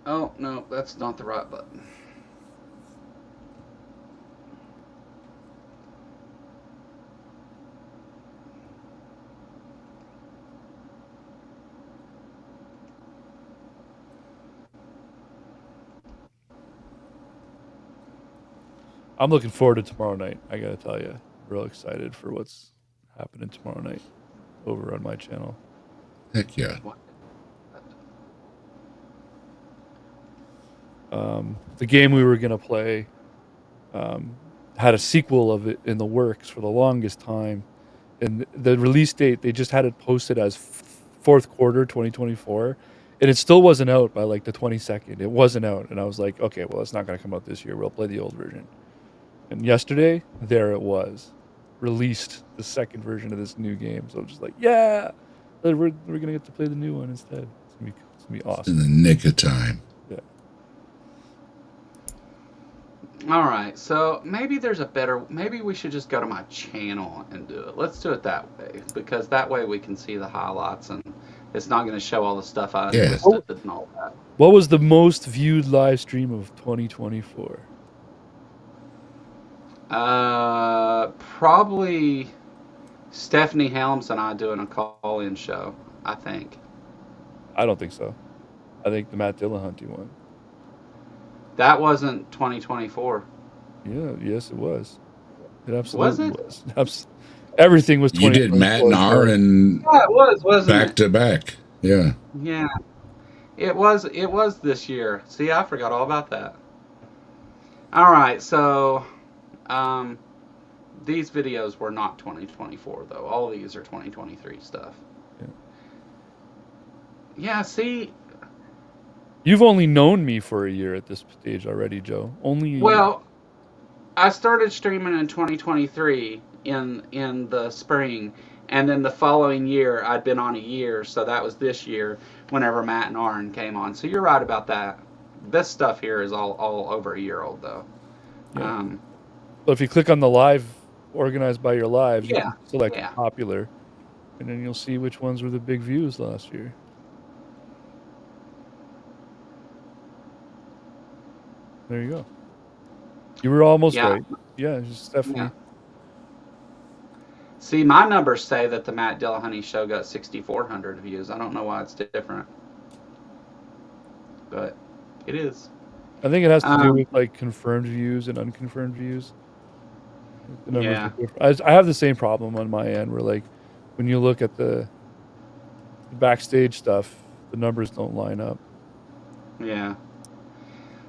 Oh no, that's not the right button. I'm looking forward to tomorrow night. I gotta tell you, real excited for what's happening tomorrow night over on my channel. Heck yeah. The game we were gonna play had a sequel of it in the works for the longest time, and the release date they just had it posted as fourth quarter 2024, and it still wasn't out by like the 22nd. It wasn't out, and I was like, okay, well, it's not gonna come out this year. We'll play the old version. And yesterday, there it was, released the second version of this new game. So I'm just like, yeah, We're gonna get to play the new one instead. It's gonna be awesome. In the nick of time. Yeah. All right, so maybe there's a better. Maybe we should just go to my channel and do it. Let's do it that way, because that way we can see the highlights and it's not going to show all the stuff I listed and all that. What was the most viewed live stream of 2024? Probably Stephanie Helms and I doing a call-in show, I think. I don't think so. I think the Matt Dillahunty one. That wasn't 2024. Yeah, yes, it was. It absolutely was. Everything was 2024. You did Matt and R and yeah, it was, wasn't back it? to back. Yeah. Yeah. It was this year. See, I forgot all about that. All right, so these videos were not 2024 though. All of these are 2023 stuff. Yeah, see, you've only known me for a year at this stage already, Joe. Only a year. I started streaming in 2023 in the spring, and then the following year I'd been on a year, so that was this year whenever Matt and Aaron came on. So you're right about that. This stuff here is all over a year old though. Yeah. But if you click on the live organized by your lives, you can select popular, and then you'll see which ones were the big views last year. There you go. You were almost right. Yeah, it's definitely. Yeah. See, my numbers say that the Matt Dillahunty show got 6,400 views. I don't know why it's different, but it is. I think it has to do with like confirmed views and unconfirmed views. Yeah. I have the same problem on my end where like when you look at the backstage stuff, the numbers don't line up. Yeah.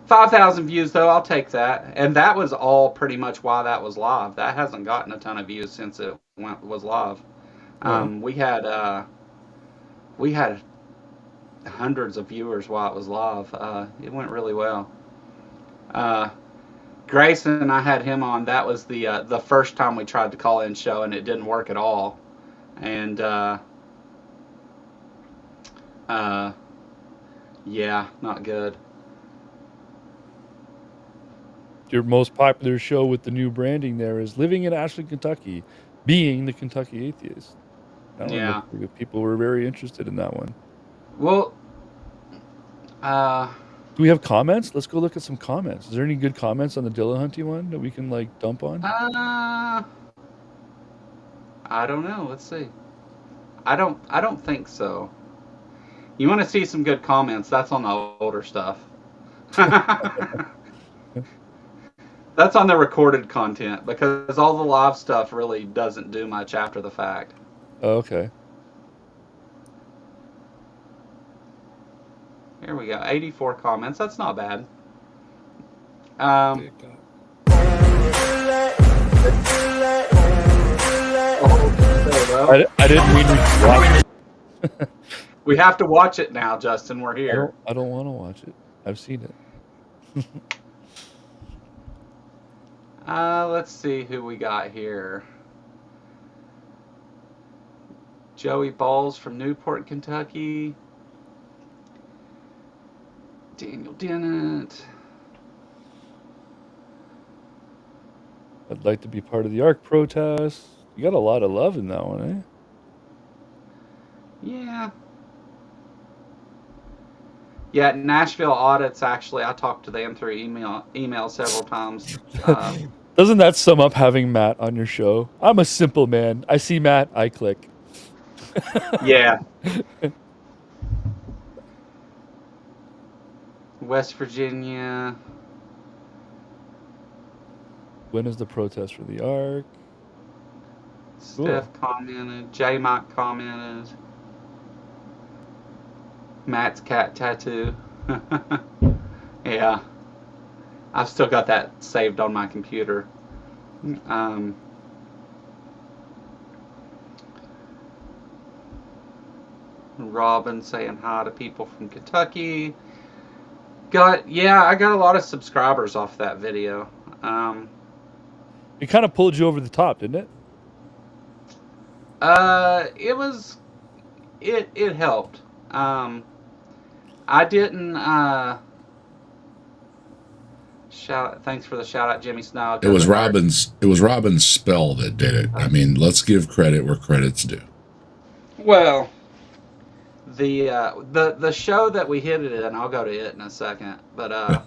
5,000 views though, I'll take that. And that was all pretty much why that was live. That hasn't gotten a ton of views since it was live. We had hundreds of viewers while it was live. It went really well. Grayson, I had him on. That was the first time we tried to call in show, and it didn't work at all. And yeah, not good. Your most popular show with the new branding there is Living in Ashland, Kentucky, being the Kentucky Atheist. Yeah. People were very interested in that one. Well, do we have comments? Let's go look at some comments. Is there any good comments on the Dillahunty one that we can like dump on? I don't know. Let's see. I don't think so. You want to see some good comments? That's on the older stuff. That's on the recorded content, because all the live stuff really doesn't do much after the fact. Oh, okay. Here we go. 84 comments. That's not bad. I didn't mean to watch it. We have to watch it now, Justin. We're here. I don't want to watch it. I've seen it. Let's see who we got here. Joey Balls from Newport, Kentucky. Daniel Dennett. I'd like to be part of the ARC protest. You got a lot of love in that one, eh? Yeah. Yeah, Nashville Audits, actually, I talked to them through email several times. Doesn't that sum up having Matt on your show? I'm a simple man. I see Matt, I click. Yeah. West Virginia. When is the protest for the ARC? Steph commented. J Mike commented. Matt's cat tattoo. Yeah. I've still got that saved on my computer. Robin saying hi to people from Kentucky. I got a lot of subscribers off that video. It kind of pulled you over the top, didn't it? it helped. I didn't shout. Thanks for the shout out, Jimmy Snow. It was Robin's spell that did it. I mean, let's give credit where credit's due. Well, the show that we hit it in, I'll go to it in a second. But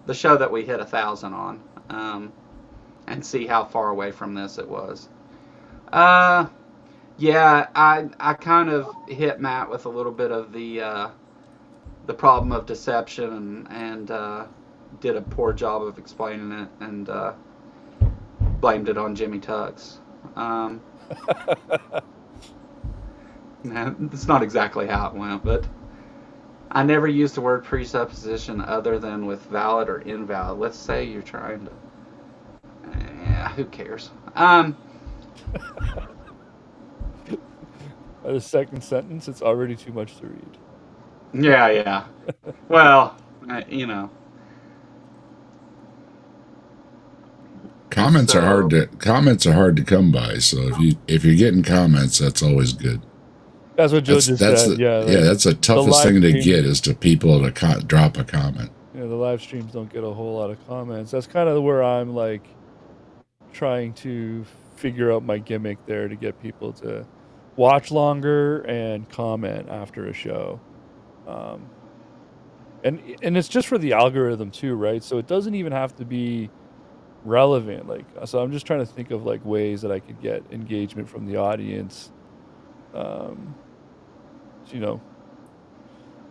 the show that we hit 1,000 on, and see how far away from this it was. Yeah, I kind of hit Matt with a little bit of the problem of deception and did a poor job of explaining it and blamed it on Jimmy Tux. It's not exactly how it went, but I never used the word presupposition other than with valid or invalid. Let's say you're trying to... Yeah, who cares? By the second sentence, it's already too much to read. Yeah. Well, you know. Comments are hard to come by. So if you're getting comments, that's always good. That's what Joe just said. Yeah, that's the toughest thing to get is to people to drop a comment. Yeah, the live streams don't get a whole lot of comments. That's kind of where I'm like trying to figure out my gimmick there to get people to watch longer and comment after a show. And it's just for the algorithm too, right? So it doesn't even have to be relevant. Like, so I'm just trying to think of like ways that I could get engagement from the audience. You know,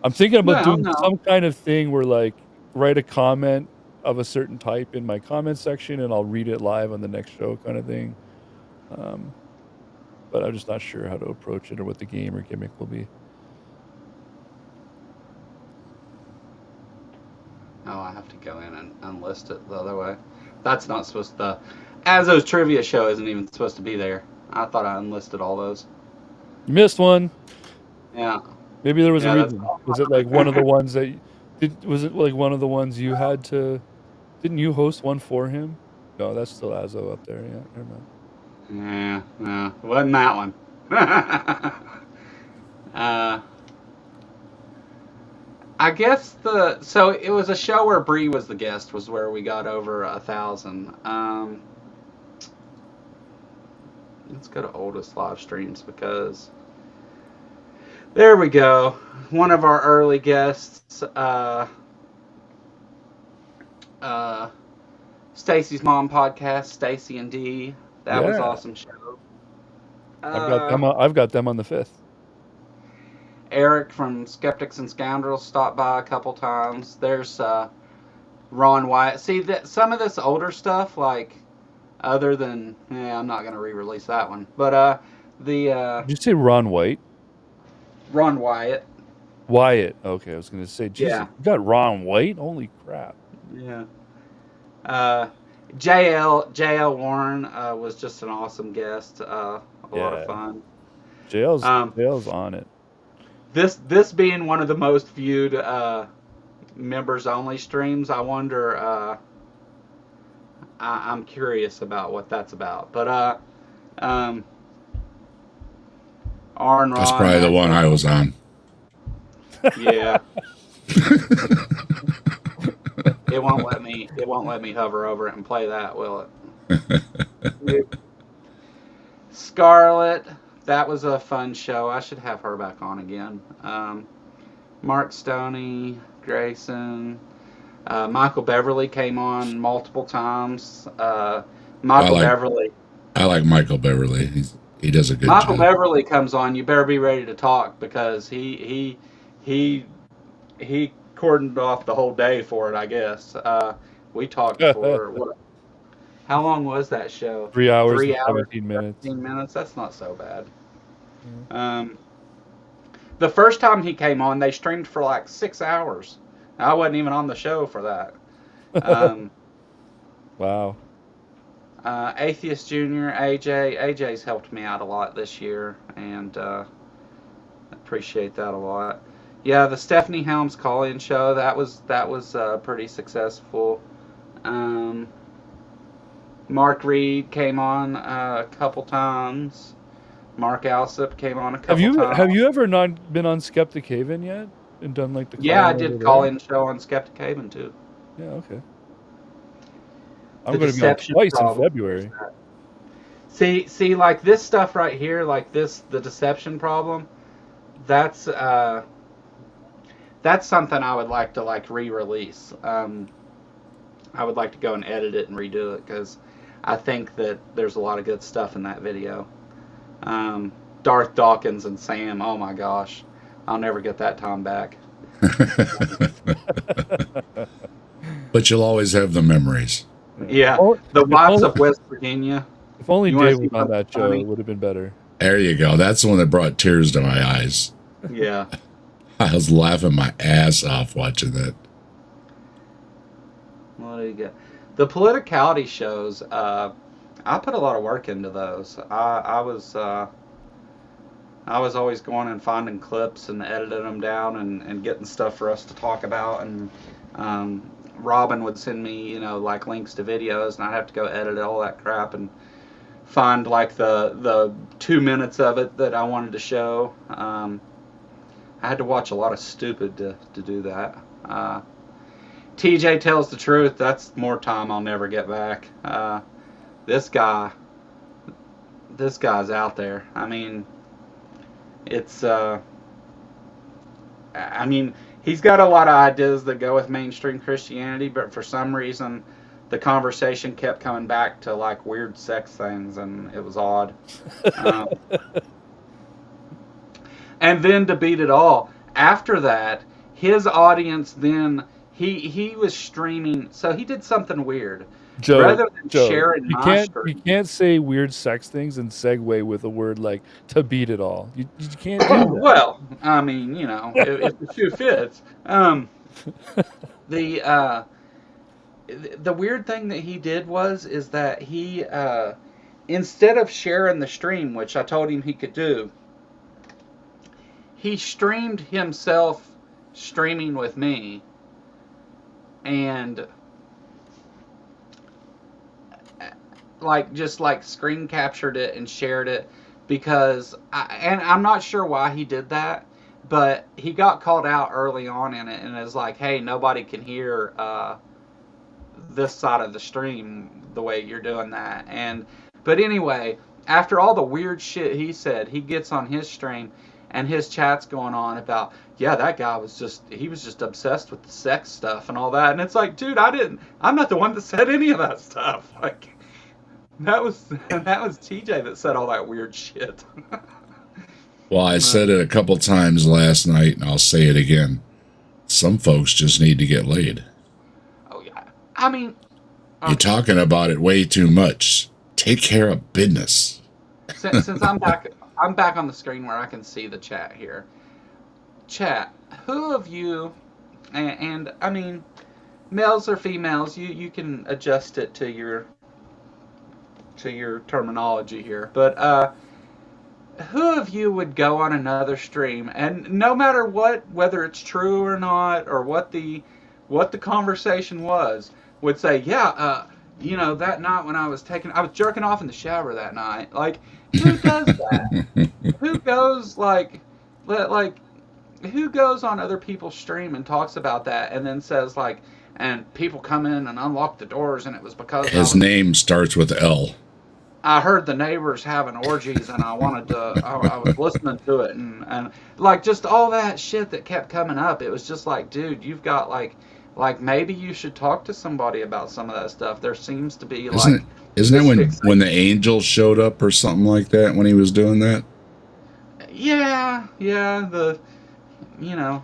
I'm thinking about doing some kind of thing where like write a comment of a certain type in my comment section and I'll read it live on the next show kind of thing. But I'm just not sure how to approach it or what the game or gimmick will be. Oh, I have to go in and unlist it the other way. That's not supposed to... Azzo's trivia show isn't even supposed to be there. I thought I unlisted all those. You missed one. Yeah. Maybe there was a reason. Was it like one of the ones that... Was it like one of the ones you had to... Didn't you host one for him? No, that's still Azzo up there. Yeah, never mind. Yeah, no, it wasn't that one. I guess so it was a show where Bree was the guest, was where we got over 1,000. Let's go to oldest live streams because there we go. One of our early guests, Stacy's Mom podcast, Stacy and D. That was awesome show. I've got them on the 5th. Eric from Skeptics and Scoundrels stopped by a couple times. There's Ron Wyatt. See, some of this older stuff, like other than I'm not gonna re-release that one. But Did you say Ron White? Ron Wyatt. Wyatt. Okay, I was gonna say. Jesus, Yeah. You got Ron White. Holy crap. Yeah. JL Warren was just an awesome guest. A lot of fun. JL's on it. This being one of the most viewed members only streams, I wonder. I'm curious about what that's about. But Arn That's probably the one I was on. Yeah. It won't let me hover over it and play that, will it? Scarlett, that was a fun show. I should have her back on again. Mark Stoney, Grayson, Michael Beverly came on multiple times. Beverly. I like Michael Beverly. He does a good job. Michael Beverly comes on. You better be ready to talk because he cordoned off the whole day for it, I guess. We talked for what? How long was that show? 3 hours, 17 minutes. 17 minutes. That's not so bad. Mm-hmm. The first time he came on, they streamed for like 6 hours. I wasn't even on the show for that. Wow. Atheist Junior, AJ's helped me out a lot this year, and appreciate that a lot. Yeah, the Stephanie Helms call-in show, that was pretty successful. Mark Reed came on a couple times. Mark Alsop came on a couple times. Have you ever not been on Skeptic Haven yet and done like the Yeah, I call-in did over call-in show on Skeptic Haven too. there? Yeah, okay. The I'm going to be on deception twice in problem. February. See, like this stuff right here, like this, the deception problem. That's something I would like to like re-release. I would like to go and edit it and redo it because I think that there's a lot of good stuff in that video. Darth Dawkins and Sam, oh my gosh, I'll never get that time back. But you'll always have the memories. Yeah, the wives of West Virginia. If only You wanna Dave see was on that show, funny? it would have been better. There you go. That's the one that brought tears to my eyes. Yeah. I was laughing my ass off watching that. What do you get? The politicality shows. I put a lot of work into those. I was always going and finding clips and editing them down and getting stuff for us to talk about. And Robin would send me, like links to videos, and I'd have to go edit all that crap and find like the 2 minutes of it that I wanted to show. I had to watch a lot of stupid to do that. TJ tells the truth. That's more time I'll never get back. This guy's out there. I mean, it's he's got a lot of ideas that go with mainstream Christianity, but for some reason the conversation kept coming back to like weird sex things, and it was odd. And then to beat it all, after that, his audience then he was streaming, so he did something weird. Joe, rather than sharing my stream, you can't say weird sex things and segue with a word like to beat it all. You can't do that. Well, I mean, if the shoe fits. The weird thing that he did is that he instead of sharing the stream, which I told him he could do, he streamed himself streaming with me, and just screen captured it and shared it, because I'm not sure why he did that, but he got called out early on in it, and it's like, hey, nobody can hear this side of the stream the way you're doing that. But anyway, after all the weird shit he said, he gets on his stream and his chat's going on about, yeah, that guy was just obsessed with the sex stuff and all that. And it's like, dude, I'm not the one that said any of that stuff. Like, that was TJ that said all that weird shit. Well, I said it a couple times last night, and I'll say it again. Some folks just need to get laid. Oh, yeah. I mean, you're talking about it way too much. Take care of business. Since I'm back on the screen where I can see the chat here. Chat, who of you, and I mean, males or females, you can adjust it to your terminology here, but who of you would go on another stream, and no matter whether it's true or not, or what the conversation was, would say, yeah, that night when I was jerking off in the shower that night. Like, who does that? Who goes who goes on other people's stream and talks about that, and then says like, and people come in and unlock the doors, and it was because his name starts with L. I heard the neighbors having orgies, and I wanted to. I was listening to it, and like just all that shit that kept coming up. It was just like, dude, you've got like maybe you should talk to somebody about some of that stuff. There seems to be isn't it when the angel showed up or something like that when he was doing that? Yeah.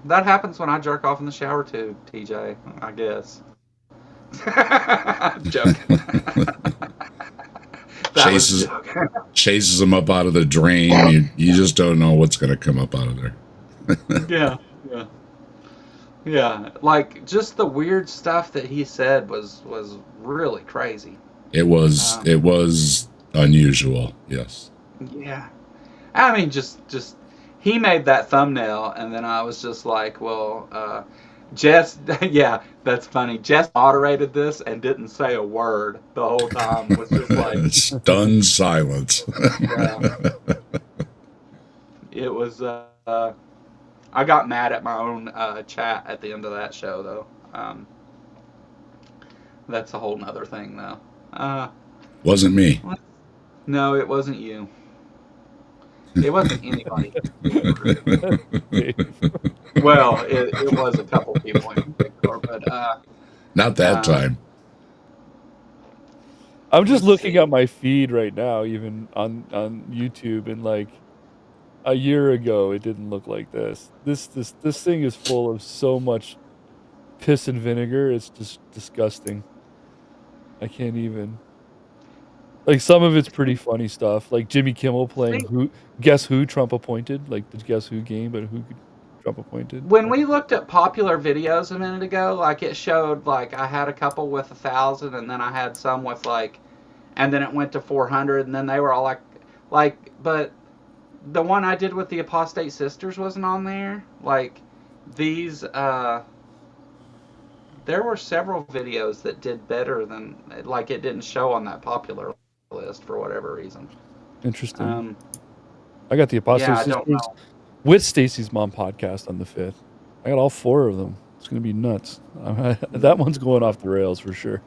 That happens when I jerk off in the shower too, TJ. I guess. I'm joking. Chases them up out of the drain. You just don't know what's going to come up out of there. Yeah. Like just the weird stuff that he said was really crazy. It was unusual. Yes. Yeah. I mean, just he made that thumbnail, and then I was just like, well, Jess, yeah, that's funny. Jess moderated this and didn't say a word the whole time. Was just like stunned silence. Yeah. it was. I got mad at my own chat at the end of that show, though. That's a whole nother thing, though. Wasn't me. What? No, it wasn't you. It wasn't anybody. Well, it was a couple people in particular, but not that time. I'm just looking at my feed right now, even on YouTube, and like a year ago, it didn't look like this. This thing is full of so much piss and vinegar. It's just disgusting. I can't even. Like, some of it's pretty funny stuff, like Jimmy Kimmel playing Guess Who Trump appointed, like the Guess Who game, but who Trump appointed. When we looked at popular videos a minute ago, like it showed, like I had a couple with 1,000, and then I had some with like, and then it went to 400, and then they were all like, but the one I did with the Apostate Sisters wasn't on there. Like these, there were several videos that did better than, like it didn't show on that popular list for whatever reason. Interesting. I got the Apostate Sisters with Stacy's Mom podcast on the 5th. I got all 4 of them. It's going to be nuts. That one's going off the rails for sure.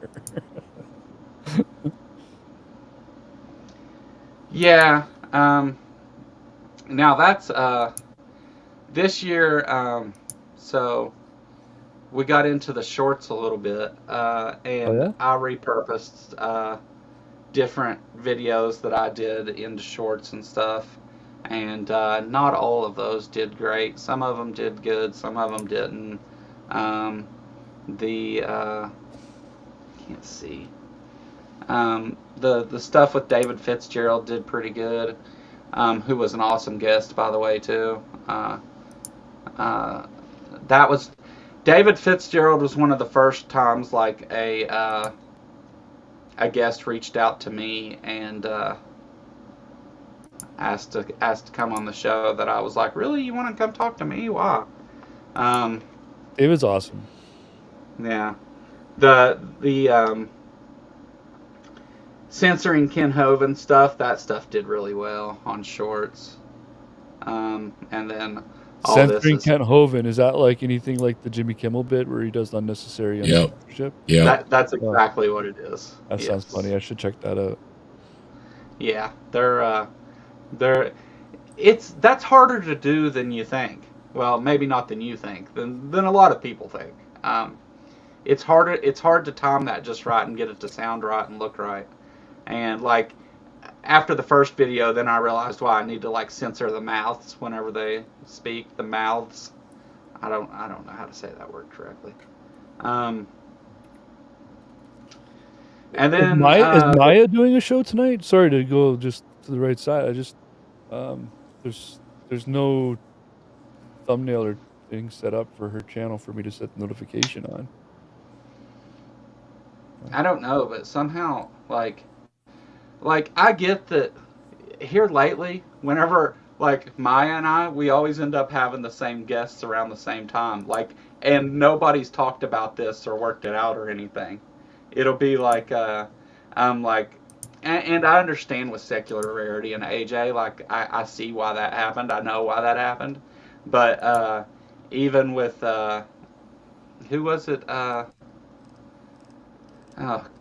Yeah. Now that's this year. So we got into the shorts a little bit, and I repurposed different videos that I did into shorts and stuff. And not all of those did great. Some of them did good. Some of them didn't. Can't see. The stuff with David Fitzgerald did pretty good. Who was an awesome guest, by the way, too. That was David Fitzgerald was one of the first times like a guest reached out to me and asked to come on the show, that I was like, really, you want to come talk to me? Why? It was awesome. Yeah. The censoring Ken Hovind stuff, that stuff did really well on shorts. And then all censoring Ken Hovind, is that like anything like the Jimmy Kimmel bit where he does unnecessary censorship? Yeah. That's exactly what it is. That sounds funny. I should check that out. Yeah, that's harder to do than you think. Well, maybe not than you think, than a lot of people think. It's hard to time that just right and get it to sound right and look right. And like after the first video, then I realized why I need to like censor the mouths whenever they speak. The mouths. I don't know how to say that word correctly. And then is Maya doing a show tonight? Sorry to go just to the right side. I just there's no thumbnail or thing set up for her channel for me to set the notification on. I don't know, but somehow like I get that here lately, whenever like Maya and we always end up having the same guests around the same time. Like, and nobody's talked about this or worked it out or anything. It'll be like and I understand with Secular Rarity and AJ, like I see why that happened. I know why that happened. But even with who was it? Oh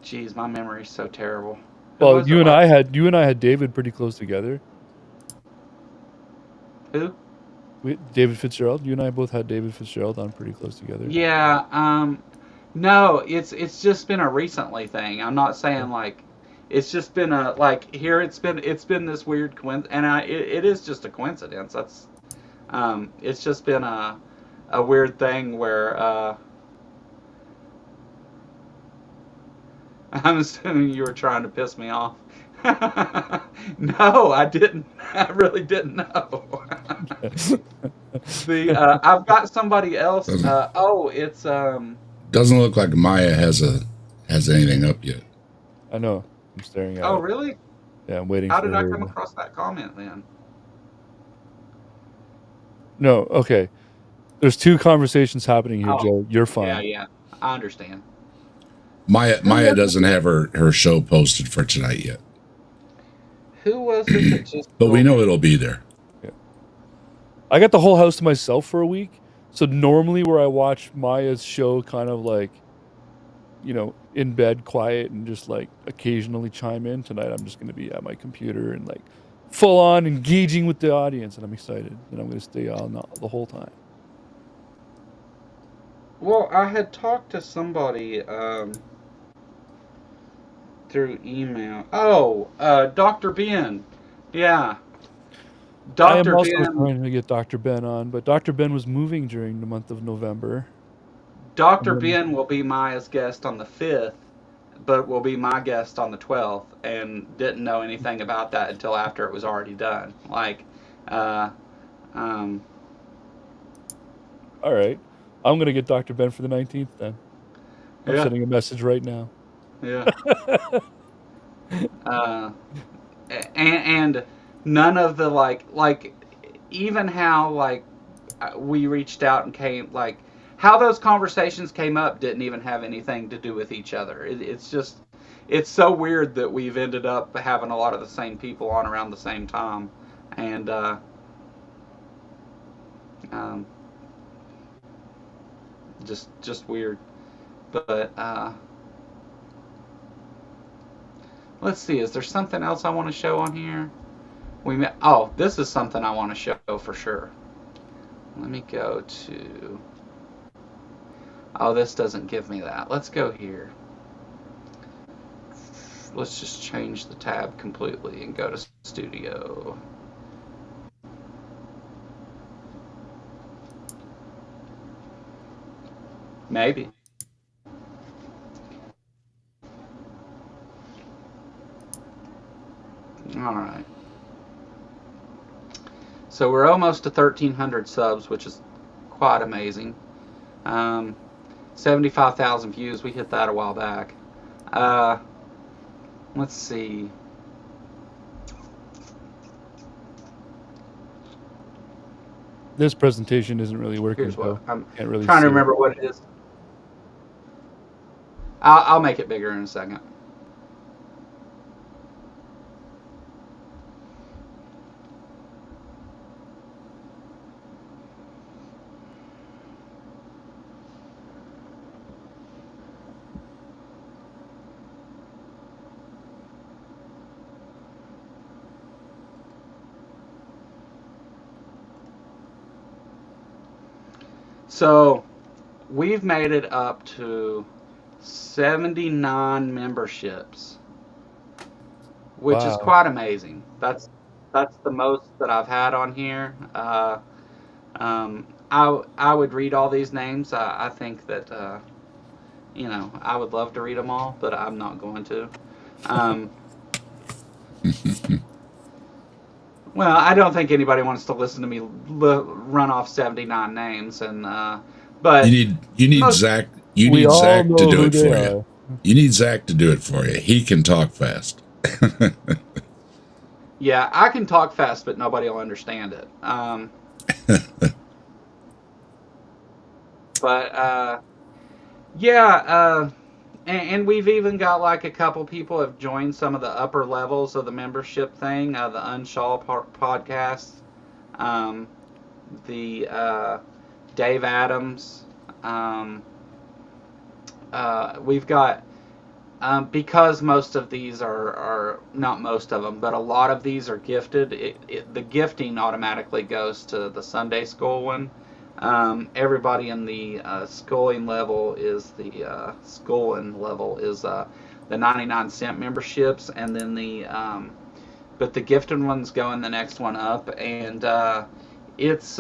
geez, my memory's so terrible. Well, you and I had David pretty close together. Who? David Fitzgerald. You and I both had David Fitzgerald on pretty close together. Yeah. No, it's just been a recently thing. I'm not saying like it's just been a like here. It's been this weird coincidence, and it is just a coincidence. That's it's just been a weird thing where I'm assuming you were trying to piss me off. No, I didn't. I really didn't know. I've got somebody else. It's doesn't look like Maya has anything up yet. I know. I'm staring at it. Oh, really? Yeah, I'm waiting. How did I come across that comment then? No, okay. There's 2 conversations happening here, Joe. You're fine. Yeah, I understand. Maya doesn't have her show posted for tonight yet. Who was it that just... But we know it'll be there. Yeah. I got the whole house to myself for a week. So normally where I watch Maya's show kind of like, in bed quiet and just like occasionally chime in, tonight I'm just going to be at my computer and like full on engaging with the audience, and I'm excited, and I'm going to stay on the whole time. Well, I had talked to somebody through email. Oh, Dr. Ben. Yeah. I am Dr. also Ben. trying to get Dr. Ben on, but Dr. Ben was moving during the month of November. Dr. Ben will be Maya's guest on the 5th, but will be my guest on the 12th, and didn't know anything about that until after it was already done. Like, All right. I'm going to get Dr. Ben for the 19th then. I'm Yeah. sending a message right now. Yeah. And none of the like even how like we reached out and came, like how those conversations came up didn't even have anything to do with each other. It's just, it's so weird that we've ended up having a lot of the same people on around the same time, and just weird. But let's see, is there something else I want to show on here? Oh, this is something I want to show for sure. Let me go to, oh, this doesn't give me that. Let's go here. Let's just change the tab completely and go to Studio. Maybe. All right. So we're almost to 1,300 subs, which is quite amazing. 75,000 views. We hit that a while back. Let's see. This presentation isn't really working. Here's what I'm can't really trying to see remember what it is. I'll make it bigger in a second. So we've made it up to 79 memberships, which is Wow. quite amazing. That's the most that I've had on here. I would read all these names. I think that I would love to read them all, but I'm not going to. Well, I don't think anybody wants to listen to me run off 79 names, and but you need most, Zach. You We need all Zach to know do who it they for are. you. You need Zach to do it for you. He can talk fast. yeah, I can talk fast, but nobody will understand it. But yeah, and we've even got like a couple people have joined some of the upper levels of the membership thing, the Unshaw podcast, the Dave Adams. We've got, because most of these are not most of them, but a lot of these are gifted. The gifting automatically goes to the Sunday school one. Everybody in the schooling level is the 99-cent memberships, and then but the gifted ones go in the next one up, and it's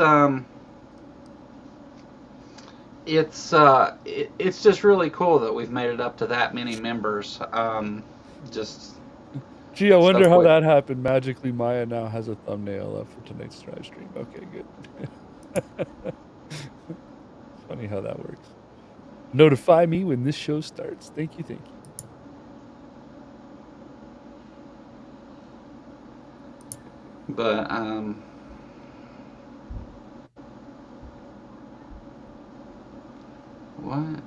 just really cool that we've made it up to that many members. Just Gee, I wonder how quick. that happened. Magically, Maya now has a thumbnail up for tonight's live stream. Okay, good. Funny how that works. Notify me when this show starts. Thank you, thank you. But what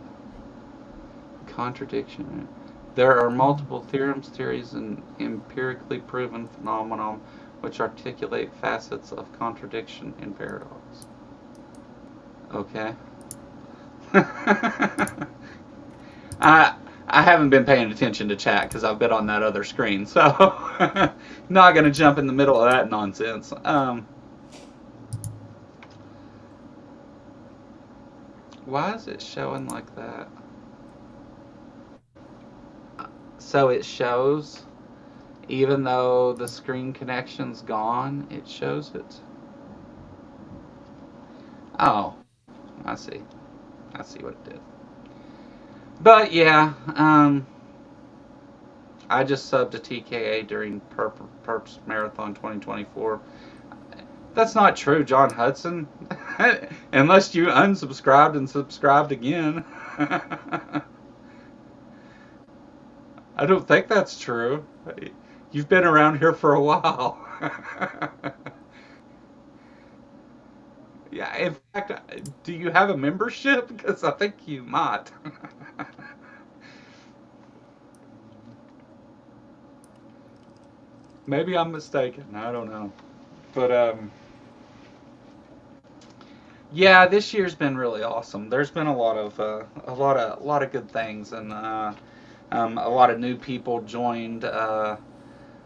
contradiction? There are multiple theorems, theories, and empirically proven phenomenon which articulate facets of contradiction and paradox. Okay. I haven't been paying attention to chat because I've been on that other screen, so not going to jump in the middle of that nonsense. Why is it showing like that? So it shows, even though the screen connection's gone, it shows it. Oh, I see. I see what it did. But yeah, I just subbed to TKA during Perps Marathon 2024. That's not true, John Hudson. Unless you unsubscribed and subscribed again. I don't think that's true. You've been around here for a while. Yeah, in fact, do you have a membership? Because I think you might. Maybe I'm mistaken. I don't know. But yeah, this year's been really awesome. There's been a lot of good things, and a lot of new people joined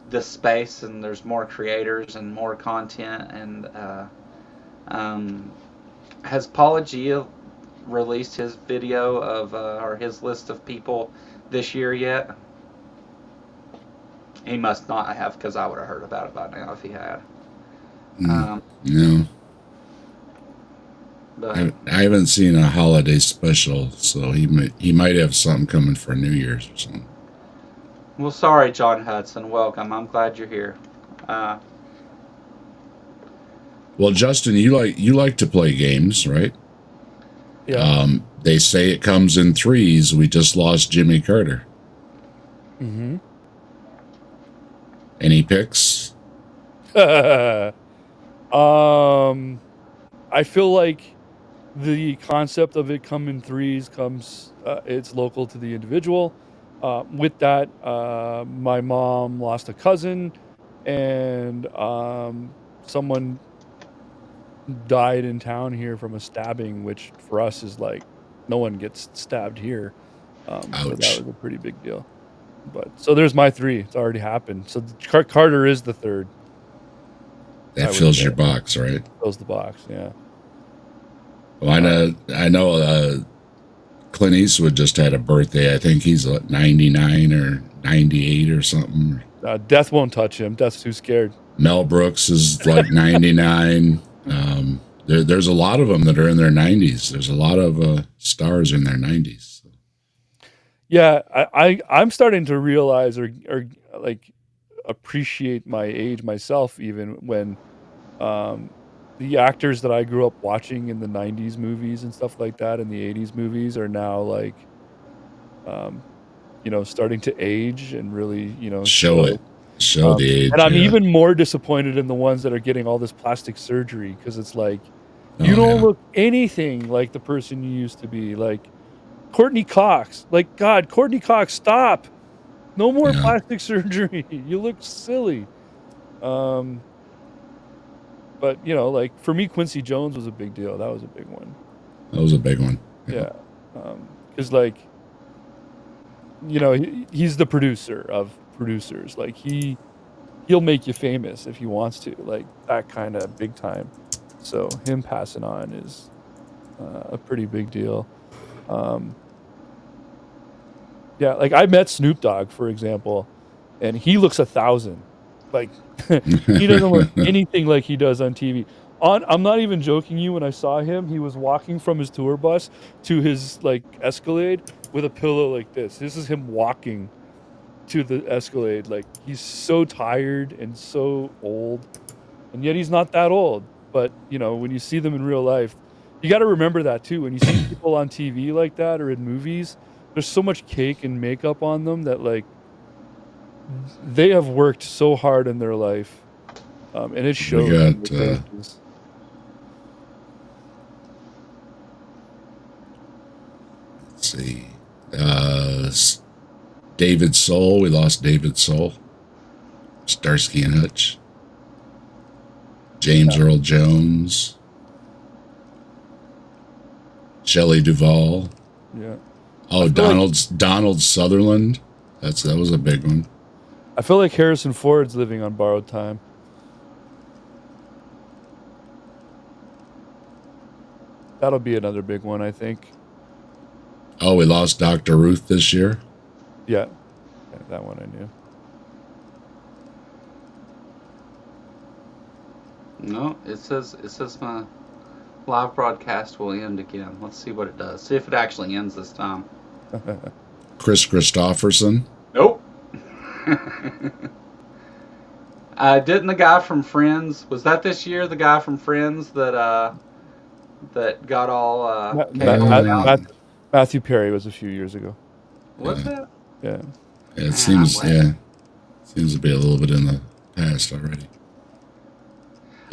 this space, and there's more creators and more content. And has Paula Gia released his video of or his list of people this year yet? He must not have, because I would have heard about it by now if he had. No. But I haven't seen a holiday special, so he might have something coming for New Year's or something. well, sorry, John Hudson. Welcome. I'm glad you're here. Well, Justin, you like to play games, right? Yeah. They say it comes in threes. We just lost Jimmy Carter. Mm-hmm. Any picks? I feel like the concept of it come in threes comes, it's local to the individual. With that, my mom lost a cousin, and someone died in town here from a stabbing, which for us is like, no one gets stabbed here. So that Ouch. was a pretty big deal. But so there's my three. It's already happened. So Carter is the third. I That would fills say. your box, right? Fills the box, yeah. Well, I know Clint Eastwood just had a birthday. I think he's 99 or 98 or something. Death won't touch him. Death's too scared. Mel Brooks is like 99. There's a lot of them that are in their 90s. There's a lot of stars in their 90s. Yeah, I'm starting to realize or like appreciate my age myself, even when the actors that I grew up watching in the 90s movies and stuff like that, and the 80s movies, are now like starting to age and really Show it. Show the age. and I'm yeah. even more disappointed in the ones that are getting all this plastic surgery, because it's like, Oh, you don't yeah. look anything like the person you used to be. Like Courtney Cox, like, God, Courtney Cox, stop! No more Yeah. plastic surgery. You look silly. But like for me, Quincy Jones was a big deal. That was a big one. That was a big one. Yeah, because like, he's the producer of producers. Like he'll make you famous if he wants to. Like that kind of big time. So him passing on is a pretty big deal. Yeah, like I met Snoop Dogg, for example, and he looks 1,000. Like he doesn't look anything like he does on TV. I'm not even joking you. When I saw him, he was walking from his tour bus to his like Escalade with a pillow like this. This is him walking to the Escalade. Like he's so tired and so old, and yet he's not that old. But when you see them in real life, you got to remember that too. When you see people on TV like that or in movies, there's so much cake and makeup on them that like they have worked so hard in their life, and it shows. in their faces. Let's see. David Soul. We lost David Soul. Starsky and Hutch. James Earl Jones, Shelley Duvall. Yeah. Oh, Donald Sutherland. That was a big one. I feel like Harrison Ford's living on borrowed time. That'll be another big one, I think. Oh, we lost Dr. Ruth this year. Yeah, that one I knew. No, it says my live broadcast will end again. Let's see what it does. See if it actually ends this time. Chris Christopherson. Nope. Didn't the guy from Friends, was that this year, the guy from Friends that got all Matthew Perry was a few years ago. Was that? Yeah. It seems to be a little bit in the past already.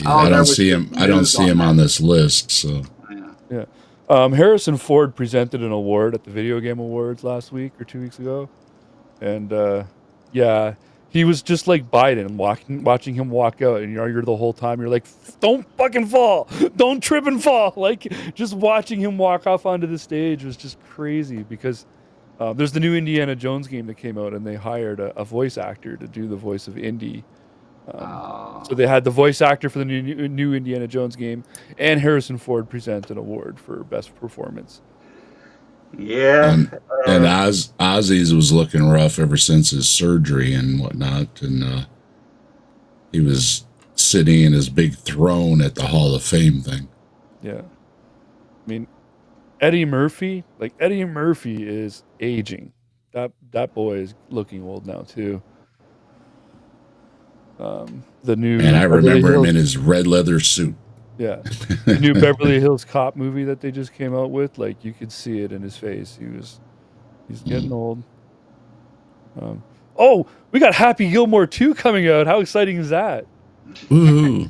I don't see him. I don't see him on this list. So yeah. Harrison Ford presented an award at the Video Game Awards last week or 2 weeks ago, and yeah, he was just like Biden, watching him walk out, and you're the whole time you're like, don't fucking fall, don't trip and fall. Like, just watching him walk off onto the stage was just crazy because there's the new Indiana Jones game that came out, and they hired a voice actor to do the voice of Indy. So they had the voice actor for the new Indiana Jones game, and Harrison Ford present an award for best performance. Yeah. And Ozzy's was looking rough ever since his surgery and whatnot, and he was sitting in his big throne at the Hall of Fame thing. Yeah. I mean, Eddie Murphy is aging. That boy is looking old now too. The new and I remember him in his red leather suit. Yeah, the new Beverly Hills Cop movie that they just came out with, like, you could see it in his face. He's getting old. Oh, we got Happy Gilmore 2 coming out. How exciting is that? Woohoo!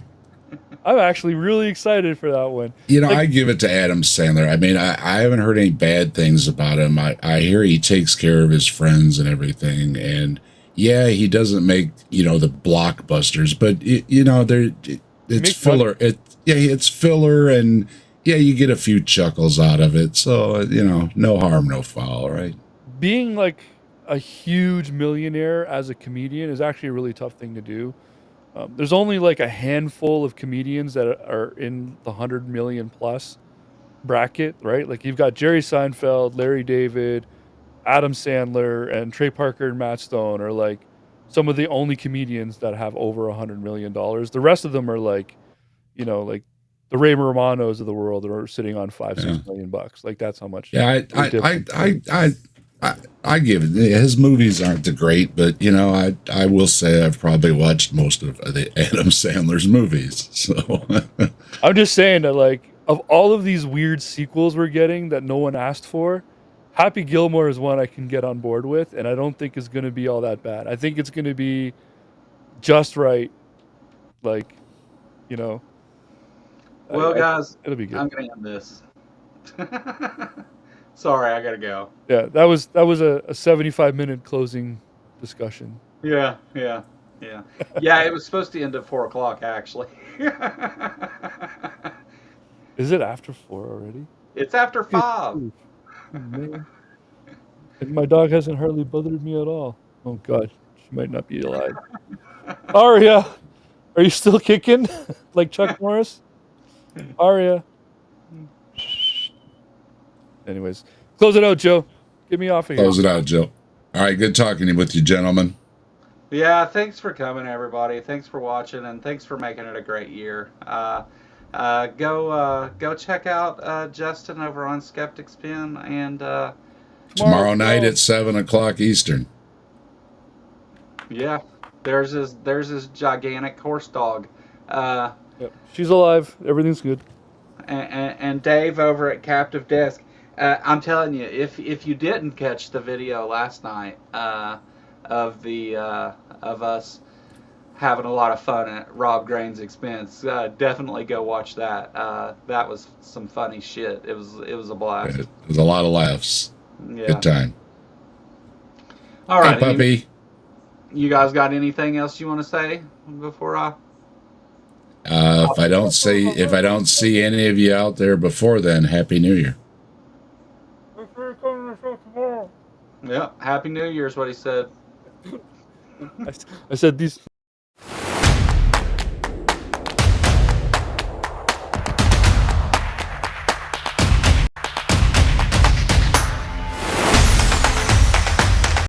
I'm actually really excited for that one. You know, I give it to Adam Sandler. I mean, I haven't heard any bad things about him. I hear he takes care of his friends and everything, and yeah, he doesn't make, the blockbusters, but it's filler. It's filler, and yeah, you get a few chuckles out of it. So, no harm, no foul, right? Being like a huge millionaire as a comedian is actually a really tough thing to do. There's only like a handful of comedians that are in the 100 million plus bracket, right? Like, you've got Jerry Seinfeld, Larry David, Adam Sandler, and Trey Parker and Matt Stone are like some of the only comedians that have over $100 million. The rest of them are like, like the Ray Romanos of the world are sitting on $5-6 million bucks. Like, that's how much. Yeah, I give it. His movies aren't the great, but I will say I've probably watched most of the Adam Sandler's movies. So I'm just saying that, like, of all of these weird sequels we're getting that no one asked for, Happy Gilmore is one I can get on board with, and I don't think it's going to be all that bad. I think it's going to be just right, like, Well, guys, it'll be good. I'm going to end this. Sorry, I got to go. Yeah, that was a 75-minute closing discussion. Yeah. Yeah, it was supposed to end at 4:00, actually. Is it after 4 already? It's after 5. Oh, man. And my dog hasn't hardly bothered me at all. Oh, God. She might not be alive. Aria, are you still kicking? Like Chuck Norris? Aria. Anyways, close it out, Joe. Get me off of here. Close it out, Joe. All right, good talking with you, gentlemen. Yeah, thanks for coming, everybody. Thanks for watching, and thanks for making it a great year. Go check out Justin over on Skeptic's Pen, and tomorrow night at 7:00 Eastern. Yeah, there's his gigantic horse dog. Yep. She's alive. Everything's good. And Dave over at Captive Desk. I'm telling you, if you didn't catch the video last night of us having a lot of fun at Rob Grain's expense, definitely go watch that. That was some funny shit. It was a blast. It was a lot of laughs. Yeah. Good time. All right, hey, puppy. You guys got anything else you want to say before I? If I don't see any of you out there before then, Happy New Year. Yeah, Happy New Year is what he said. I said these